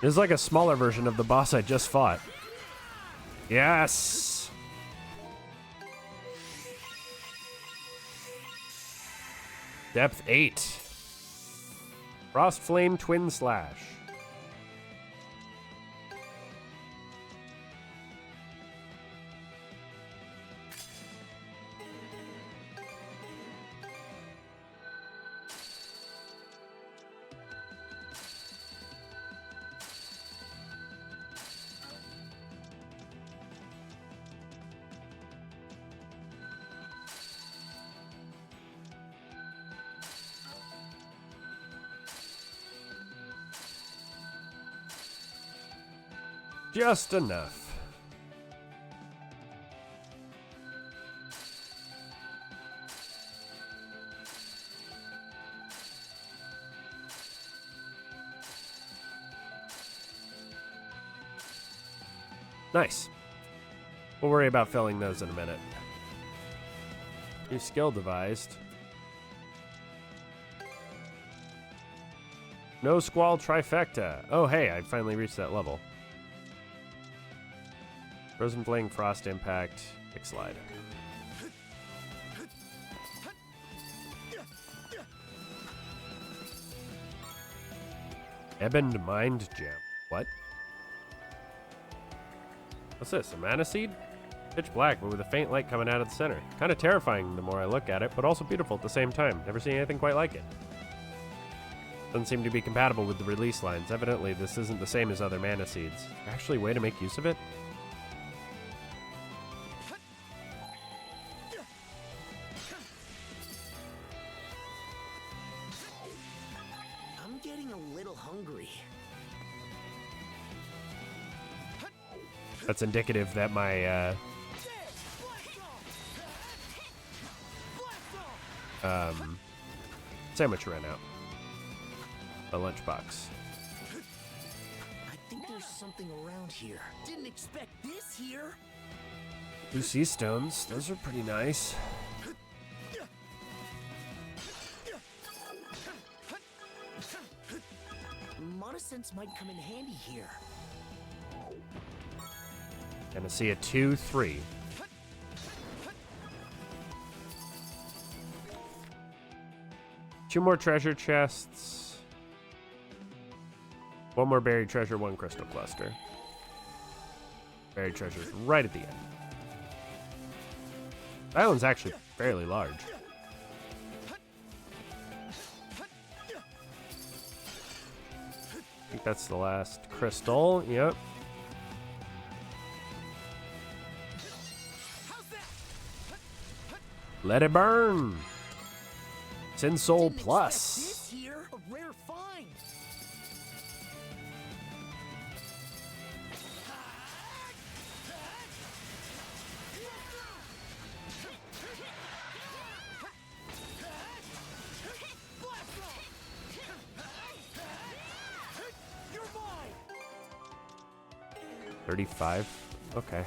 S1: This is like a smaller version of the boss I just fought. Yes! Depth 8. Frost Flame Twin Slash. Just enough. Nice. We'll worry about filling those in a minute. New skill devised. No Squall Trifecta. Oh, hey, I finally reached that level. Frozen Flame, Frost Impact, Quick Slide. Ebon Mind Gem. What? What's this, a mana seed? Pitch black, but with a faint light coming out of the center. Kind of terrifying the more I look at it, but also beautiful at the same time. Never seen anything quite like it. Doesn't seem to be compatible with the release lines. Evidently, this isn't the same as other mana seeds. Actually, a way to make use of it?
S16: I'm getting a little hungry.
S1: That's indicative that my, sandwich ran out. A lunchbox.
S16: I think there's something around here. Didn't expect this here.
S1: Blue sea stones. Those are pretty nice.
S16: Monosense might come in handy here.
S1: Gonna see a 2-3. Two more treasure chests. One more buried treasure, one crystal cluster. Buried treasure's right at the end. The island's actually fairly large. I think that's the last crystal. Yep. Let it burn. Sin Soul Plus.
S16: This here, a rare find. You're mine.
S1: 35. Okay.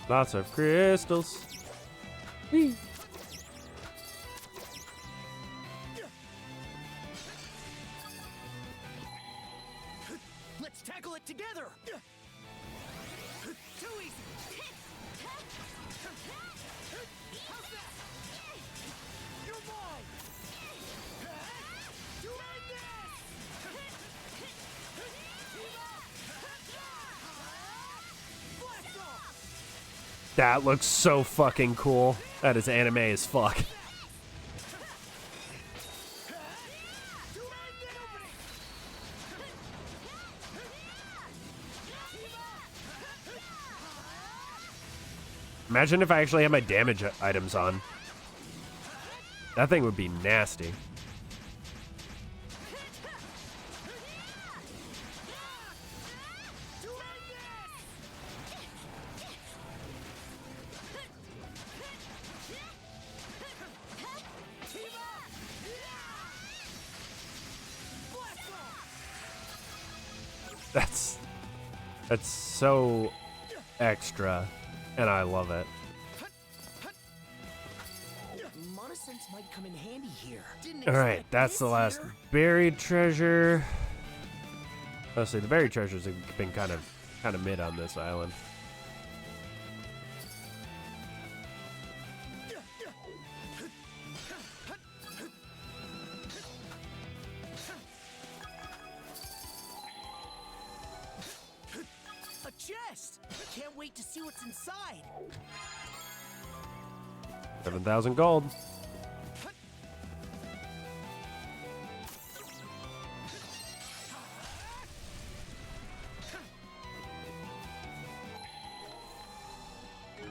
S1: Lots of crystals. Whee.
S16: Let's tackle it together. Too easy. You're mine. You made this. Blast off.
S1: That looks so fucking cool. That is anime as fuck. Imagine if I actually had my damage items on. That thing would be nasty. That's so extra, and I love it.
S16: Monosense might come in handy here.
S1: All right, that's the last buried treasure. Honestly, the buried treasures have been kind of mid on this island.
S16: A chest! Can't wait to see what's inside.
S1: 7,000 gold.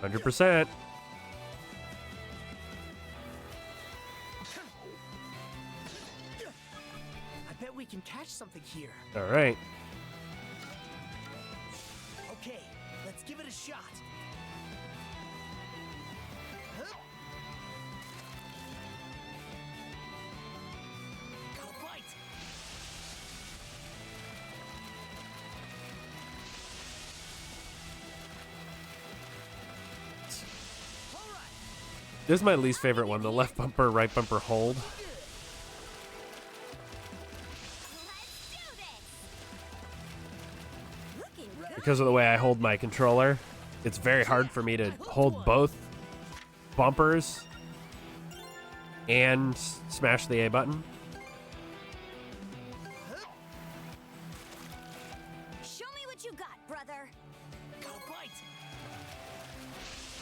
S1: %.
S16: I bet we can catch something here.
S1: All right.
S16: Okay, let's give it a shot. Got a bite.
S1: This is my least favorite one, the left bumper, right bumper hold. Because of the way I hold my controller, it's very hard for me to hold both bumpers and smash the A button.
S2: Show me what you got, brother.
S16: Got a bite.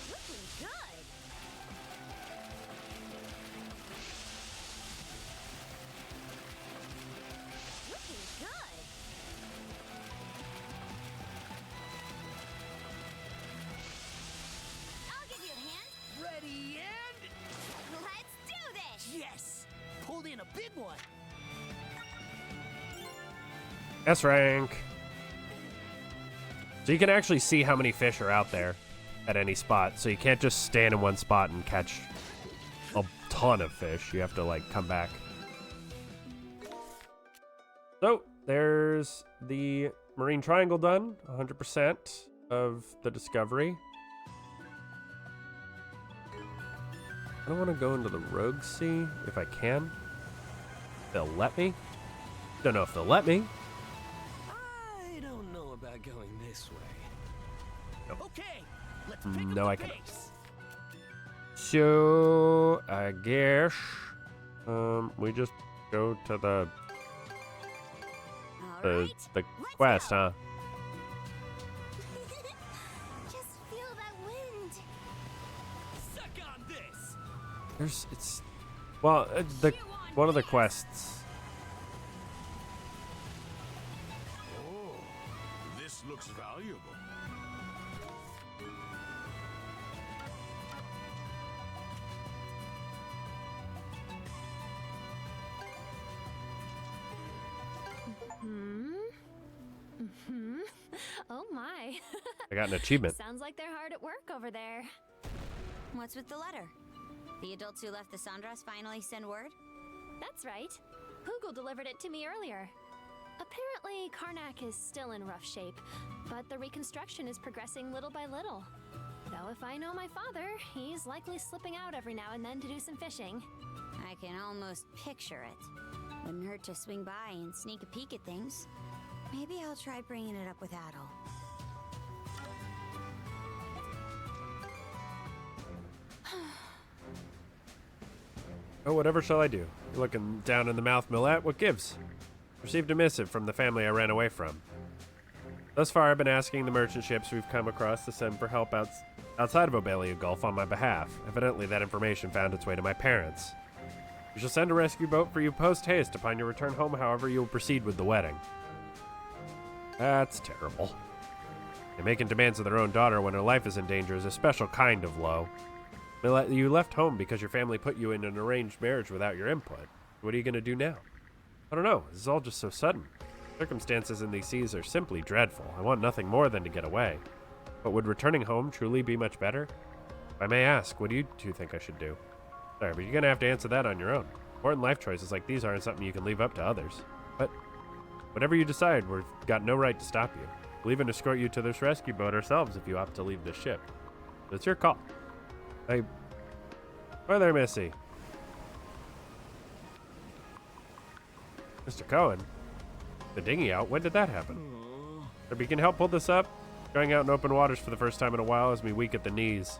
S2: Looking good. Looking good. I'll give you a hand.
S16: Ready and...
S2: Let's do this.
S16: Yes! Pulled in a big one.
S1: S rank. So you can actually see how many fish are out there at any spot. So you can't just stand in one spot and catch a ton of fish. You have to like come back. So there's the Marine Triangle done. 100% of the discovery. I don't want to go into the Rogue Sea if I can. They'll let me. Don't know if they'll let me.
S11: I don't know about going this way.
S16: Okay, let's pick
S1: No,
S16: up
S1: I
S16: the
S1: cannot.
S16: pace.
S1: So I guess we just go to the the quest, huh?
S2: Just feel that wind.
S16: Suck on this.
S1: It's well the one of the quests.
S15: Oh, this looks valuable.
S14: Oh my.
S1: I got an achievement.
S14: Sounds like they're hard at work over there.
S2: What's with the letter? The adults who left the Sandras finally send word?
S14: That's right. Hugel delivered it to me earlier. Apparently, Karnak is still in rough shape, but the reconstruction is progressing little by little. Though if I know my father, he's likely slipping out every now and then to do some fishing.
S2: I can almost picture it. Wouldn't hurt to swing by and sneak a peek at things. Maybe I'll try bringing it up with Adol.
S1: Oh, whatever shall I do? You're looking down in the mouth, Millet. What gives? Received a missive from the family I ran away from. Thus far, I've been asking the merchant ships we've come across to send for help outside of Obelia Gulf on my behalf. Evidently, that information found its way to my parents. We shall send a rescue boat for you post-haste upon your return home, however you will proceed with the wedding. That's terrible. And making demands of their own daughter when her life is in danger is a special kind of low. You left home because your family put you in an arranged marriage without your input. What are you going to do now? I don't know. This is all just so sudden. Circumstances in these seas are simply dreadful. I want nothing more than to get away. But would returning home truly be much better? If I may ask, what do you two think I should do? Sorry, but you're going to have to answer that on your own. Important life choices like these aren't something you can leave up to others. But Whatever you decide, we've got no right to stop you. We'll even escort you to this rescue boat ourselves if you opt to leave the ship. But it's your call. Hi there, Missy. Mr. Cohen? The dinghy out? When did that happen? Maybe you can help pull this up? Going out in open waters for the first time in a while has me weak at the knees.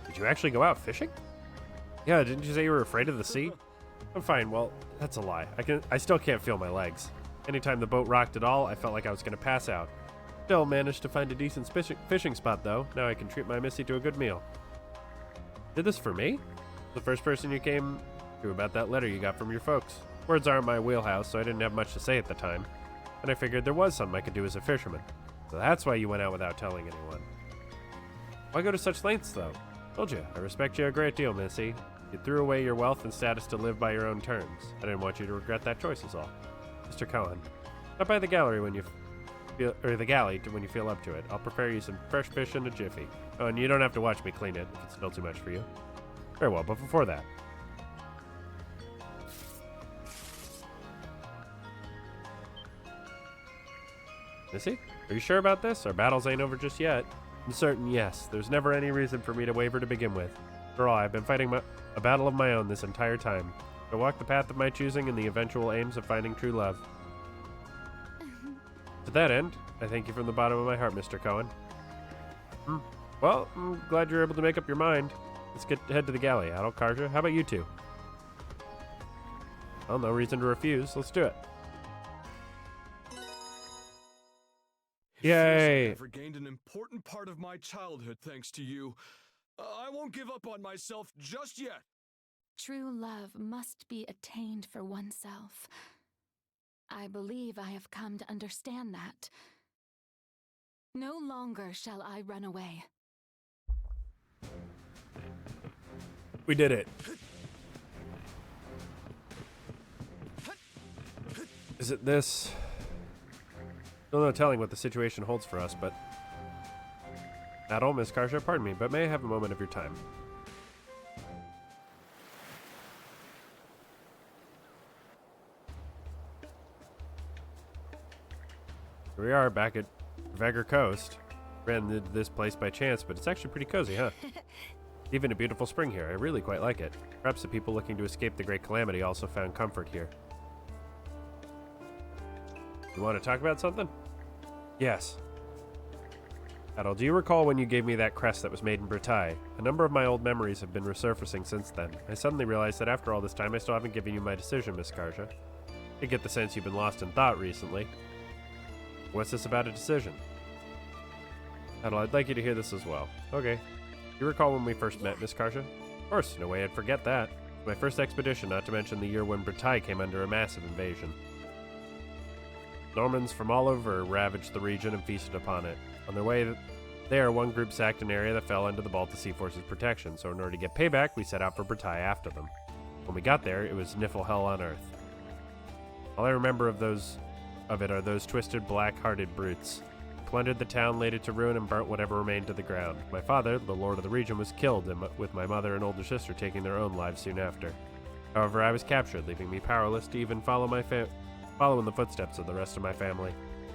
S1: Did you actually go out fishing? Yeah, didn't you say you were afraid of the sea? I'm fine. Well, that's a lie. I still can't feel my legs. Anytime the boat rocked at all, I felt like I was going to pass out. Still managed to find a decent fishing spot, though. Now I can treat my missy to a good meal. Did this for me? The first person you came to about that letter you got from your folks. Words aren't my wheelhouse, so I didn't have much to say at the time. And I figured there was something I could do as a fisherman. So that's why you went out without telling anyone. Why go to such lengths, though? Told you, I respect you a great deal, Missy. You threw away your wealth and status to live by your own terms. I didn't want you to regret that choice is all. Mr. Cohen, stop by the gallery when you feel, or the galley when you feel up to it. I'll prepare you some fresh fish in a jiffy. Oh, and you don't have to watch me clean it if it's still too much for you. Very well, but before that. Missy, are you sure about this? Our battles ain't over just yet. I'm certain, yes. There's never any reason for me to waver to begin with. After all, I've been fighting a battle of my own this entire time. I walk the path of my choosing in the eventual aims of finding true love. To that end, I thank you from the bottom of my heart, Mr. Cohen. Well, I'm glad you're able to make up your mind. Let's head to the galley. Adol, Karja, how about you two? Well, no reason to refuse. Let's do it. Yay!
S7: I've regained an important part of my childhood thanks to you. I won't give up on myself just yet.
S3: True love must be attained for oneself. I believe I have come to understand that. No longer shall I run away.
S1: We did it. Is it this? Still no telling what the situation holds for us, but... Adol, Miss Karja, pardon me, but may I have a moment of your time? Here we are, back at Vegger Coast. Ran into this place by chance, but it's actually pretty cozy, huh? Even a beautiful spring here. I really quite like it. Perhaps the people looking to escape the Great Calamity also found comfort here. You want to talk about something? Yes. Adol, do you recall when you gave me that crest that was made in Bretagne? A number of my old memories have been resurfacing since then. I suddenly realized that after all this time, I still haven't given you my decision, Miss Karja. I get the sense you've been lost in thought recently. What's this about a decision? Adol, I'd like you to hear this as well. Okay. Do you recall when we first met, Miss Karja? Of course, no way I'd forget that. It was my first expedition, not to mention the year when Bretagne came under a massive invasion. Normans from all over ravaged the region and feasted upon it. On their way there, one group sacked an area that fell under the Balta Sea Force's protection, so in order to get payback, we set out for Bretagne after them. When we got there, it was Niffle Hell on Earth. All I remember of it are those twisted, black-hearted brutes. They plundered the town, laid it to ruin, and burnt whatever remained to the ground. My father, the lord of the region, was killed, and with my mother and older sister taking their own lives soon after. However, I was captured, leaving me powerless to even follow in the footsteps of the rest of my family.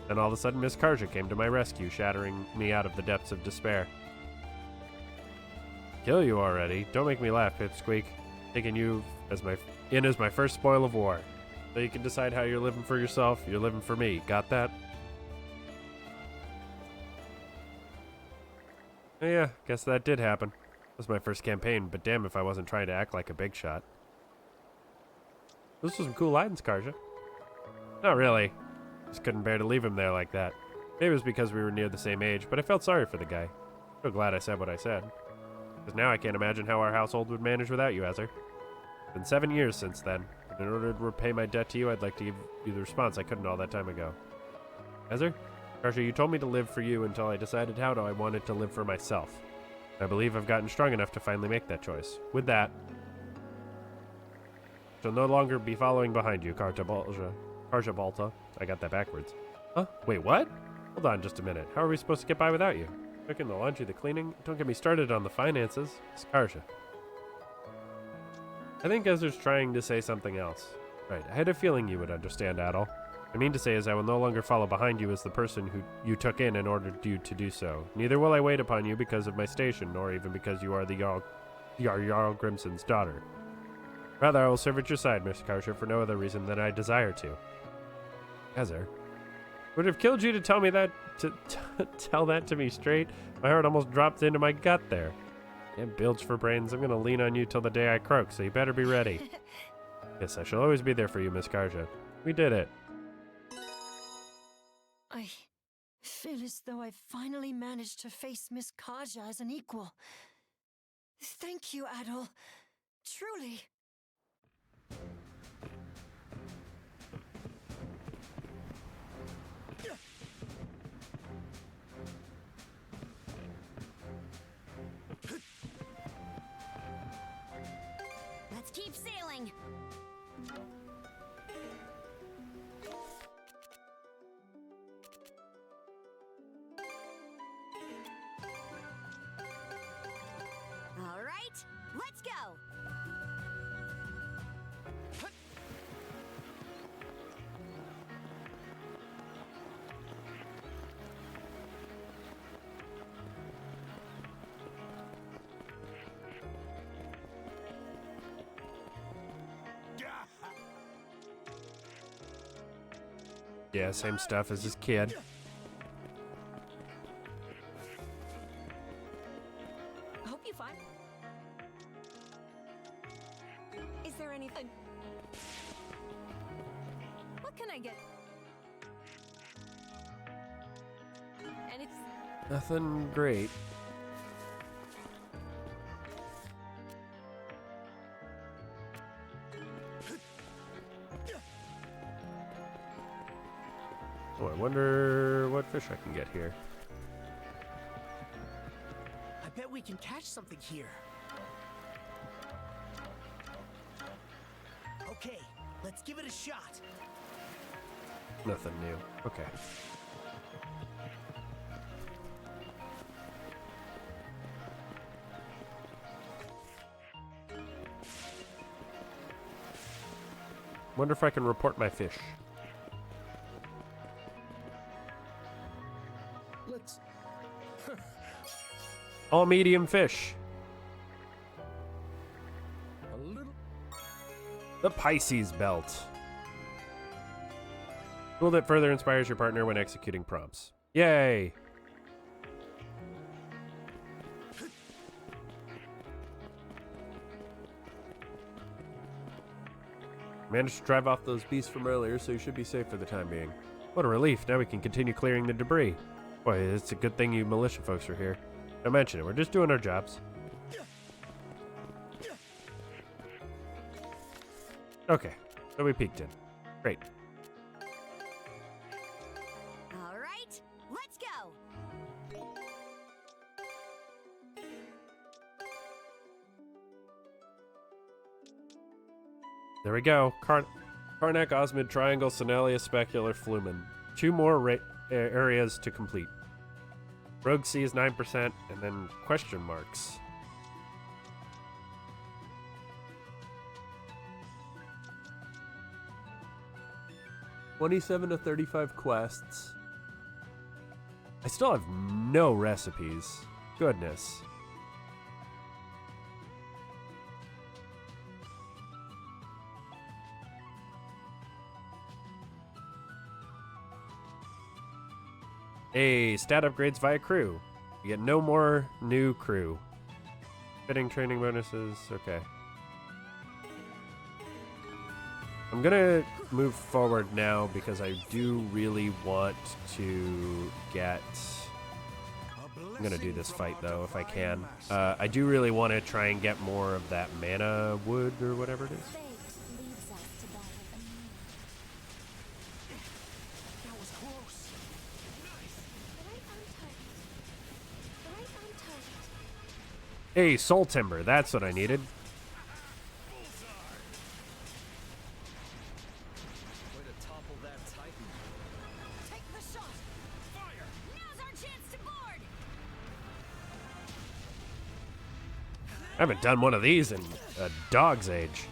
S1: And all of a sudden, Miss Karja came to my rescue, shattering me out of the depths of despair. Kill you already? Don't make me laugh, Pipsqueak. Taking you as my first spoil of war. So you can decide how you're living for yourself, you're living for me. Got that? Yeah, guess that did happen. It was my first campaign, but damn if I wasn't trying to act like a big shot. Those were some cool lines, Karja. Not really. Just couldn't bear to leave him there like that. Maybe it was because we were near the same age, but I felt sorry for the guy. So glad I said what I said. Because now I can't imagine how our household would manage without you, Ezra. It's been 7 years since then, and in order to repay my debt to you, I'd like to give you the response I couldn't all that time ago. Ezra? Karja, you told me to live for you until I decided how I wanted to live for myself. I believe I've gotten strong enough to finally make that choice. With that, I shall no longer be following behind you, Karja Balta. I got that backwards. Huh? Wait, what? Hold on just a minute. How are we supposed to get by without you? Cooking, the laundry, the cleaning? Don't get me started on the finances. It's Karja. I think Ezra's trying to say something else. Right, I had a feeling you would understand, Adol. I mean to say is I will no longer follow behind you as the person who you took in order you to do so. Neither will I wait upon you because of my station, nor even because you are the Jarl Grimson's daughter. Rather, I will serve at your side, Mr. Karsha, for no other reason than I desire to. Ezra, would have killed you to tell me that, tell that to me straight. My heart almost dropped into my gut there. Yeah, bilge for brains. I'm gonna lean on you till the day I croak, so you better be ready. Yes, I shall always be there for you, Miss Karsha. We did it.
S8: I feel as though I've finally managed to face Miss Kaja as an equal. Thank you, Adol. Truly.
S2: Let's keep sailing. All right, let's go.
S1: Yeah, same stuff as his kid.
S3: I hope you find. Is there anything? What can I get? And it's
S1: Nothing great. Oh, I wonder what fish I can get here.
S16: I bet we can catch something here. Okay, let's give it a shot.
S1: Nothing new. Okay. Wonder if I can report my fish.
S16: Let's.
S1: All medium fish.
S16: A little.
S1: The Pisces belt. Tool that further inspires your partner when executing prompts. Yay! Managed to drive off those beasts from earlier, so you should be safe for the time being. What a relief. Now we can continue clearing the debris. Boy, it's a good thing you militia folks are here. Don't mention it. We're just doing our jobs. Okay, so we peeked in. Great.
S2: All right, let's go.
S1: There we go. Karnak, Osmid, Triangle, Senalia, Specular, Flumen. 2 more areas to complete. Rogue Sea is 9%, and then question marks. $27 to $35 quests. I still have no recipes. Goodness. Hey, stat upgrades via crew. You get no more new crew. Fitting training bonuses. Okay. I'm gonna move forward now because I do really want to get... I'm gonna do this fight though if I can. I do really want to try and get more of that mana wood or whatever it is.
S16: That was close.
S1: Hey, soul timber. That's what I needed.
S4: Way to topple that Titan.
S2: Take the shot. Fire. Now's our chance to board.
S1: I haven't done one of these in a dog's age.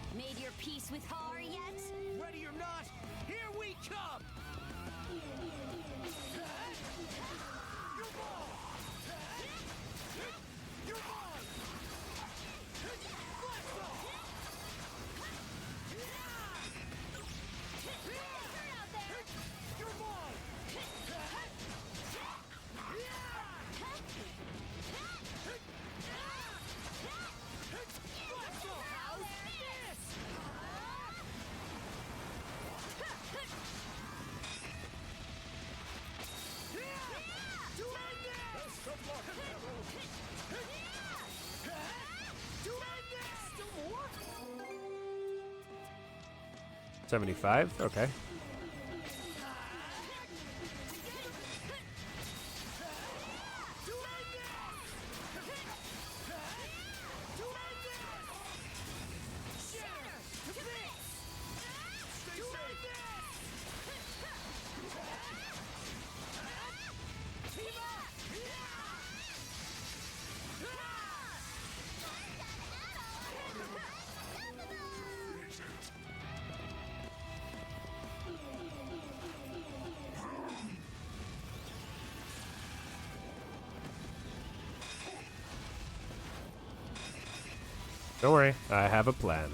S1: 75, okay. Don't worry, I have a plan.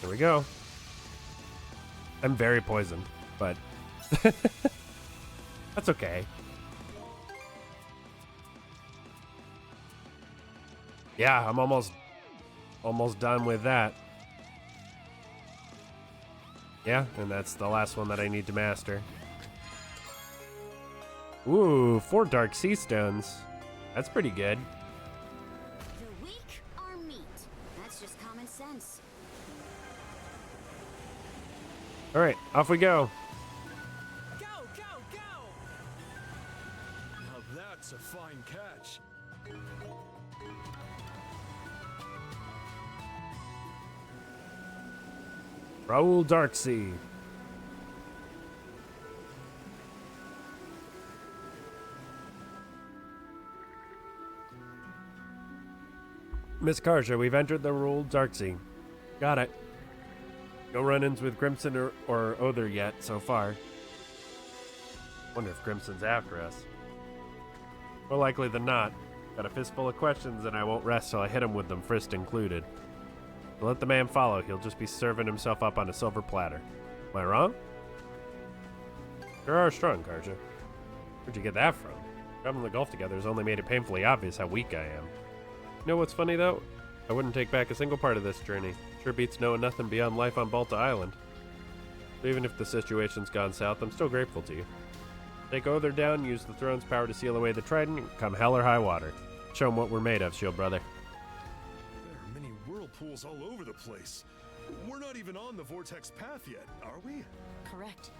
S1: Here we go. I'm very poisoned, but that's okay. Yeah, I'm almost done with that. Yeah, and that's the last one that I need to master. Ooh, 4 Dark Sea Stones. That's pretty good.
S2: The weak are meat. That's just common sense.
S1: All right, off we go.
S7: Go, go, go! Now that's a fine catch.
S1: Raoul Darksea. Miss Karja, we've entered the Raoul Darksea. Got it. No run-ins with Grimson or Other yet so far. Wonder if Grimson's after us. More likely than not. Got a fistful of questions and I won't rest till I hit him with them, Frist included. Let the man follow. He'll just be serving himself up on a silver platter. Am I wrong? You are strong, Karja. Where'd you get that from? Traveling the Gulf together has only made it painfully obvious how weak I am. You know what's funny, though? I wouldn't take back a single part of this journey. Sure beats knowing nothing beyond life on Balta Island. So even if the situation's gone south, I'm still grateful to you. Take Other down, use the throne's power to seal away the Trident, and come hell or high water. Show 'em what we're made of, Shield Brother.
S9: There are many whirlpools all over the place. We're not even on the Vortex path yet, are we?
S8: Correct.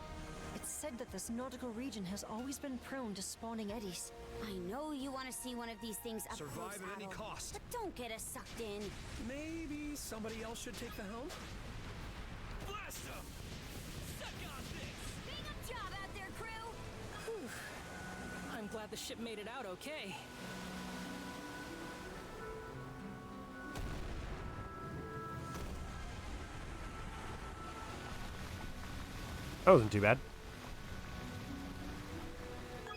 S8: It's said that this nautical region has always been prone to spawning eddies.
S2: I know you want to see one of these things up
S12: Survive
S2: close,
S12: at any
S2: Adol,
S12: cost.
S2: but don't get us sucked in.
S12: Maybe somebody else should take the helm?
S7: Blast them! Suck on this!
S2: Big up job out there, crew!
S10: Whew. I'm glad the ship made it out okay.
S1: That wasn't too bad.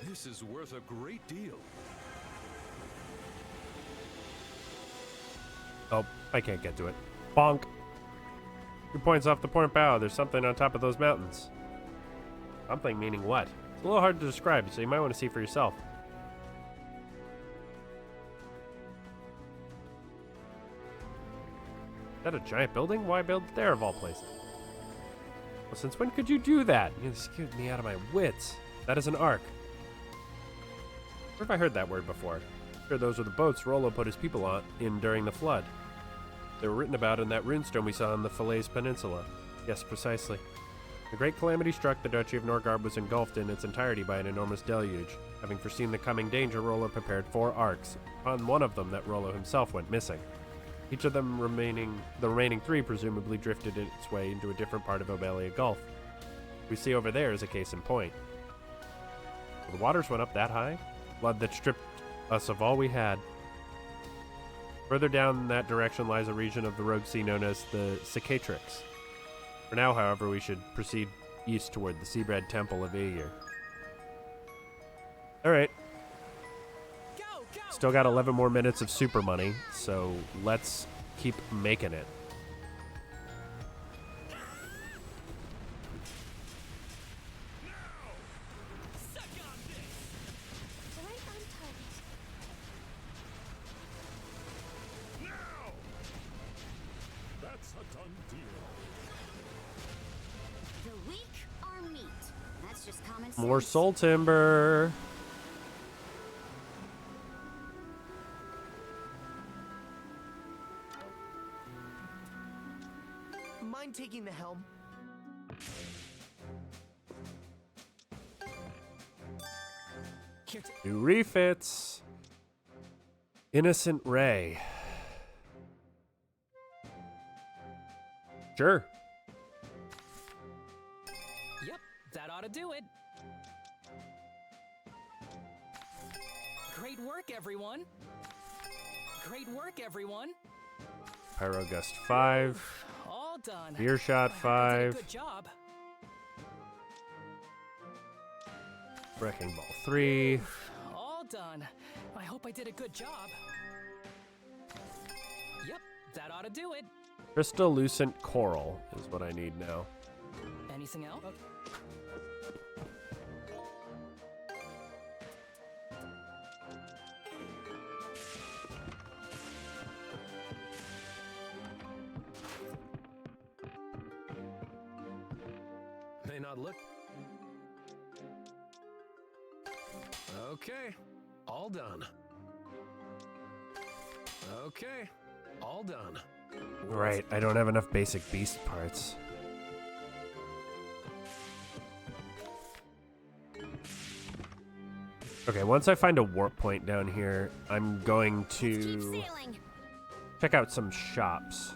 S9: This is worth a great deal.
S1: Oh, I can't get to it. Bonk. 2 points off the port bow. There's something on top of those mountains. Something meaning what? It's a little hard to describe, so you might want to see for yourself. Is that a giant building? Why build it there of all places? Well, since when could you do that? You scared me out of my wits. That is an arc. Where have I heard that word before? Sure, those were the boats Rollo put his people on in during the flood. They were written about in that runestone we saw on the Falaise Peninsula. Yes, precisely. The great calamity struck, the Duchy of Norgard was engulfed in its entirety by an enormous deluge. Having foreseen the coming danger, Rollo prepared 4 arcs. On one of them, that Rollo himself went missing. Each of them the remaining 3 presumably drifted its way into a different part of Obelia Gulf. We see over there is a case in point. So the waters went up that high? Flood that stripped us of all we had. Further down in that direction lies a region of the Rogue Sea known as the Cicatrix. For now, however, we should proceed east toward the Seabred Temple of Aegir. Alright. Still got 11 more minutes of super money, so let's keep making it.
S9: That's a done deal.
S2: The weak are meat. That's just common sense.
S1: More soul timber.
S16: Mind taking the helm?
S1: New refits. Innocent Ray. Sure.
S10: Yep, that ought to do it. Great work, everyone. Great work, everyone.
S1: Pyrogust 5.
S10: All done.
S1: Earshot 5.
S10: Good job.
S1: Wrecking Ball 3.
S10: All done. I hope I did a good job. Yep, that ought to do it.
S1: Crystallucent Coral is what I need now.
S10: Anything else?
S12: May not look. Okay, all done. Okay, all done.
S1: Right, I don't have enough basic beast parts. Okay, once I find a warp point down here, I'm going to check out some shops.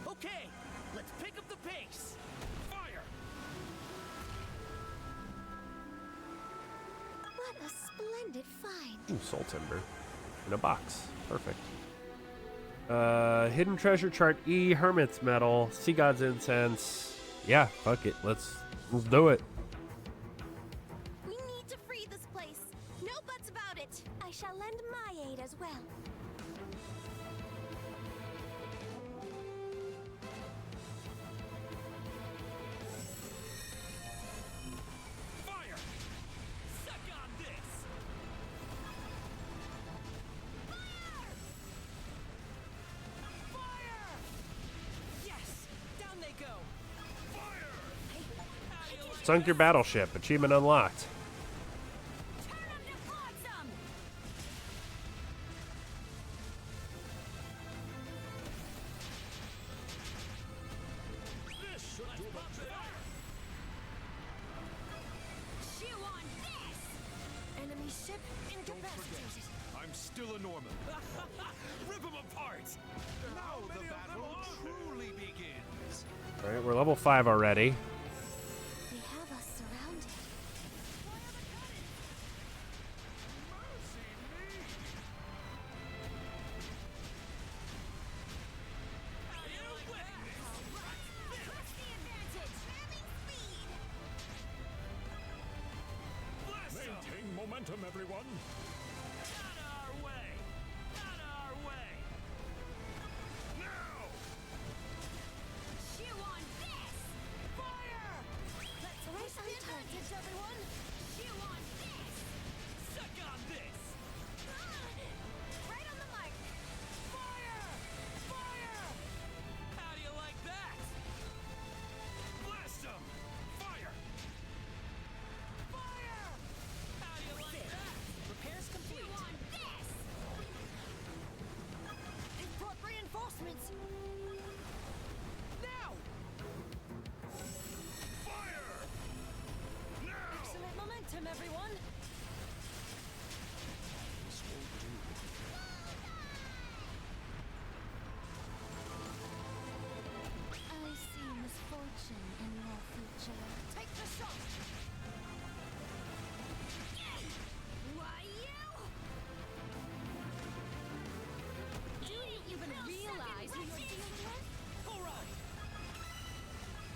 S16: Okay, let's pick up the pace. Fire!
S5: What a splendid find.
S1: Ooh, soul timber. In a box. Perfect. Hidden treasure chart E, Hermit's Metal, Sea God's Incense. Yeah, fuck it. Let's do it.
S2: We need to free this place. No buts about it.
S5: I shall lend my aid as well.
S16: Fire! Suck on this!
S10: Fire! Yes! Down they go!
S1: Sunk your battleship. Achievement unlocked.
S5: Enemy ship incapacitated.
S7: I'm still a Norman. Rip him apart! Now the battle truly begins.
S1: Alright, we're level 5 already.
S5: They have us surrounded.
S9: Maintain momentum, everyone.
S16: Out of our way! Out of our way!
S9: Now!
S2: Chew on this! Fire! Let's race the advantage, everyone! Chew on this!
S16: Suck on this!
S2: Right on the mark!
S16: Fire! Fire! How do you like that?
S7: Blast him! Fire!
S16: Fire! How do you like that?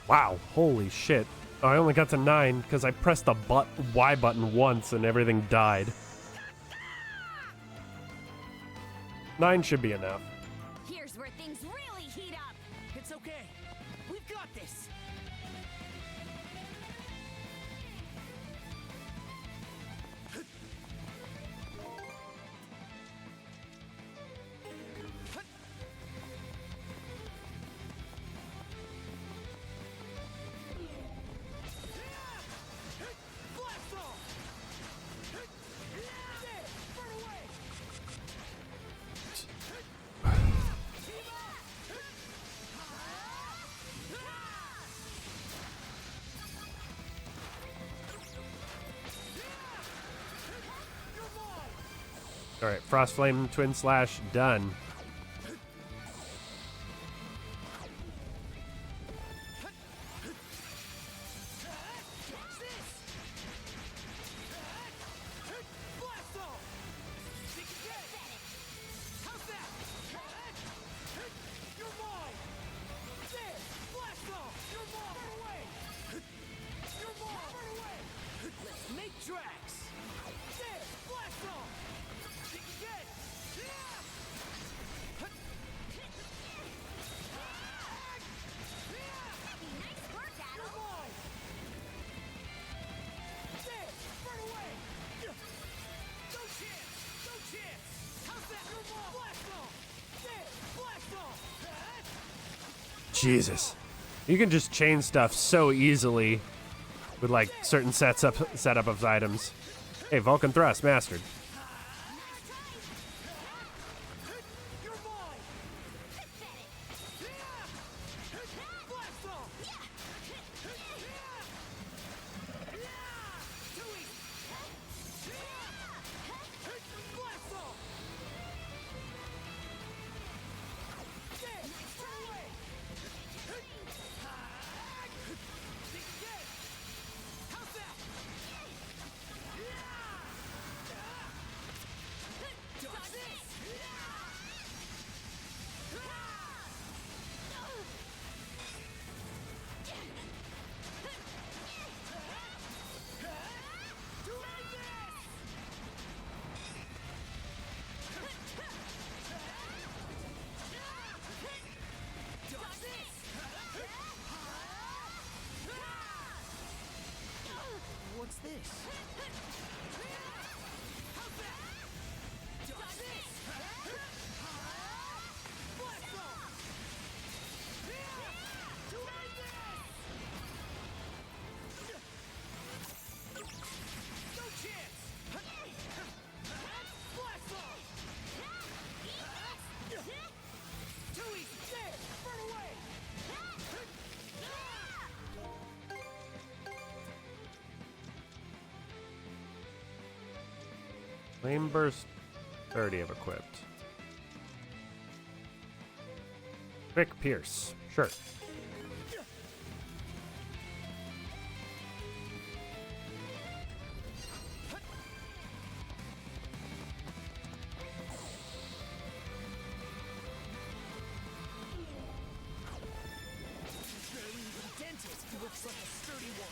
S1: Wow, holy shit. Oh, I only got to 9 because I pressed the Y button once and everything died. 9 should be enough.
S2: Here's where things really heat up.
S16: It's okay. We've got this.
S1: Alright, Frost Flame Twin Slash done. Jesus. You can just chain stuff so easily with like certain setup of items. Hey, Vulcan Thrust mastered.
S16: What's this?
S1: Flame Burst 30 I've equipped. Quick Pierce. Sure.
S16: Dentist looks like a sturdy one.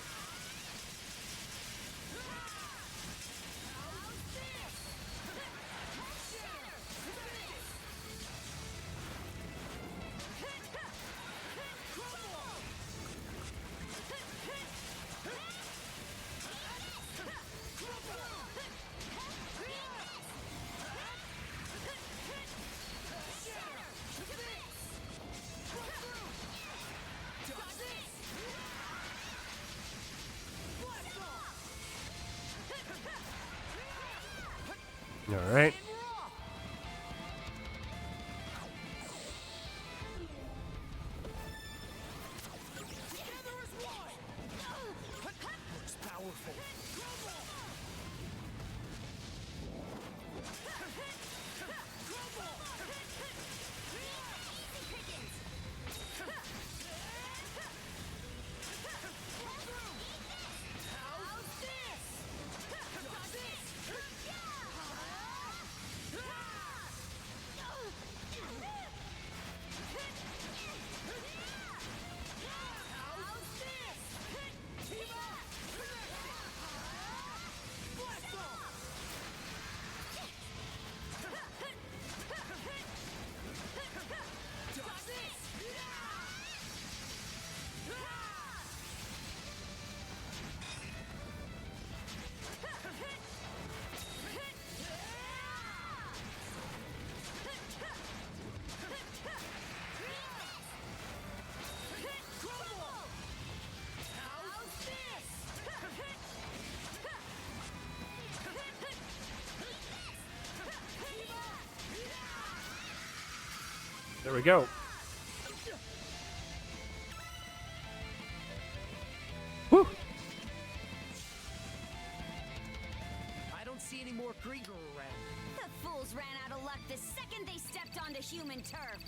S1: There we go. Woo!
S16: I don't see any more Krieger around.
S2: The fools ran out of luck the second they stepped onto human turf.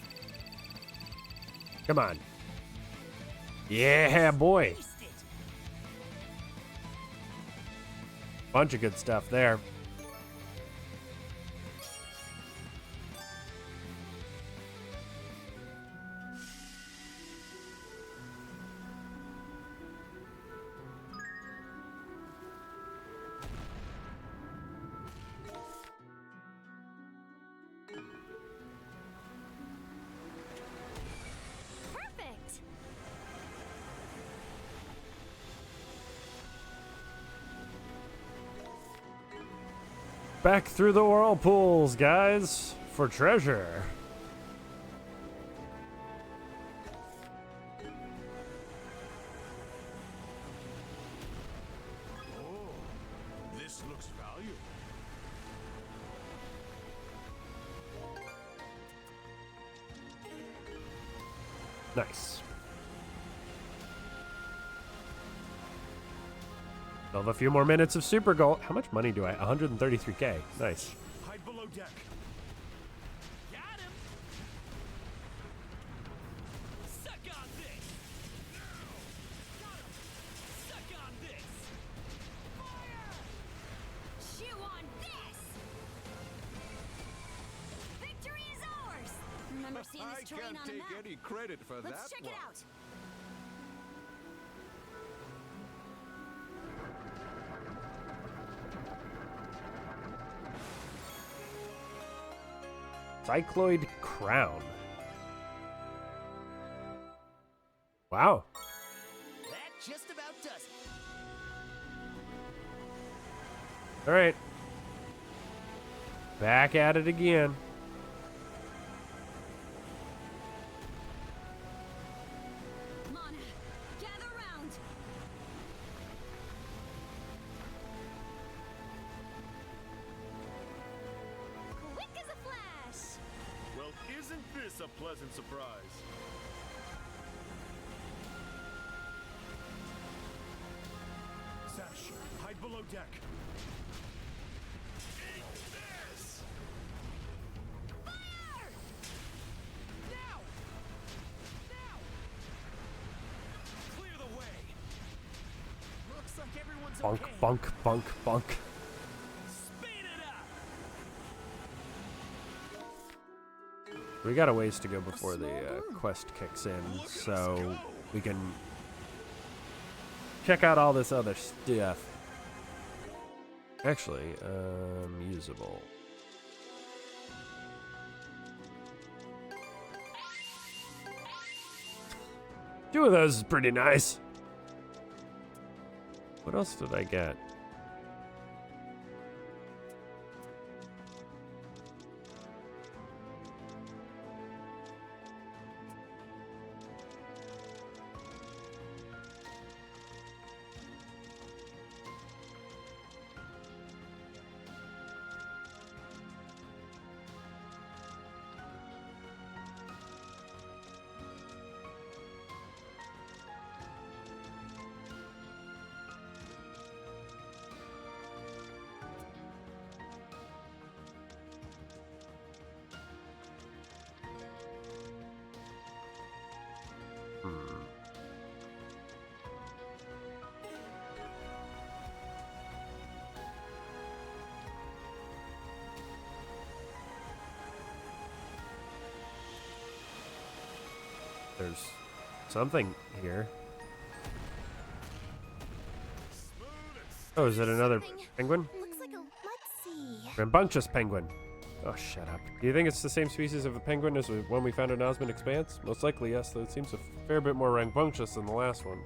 S1: Come on. Yeah, boy. Bunch of good stuff there.
S14: Perfect.
S1: Back through the whirlpools, guys, for treasure.
S15: Oh, this looks valuable.
S1: Nice. Still have a few more minutes of Super Gold. How much money do I? 133k. Nice.
S6: Hide below deck.
S16: Got him. Suck on this. Got him. Suck on this. Fire.
S2: Chew on this. Victory is ours. Remember seeing this terrain on the map?
S13: any credit for
S2: Let's check it out.
S1: Cycloid Crown. Wow.
S16: That just about does it.
S1: All right. Back at it again.
S2: Mana, gather round. Quick as a flash.
S9: Well, isn't this a pleasant surprise?
S6: Sash, hide below deck.
S9: Eat this!
S2: Fire!
S16: Now. Now. Clear the way. Looks like everyone's
S1: Bunk,
S16: okay.
S1: bunk, bunk, bunk.
S16: Speed it up.
S1: We got a ways to go before the quest kicks in, so we can check out all this other stuff. Actually, usable. Two of those is pretty nice. What else did I get? There's something here. Oh, is it another penguin?
S5: Looks like a. Let's see.
S1: Rambunctious penguin. Oh, shut up. Do you think it's the same species of a penguin as the one we found in Osmond Expanse? Most likely, yes, though it seems a fair bit more rambunctious than the last one.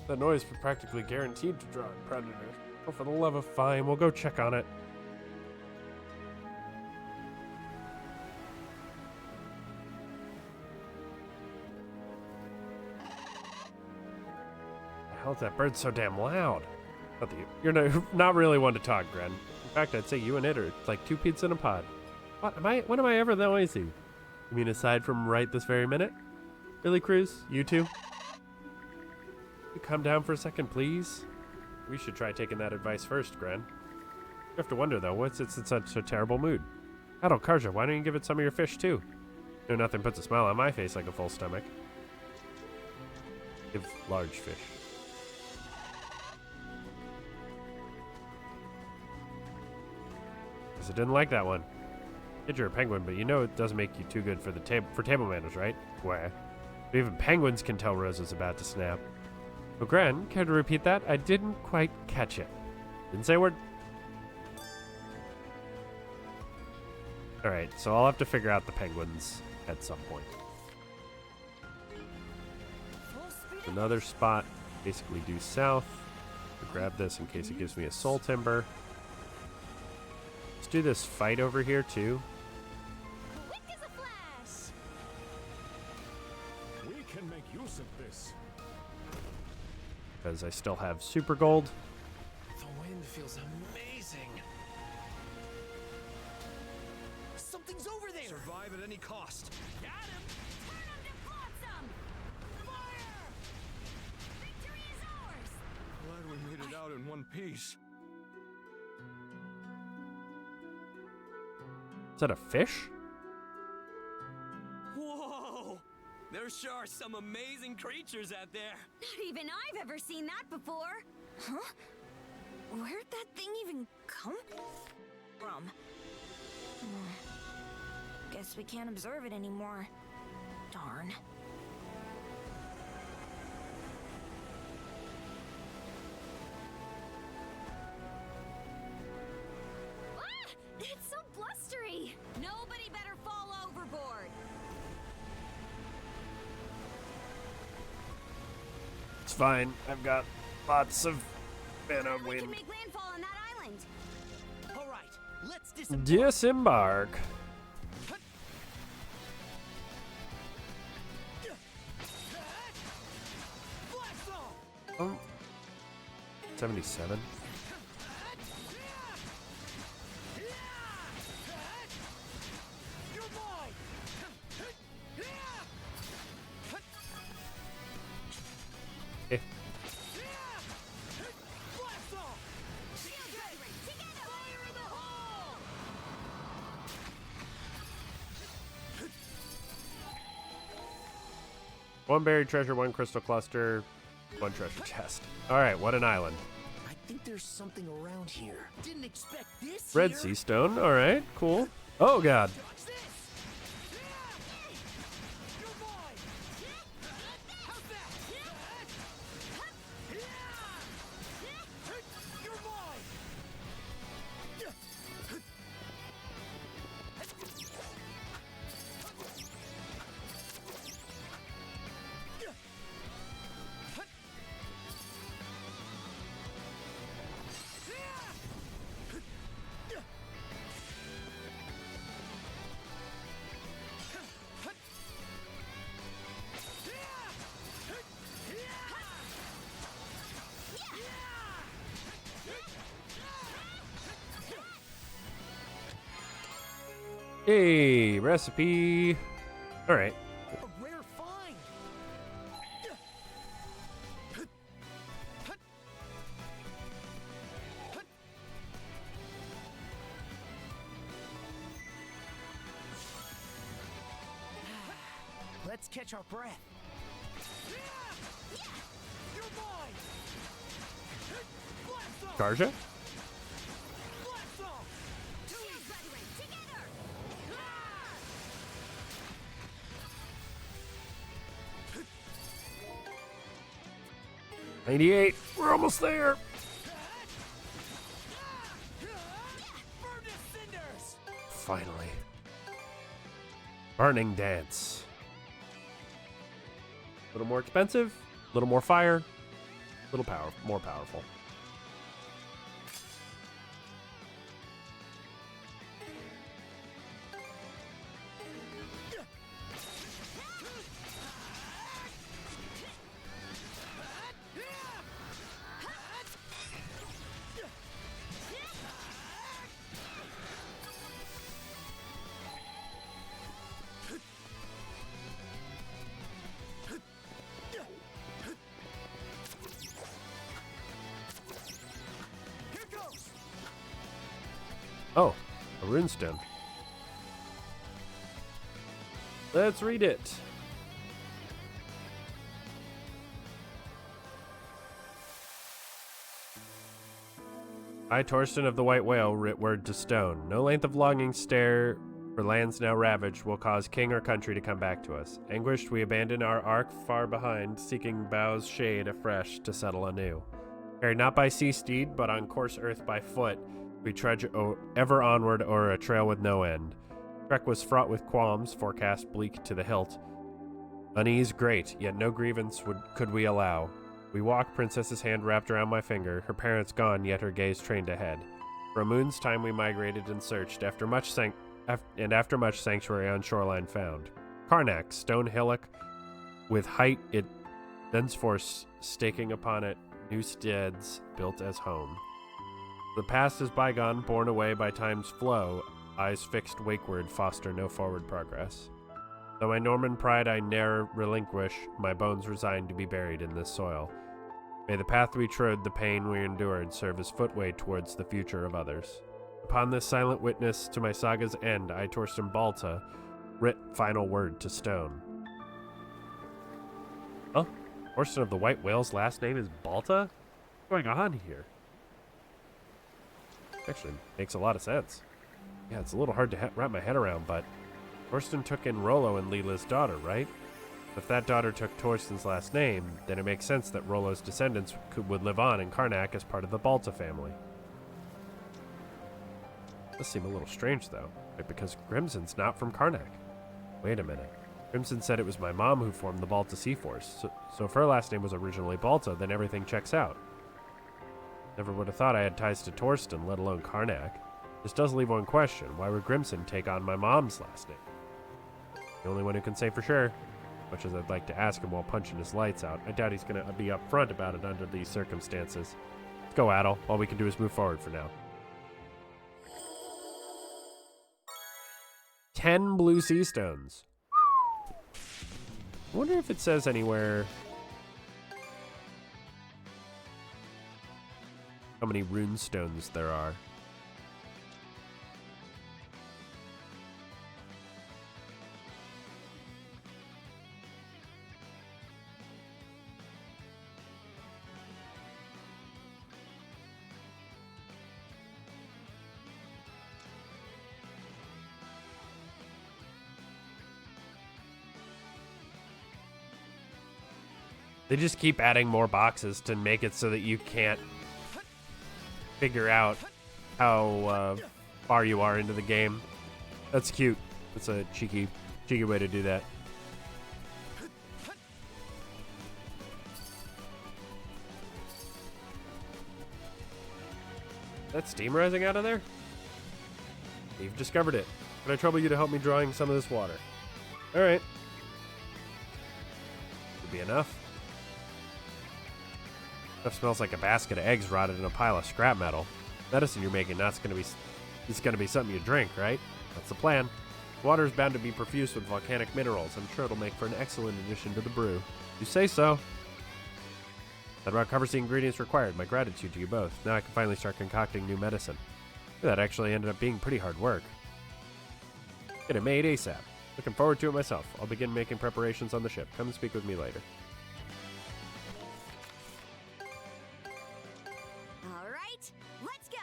S1: That noise is practically guaranteed to draw a predator. Oh, for the love of fine, we'll go check on it. The hell is that bird so damn loud? Not that you're not really one to talk, Gren. In fact, I'd say you and it are like two peas in a pod. When am I ever that noisy? You mean aside from right this very minute? Really, Cruz? You too? You calm down for a second, please? We should try taking that advice first, Gran. You have to wonder, though, what's it's in such a terrible mood? Adol, Karja, why don't you give it some of your fish, too? No, nothing puts a smile on my face like a full stomach. Give large fish. Guess I didn't like that one. Kid, you're a penguin, but you know it doesn't make you too good for the table manners, right? Why? Even penguins can tell Rosa's about to snap. Oh, Gran, care to repeat that? I didn't quite catch it. Didn't say a word. Alright, so I'll have to figure out the penguins at some point. Another spot, basically due south. I'll grab this in case it gives me a soul timber. Let's do this fight over here too.
S2: Quick as a flash.
S9: We can make use of this.
S1: Because I still have super gold.
S12: The wind feels amazing.
S16: Something's over there!
S12: Survive at any cost.
S2: Got him. Turn him to flotsam. Fire! Victory is ours.
S7: Glad we made it out in one piece.
S1: Is that a fish?
S11: Whoa! There sure are some amazing creatures out there.
S2: Not even I've ever seen that before. Huh? Where'd that thing even come from? Guess we can't observe it anymore. Darn. Ah! It's so blustery. Nobody better fall overboard.
S1: It's fine. I've got lots of mana
S2: We can
S1: wind.
S2: make landfall on that island.
S16: All right, let's disembark.
S1: Disembark. Oh. 77. Eh. One buried treasure, one crystal cluster, one treasure chest. All right, what an island.
S16: I think there's something around here. Didn't expect this
S1: Red
S16: here.
S1: sea stone. All right, cool. Oh god.
S16: Watch this. You're mine. How's that? You're mine.
S1: Hey, recipe. All right.
S16: A rare find. Let's catch our breath. You're mine. Blast off.
S1: Karja?
S16: Blast off.
S2: Cheers, brethren, together.
S1: 98. We're almost there.
S16: Burn to cinders.
S1: Finally. Burning dance. A little more expensive, a little more fire, a little more powerful. runestone. Let's read it. I, Torsten of the White Whale, writ word to stone. No length of longing stare for lands now ravaged will cause king or country to come back to us. Anguished, we abandon our ark far behind, seeking boughs shade afresh to settle anew. Carried not by sea steed, but on coarse earth by foot, we trudge ever onward o'er a trail with no end. Trek was fraught with qualms, forecast bleak to the hilt. Unease great, yet no grievance could we allow. We walk, princess's hand wrapped around my finger, her parents gone, yet her gaze trained ahead. For a moon's time we migrated and searched, after much sanctuary on shoreline found. Karnak, stone hillock, with height it thenceforth staking upon it, new steads built as home. The past is bygone, borne away by time's flow, eyes fixed wakeward foster no forward progress. Though my Norman pride I ne'er relinquish, my bones resigned to be buried in this soil. May the path we trod, the pain we endured, serve as footway towards the future of others. Upon this silent witness to my saga's end, I, Torsten Balta, writ final word to stone. Huh? Torsten of the White Whale's last name is Balta? What's going on here? Actually, makes a lot of sense. Yeah, it's a little hard to wrap my head around, but Torsten took in Rollo and Leela's daughter, right? If that daughter took Torsten's last name, then it makes sense that Rollo's descendants would live on in Karnak as part of the Balta family. Does seem a little strange, though, right? Because Crimson's not from Karnak. Wait a minute. Crimson said it was my mom who formed the Balta Sea Force, so if her last name was originally Balta, then everything checks out. Never would have thought I had ties to Torsten, let alone Karnak. This does leave one question. Why would Grimson take on my mom's last name? The only one who can say for sure. Much as I'd like to ask him while punching his lights out, I doubt he's going to be upfront about it under these circumstances. Let's go, Adel. All we can do is move forward for now. 10 blue sea stones. I wonder if it says anywhere how many rune stones there are. They just keep adding more boxes to make it so that you can't figure out how far you are into the game. That's cute. That's a cheeky way to do that. That steam rising out of there? You've discovered it. Can I trouble you to help me drawing some of this water? Alright. Should be enough. Stuff smells like a basket of eggs rotted in a pile of scrap metal. Medicine you're making it's gonna be something you drink, right? That's the plan. Water is bound to be profuse with volcanic minerals. I'm sure it'll make for an excellent addition to the brew. You say so. That about covers the ingredients required. My gratitude to you both. Now I can finally start concocting new medicine. That actually ended up being pretty hard work. Get it made ASAP. Looking forward to it myself. I'll begin making preparations on the ship. Come and speak with me later.
S2: All right, let's go.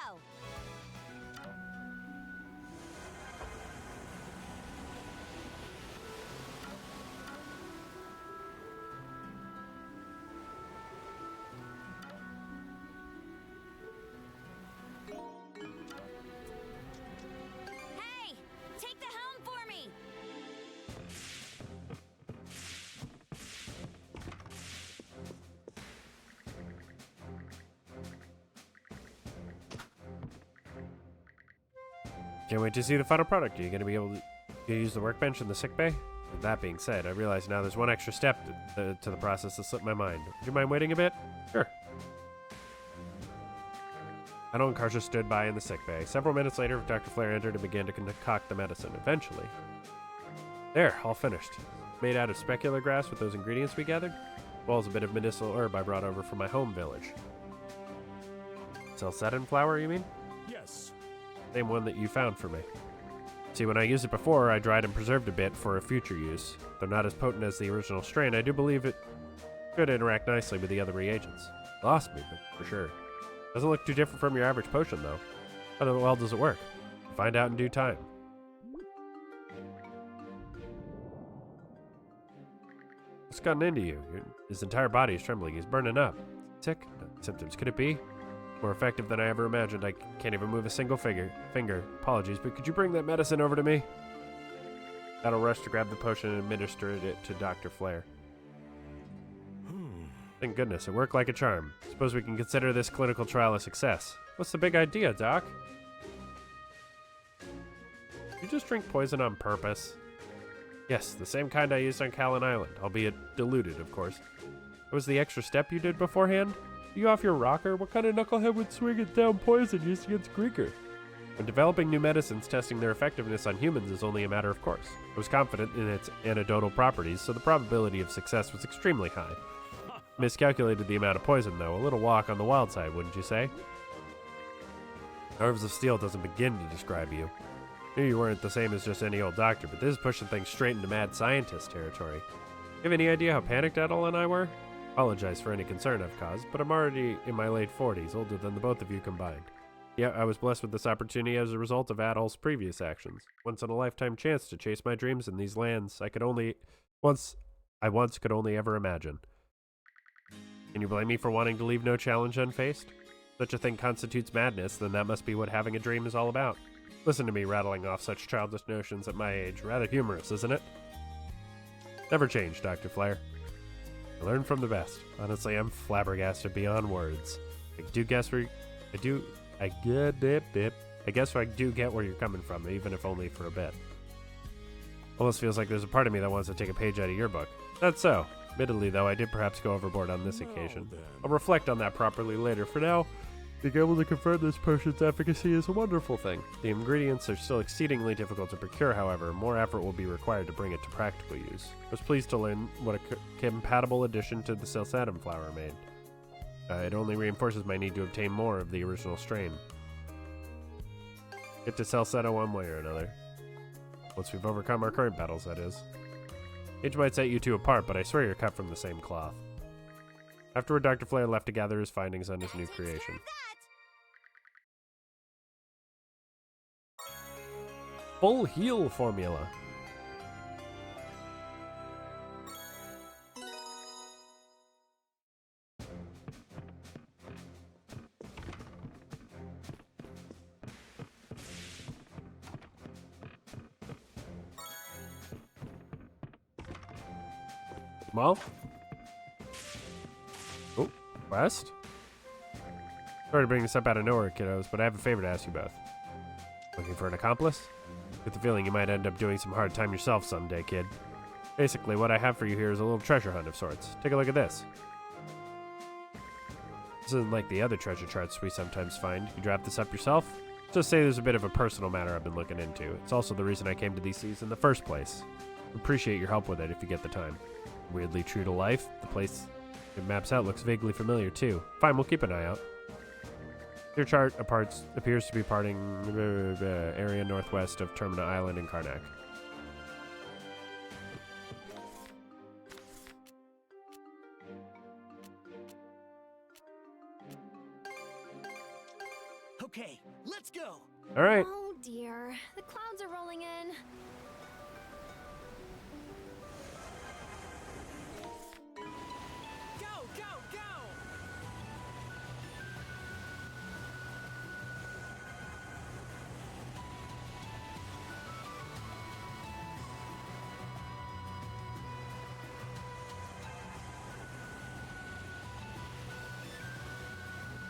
S2: Hey, take the helm for me.
S1: Can't wait to see the final product. Are you going to be able to use the workbench in the sickbay? With that being said, I realize now there's one extra step to the process that slipped my mind. Would you mind waiting a bit? Sure. Adel and Karja stood by in the sickbay. Several minutes later, Dr. Flare entered and began to concoct the medicine. Eventually. There, all finished. Made out of specular grass with those ingredients we gathered, as well as a bit of medicinal herb I brought over from my home village. Salsedon flower, you mean?
S6: Yes.
S1: Same one that you found for me. See, when I used it before, I dried and preserved a bit for a future use. Though not as potent as the original strain, I do believe it could interact nicely with the other reagents. Lost me, but for sure. Doesn't look too different from your average potion, though. How well does it work? Find out in due time. What's gotten into you? His entire body is trembling. He's burning up. Sick? No symptoms. Could it be? More effective than I ever imagined. I can't even move a single finger. Apologies, but could you bring that medicine over to me? That'll rush to grab the potion and administer it to Dr. Flare. Thank goodness, it worked like a charm. Suppose we can consider this clinical trial a success. What's the big idea, Doc? Did you just drink poison on purpose? Yes, the same kind I used on Callan Island, albeit diluted, of course. What was the extra step you did beforehand? Are you off your rocker? What kind of knucklehead would swing it down poison used against Greeker? When developing new medicines, testing their effectiveness on humans is only a matter of course. I was confident in its antidotal properties, so the probability of success was extremely high. Miscalculated the amount of poison, though. A little walk on the wild side, wouldn't you say? Nerves of Steel doesn't begin to describe you. Knew you weren't the same as just any old doctor, but this is pushing things straight into mad scientist territory. You have any idea how panicked Adel and I were? Apologize for any concern I've caused, but I'm already in my late 40s, older than the both of you combined. Yeah, I was blessed with this opportunity as a result of Adel's previous actions. Once-in-a-lifetime chance to chase my dreams in these lands I once could only ever imagine. Can you blame me for wanting to leave no challenge unfaced? Such a thing constitutes madness, then that must be what having a dream is all about. Listen to me rattling off such childish notions at my age. Rather humorous, isn't it? Never change, Dr. Flare. I learned from the best. Honestly, I'm flabbergasted beyond words. I guess I do get where you're coming from, even if only for a bit. Almost feels like there's a part of me that wants to take a page out of your book. That's so. Admittedly, though, I did perhaps go overboard on this occasion. I'll reflect on that properly later. For now, being able to confirm this potion's efficacy is a wonderful thing. The ingredients are still exceedingly difficult to procure, however. More effort will be required to bring it to practical use. I was pleased to learn what a compatible addition to the Celsatum flower made. It only reinforces my need to obtain more of the original strain. Get to Celsatum one way or another. Once we've overcome our current battles, that is. Age might set you two apart, but I swear you're cut from the same cloth. Afterward, Dr. Flare left to gather his findings on his new creation. Full heal formula. Well? Oh, West? Sorry to bring this up out of nowhere, kiddos, but I have a favor to ask you both. Looking for an accomplice? Get the feeling you might end up doing some hard time yourself someday, kid. Basically, what I have for you here is a little treasure hunt of sorts. Take a look at this. This isn't like the other treasure charts we sometimes find. You draft this up yourself? Just say there's a bit of a personal matter I've been looking into. It's also the reason I came to these seas in the first place. Appreciate your help with it if you get the time. Weirdly true to life. The place it maps out looks vaguely familiar too. Fine, we'll keep an eye out. Your chart appears to be parting area northwest of Termina Island in Karnak.
S16: Okay, let's go.
S1: All right.
S14: Oh dear, the clouds are rolling in.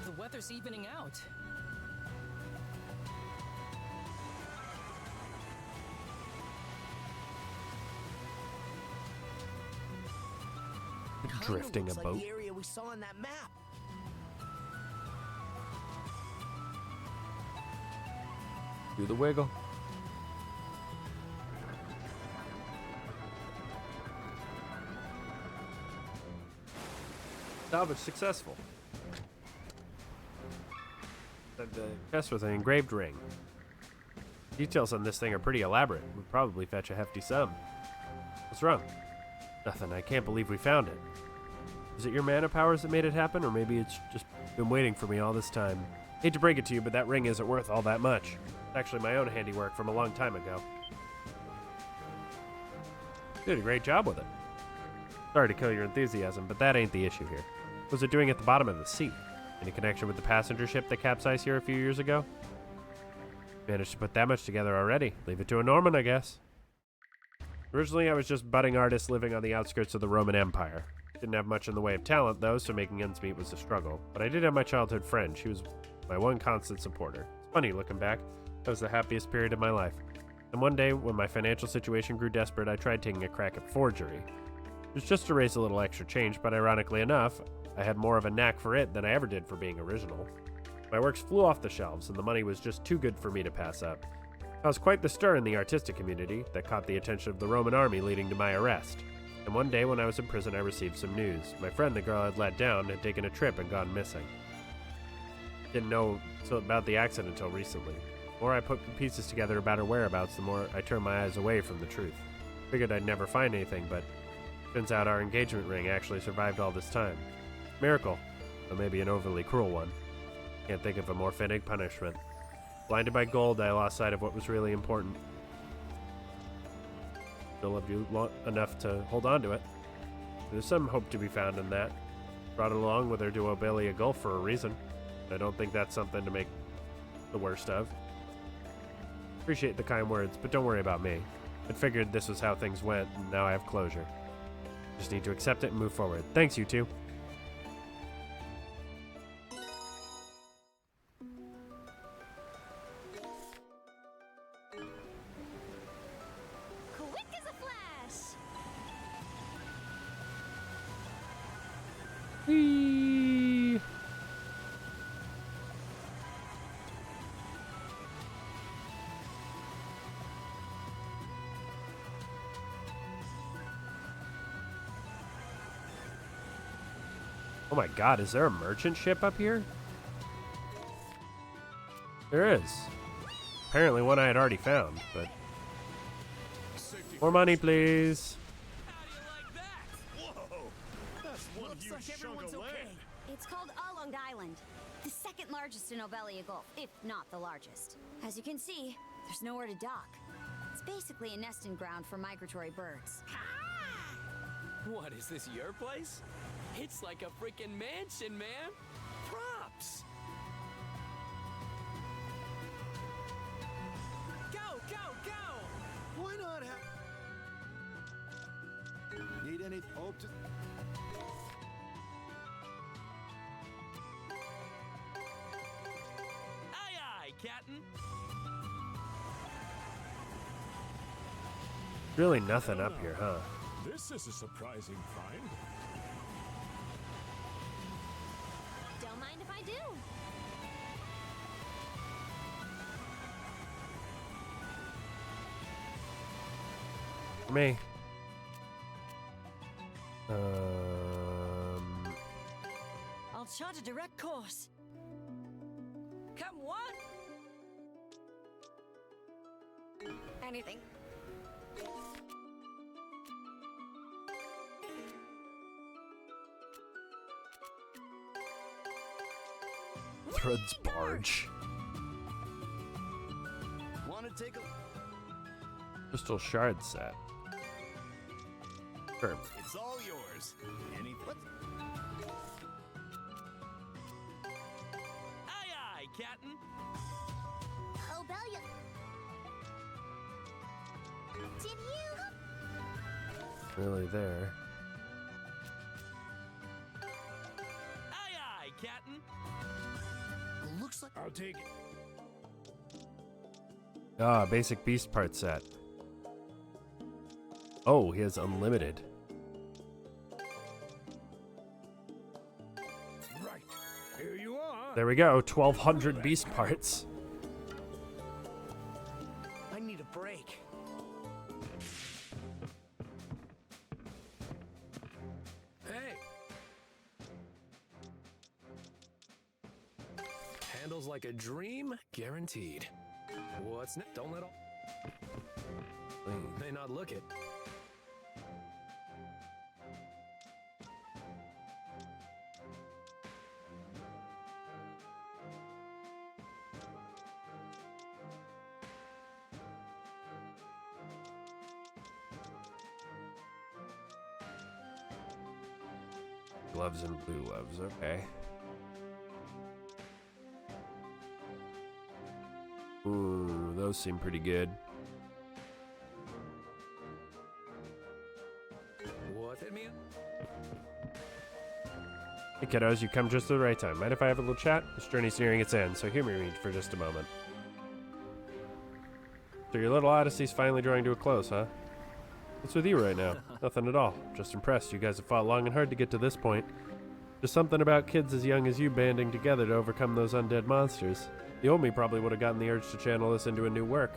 S10: The weather's evening out.
S1: Drifting a
S16: Looks
S1: boat.
S16: like the area we saw on that map.
S1: Do the wiggle. Salvage successful. The chest with an engraved ring. Details on this thing are pretty elaborate. Would probably fetch a hefty sum. What's wrong? Nothing. I can't believe we found it. Is it your mana powers that made it happen, or maybe it's just been waiting for me all this time? Hate to break it to you, but that ring isn't worth all that much. It's actually my own handiwork from a long time ago. Did a great job with it. Sorry to kill your enthusiasm, but that ain't the issue here. What was it doing at the bottom of the sea? Any connection with the passenger ship that capsized here a few years ago? Managed to put that much together already. Leave it to a Norman, I guess. Originally, I was just budding artist living on the outskirts of the Roman Empire. Didn't have much in the way of talent, though, so making ends meet was a struggle. But I did have my childhood friend. She was my one constant supporter. It's funny, looking back, that was the happiest period of my life. And one day, when my financial situation grew desperate, I tried taking a crack at forgery. It was just to raise a little extra change, but ironically enough, I had more of a knack for it than I ever did for being original. My works flew off the shelves, and the money was just too good for me to pass up. Caused quite the stir in the artistic community that caught the attention of the Roman army, leading to my arrest. And one day when I was in prison, I received some news. My friend, the girl I'd let down, had taken a trip and gone missing. Didn't know about the accident until recently. The more I put the pieces together about her whereabouts, the more I turned my eyes away from the truth. Figured I'd never find anything, but turns out our engagement ring actually survived all this time. Miracle, though maybe an overly cruel one. Can't think of a more fitting punishment. Blinded by gold, I lost sight of what was really important. Still loved you enough to hold on to it. There's some hope to be found in that. Brought it along with her to Obelia Gulf for a reason. I don't think that's something to make the worst of. Appreciate the kind words, but don't worry about me. I'd figured this was how things went, and now I have closure. Just need to accept it and move forward. Thanks, you two.
S2: Quick as a flash.
S1: Whee! Oh my god, is there a merchant ship up here? There is. Apparently one I had already found, but... More money, please.
S2: Looks like everyone's okay. It's called Along Island, the second largest in Obelia Gulf, if not the largest. As you can see, there's nowhere to dock. It's basically a nesting ground for migratory birds.
S11: What, is this your place? It's like a freaking mansion, man. Props.
S16: Go, go, go!
S6: Why not have... Need any hope to...
S11: Aye, aye, Captain.
S1: Really nothing up here, huh?
S15: This is a surprising find.
S14: Don't mind if I do.
S1: For me.
S8: I'll chart a direct course.
S3: Come what? Anything.
S1: Threads barge.
S16: Wanna take a...
S1: Crystal shard set. Sure.
S16: It's all yours. Anything...
S11: Aye, aye, Captain.
S2: Obelia. Did you?
S1: Really there.
S11: Aye, aye, Captain.
S16: Looks like...
S15: I'll take it.
S1: Ah, basic beast part set. Oh, he has unlimited.
S15: Right. Here you are.
S1: There we go, 1,200 beast parts.
S16: I need a break.
S12: Hey! Handles like a dream, guaranteed. What's next? Don't let all. May not look it.
S1: Gloves and blue gloves, okay. Ooh, those seem pretty good.
S12: What hit me?
S1: Hey kiddos, you come just at the right time. Mind if I have a little chat? This journey's nearing its end, so humor me for just a moment. So your little odyssey's finally drawing to a close, huh? What's with you right now? Nothing at all. Just impressed. You guys have fought long and hard to get to this point. There's something about kids as young as you banding together to overcome those undead monsters. The old me probably would have gotten the urge to channel this into a new work.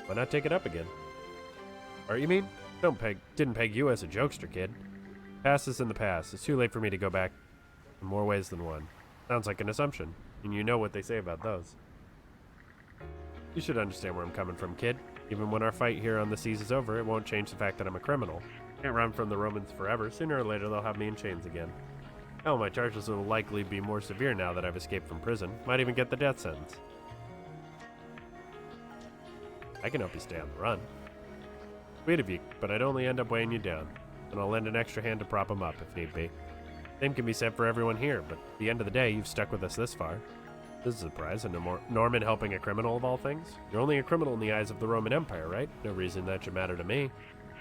S1: Why not take it up again? Or you mean? Didn't peg you as a jokester, kid. Past is in the past. It's too late for me to go back in more ways than one. Sounds like an assumption, and you know what they say about those. You should understand where I'm coming from, kid. Even when our fight here on the seas is over, it won't change the fact that I'm a criminal. Can't run from the Romans forever. Sooner or later, they'll have me in chains again. Hell, my charges will likely be more severe now that I've escaped from prison. Might even get the death sentence. I can help you stay on the run. Sweet of you, but I'd only end up weighing you down. And I'll lend an extra hand to prop him up if need be. Same can be said for everyone here, but at the end of the day, you've stuck with us this far. This is a surprise, and Norman helping a criminal of all things? You're only a criminal in the eyes of the Roman Empire, right? No reason that should matter to me.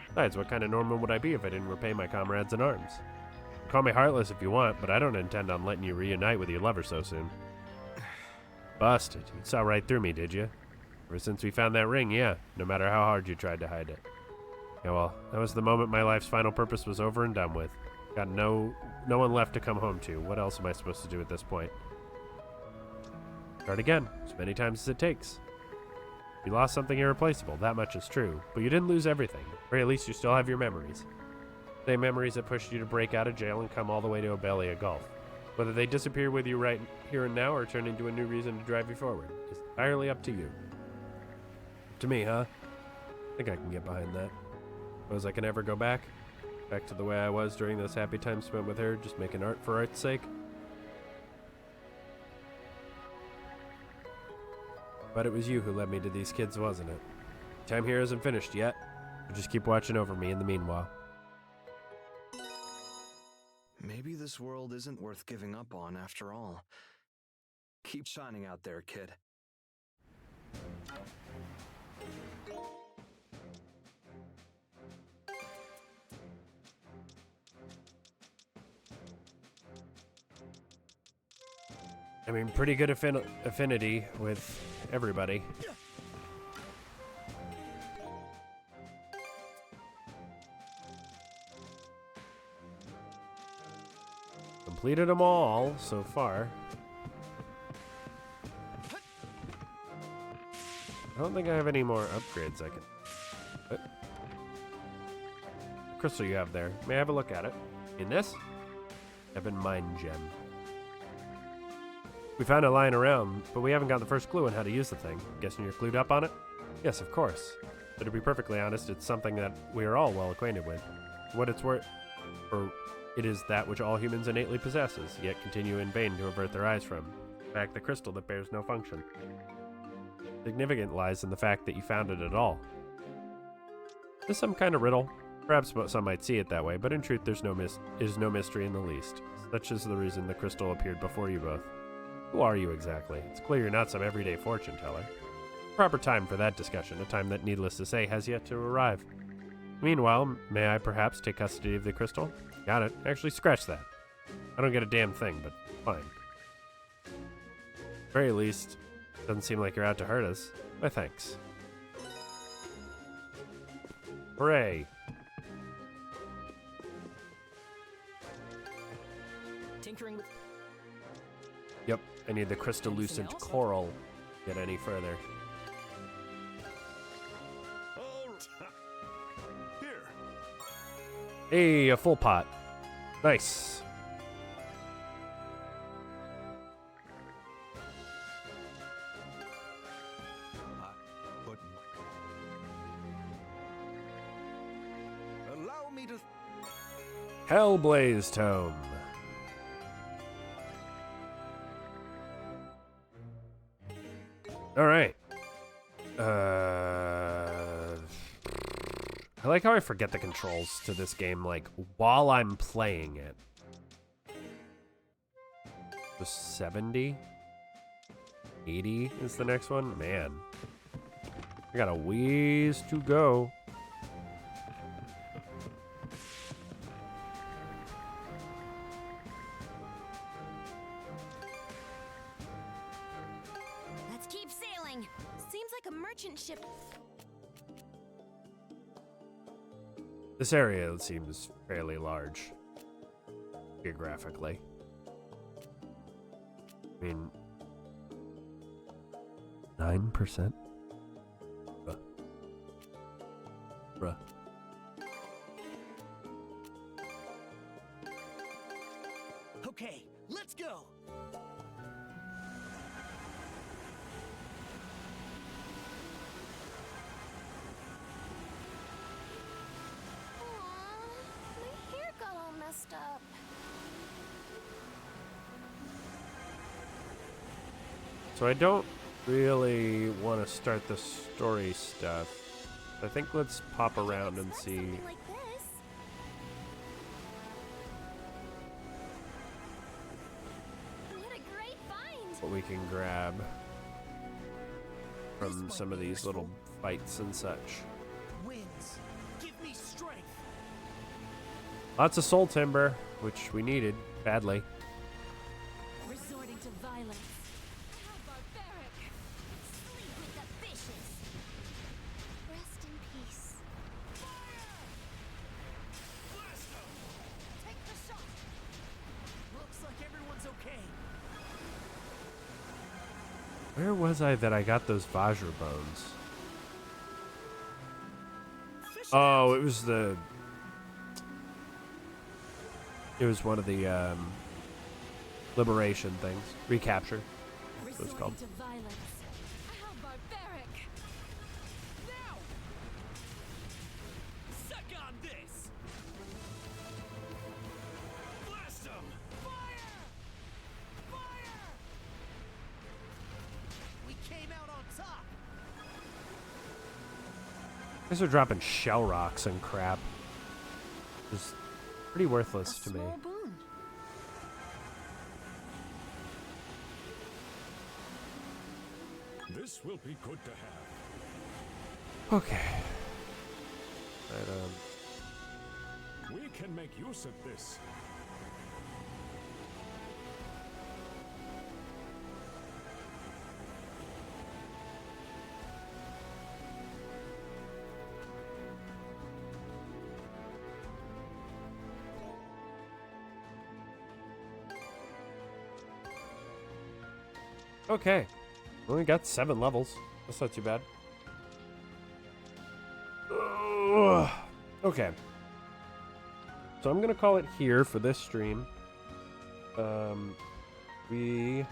S1: Besides, what kind of Norman would I be if I didn't repay my comrades in arms? Call me heartless if you want, but I don't intend on letting you reunite with your lover so soon. Busted. You saw right through me, did you? Ever since we found that ring, yeah. No matter how hard you tried to hide it. Yeah, well, that was the moment my life's final purpose was over and done with. Got no one left to come home to. What else am I supposed to do at this point? Start again, as many times as it takes. You lost something irreplaceable, that much is true. But you didn't lose everything. Or at least you still have your memories. Same memories that pushed you to break out of jail and come all the way to Obelia Gulf. Whether they disappear with you right here and now or turn into a new reason to drive you forward is entirely up to you. Up to me, huh? I think I can get behind that. Suppose I can ever go back? Back to the way I was during those happy times spent with her, just making art for art's sake? But it was you who led me to these kids, wasn't it? Time here isn't finished yet. So just keep watching over me in the meanwhile.
S4: Maybe this world isn't worth giving up on after all. Keep shining out there, kid.
S1: I mean, pretty good affinity with everybody. Completed them all so far. I don't think I have any more upgrades I can... What? The crystal you have there. May I have a look at it? In this? Evan Mind Gem. We found it lying around, but we haven't got the first clue on how to use the thing. Guessing you're clued up on it? Yes, of course. But to be perfectly honest, it's something that we are all well acquainted with. What it's worth, or it is that which all humans innately possesses, yet continue in vain to avert their eyes from. In fact, the crystal that bears no function. Significant lies in the fact that you found it at all. There's some kind of riddle. Perhaps some might see it that way, but in truth there's no mystery in the least. Such is the reason the crystal appeared before you both. Who are you exactly? It's clear you're not some everyday fortune teller. Proper time for that discussion, a time that, needless to say, has yet to arrive. Meanwhile, may I perhaps take custody of the crystal? Got it. Actually, scratch that. I don't get a damn thing, but fine. At the very least, doesn't seem like you're out to hurt us. Why, thanks. Hooray!
S10: Tinkering with...
S1: Yep, I need the crystallucent coral to get any further.
S6: Here.
S1: Hey, a full pot. Nice. Hellblaze Tome. All right. I like how I forget the controls to this game, like, while I'm playing it. So 70? 80 is the next one? Man. I got a ways to go.
S2: Let's keep sailing. Seems like a merchant ship.
S1: This area seems fairly large, geographically. I mean, 9%? Bruh.
S16: Okay, let's go.
S5: My hair got all messed up.
S1: So I don't really want to start the story stuff. I think let's pop around and see
S5: Like this.
S2: What a great find!
S1: what we can grab from some of these little fights and such.
S16: Winds, give me strength.
S1: Lots of soul timber, which we needed badly.
S2: Resorting to violence. How barbaric! Sleep with the fishes.
S5: Rest in peace.
S16: Take the shot. Looks like everyone's okay.
S1: Where was I that I got those Vajra bones? Oh, it was the... It was one of the liberation things. Recapture. That's what it's called.
S2: Resorting to violence. How barbaric!
S16: Now! Suck on this! Blast them! Fire! Fire! We came out on top!
S1: Guys are dropping shell rocks and crap. Just pretty worthless to me.
S8: Small boon.
S15: This will be good to have.
S1: Okay. Right,
S15: We can make use of this.
S1: Okay. Only got 7 levels. That's not too bad. Ugh. Okay. So I'm gonna call it here for this stream. We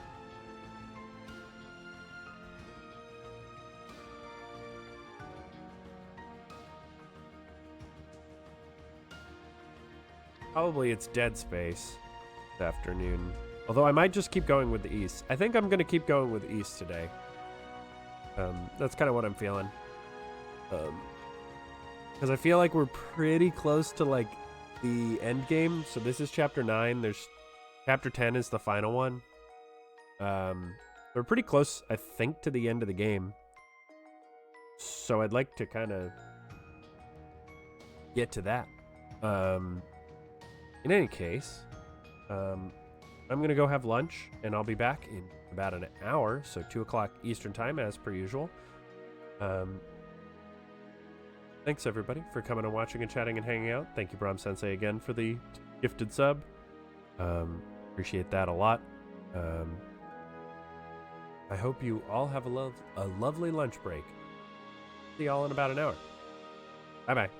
S1: probably it's Dead Space this afternoon. Although I might just keep going with the East. I think I'm gonna keep going with East today. That's kind of what I'm feeling. Because I feel like we're pretty close to like the end game. So this is chapter 9. There's chapter 10 is the final one. We're pretty close, I think, to the end of the game. So I'd like to kind of get to that. In any case, I'm gonna go have lunch, and I'll be back in about an hour, so 2 o'clock Eastern time, as per usual. Thanks everybody for coming and watching and chatting and hanging out. Thank you, Brahm Sensei, again for the gifted sub. Appreciate that a lot. I hope you all have a lovely lunch break. See y'all in about an hour. Bye bye.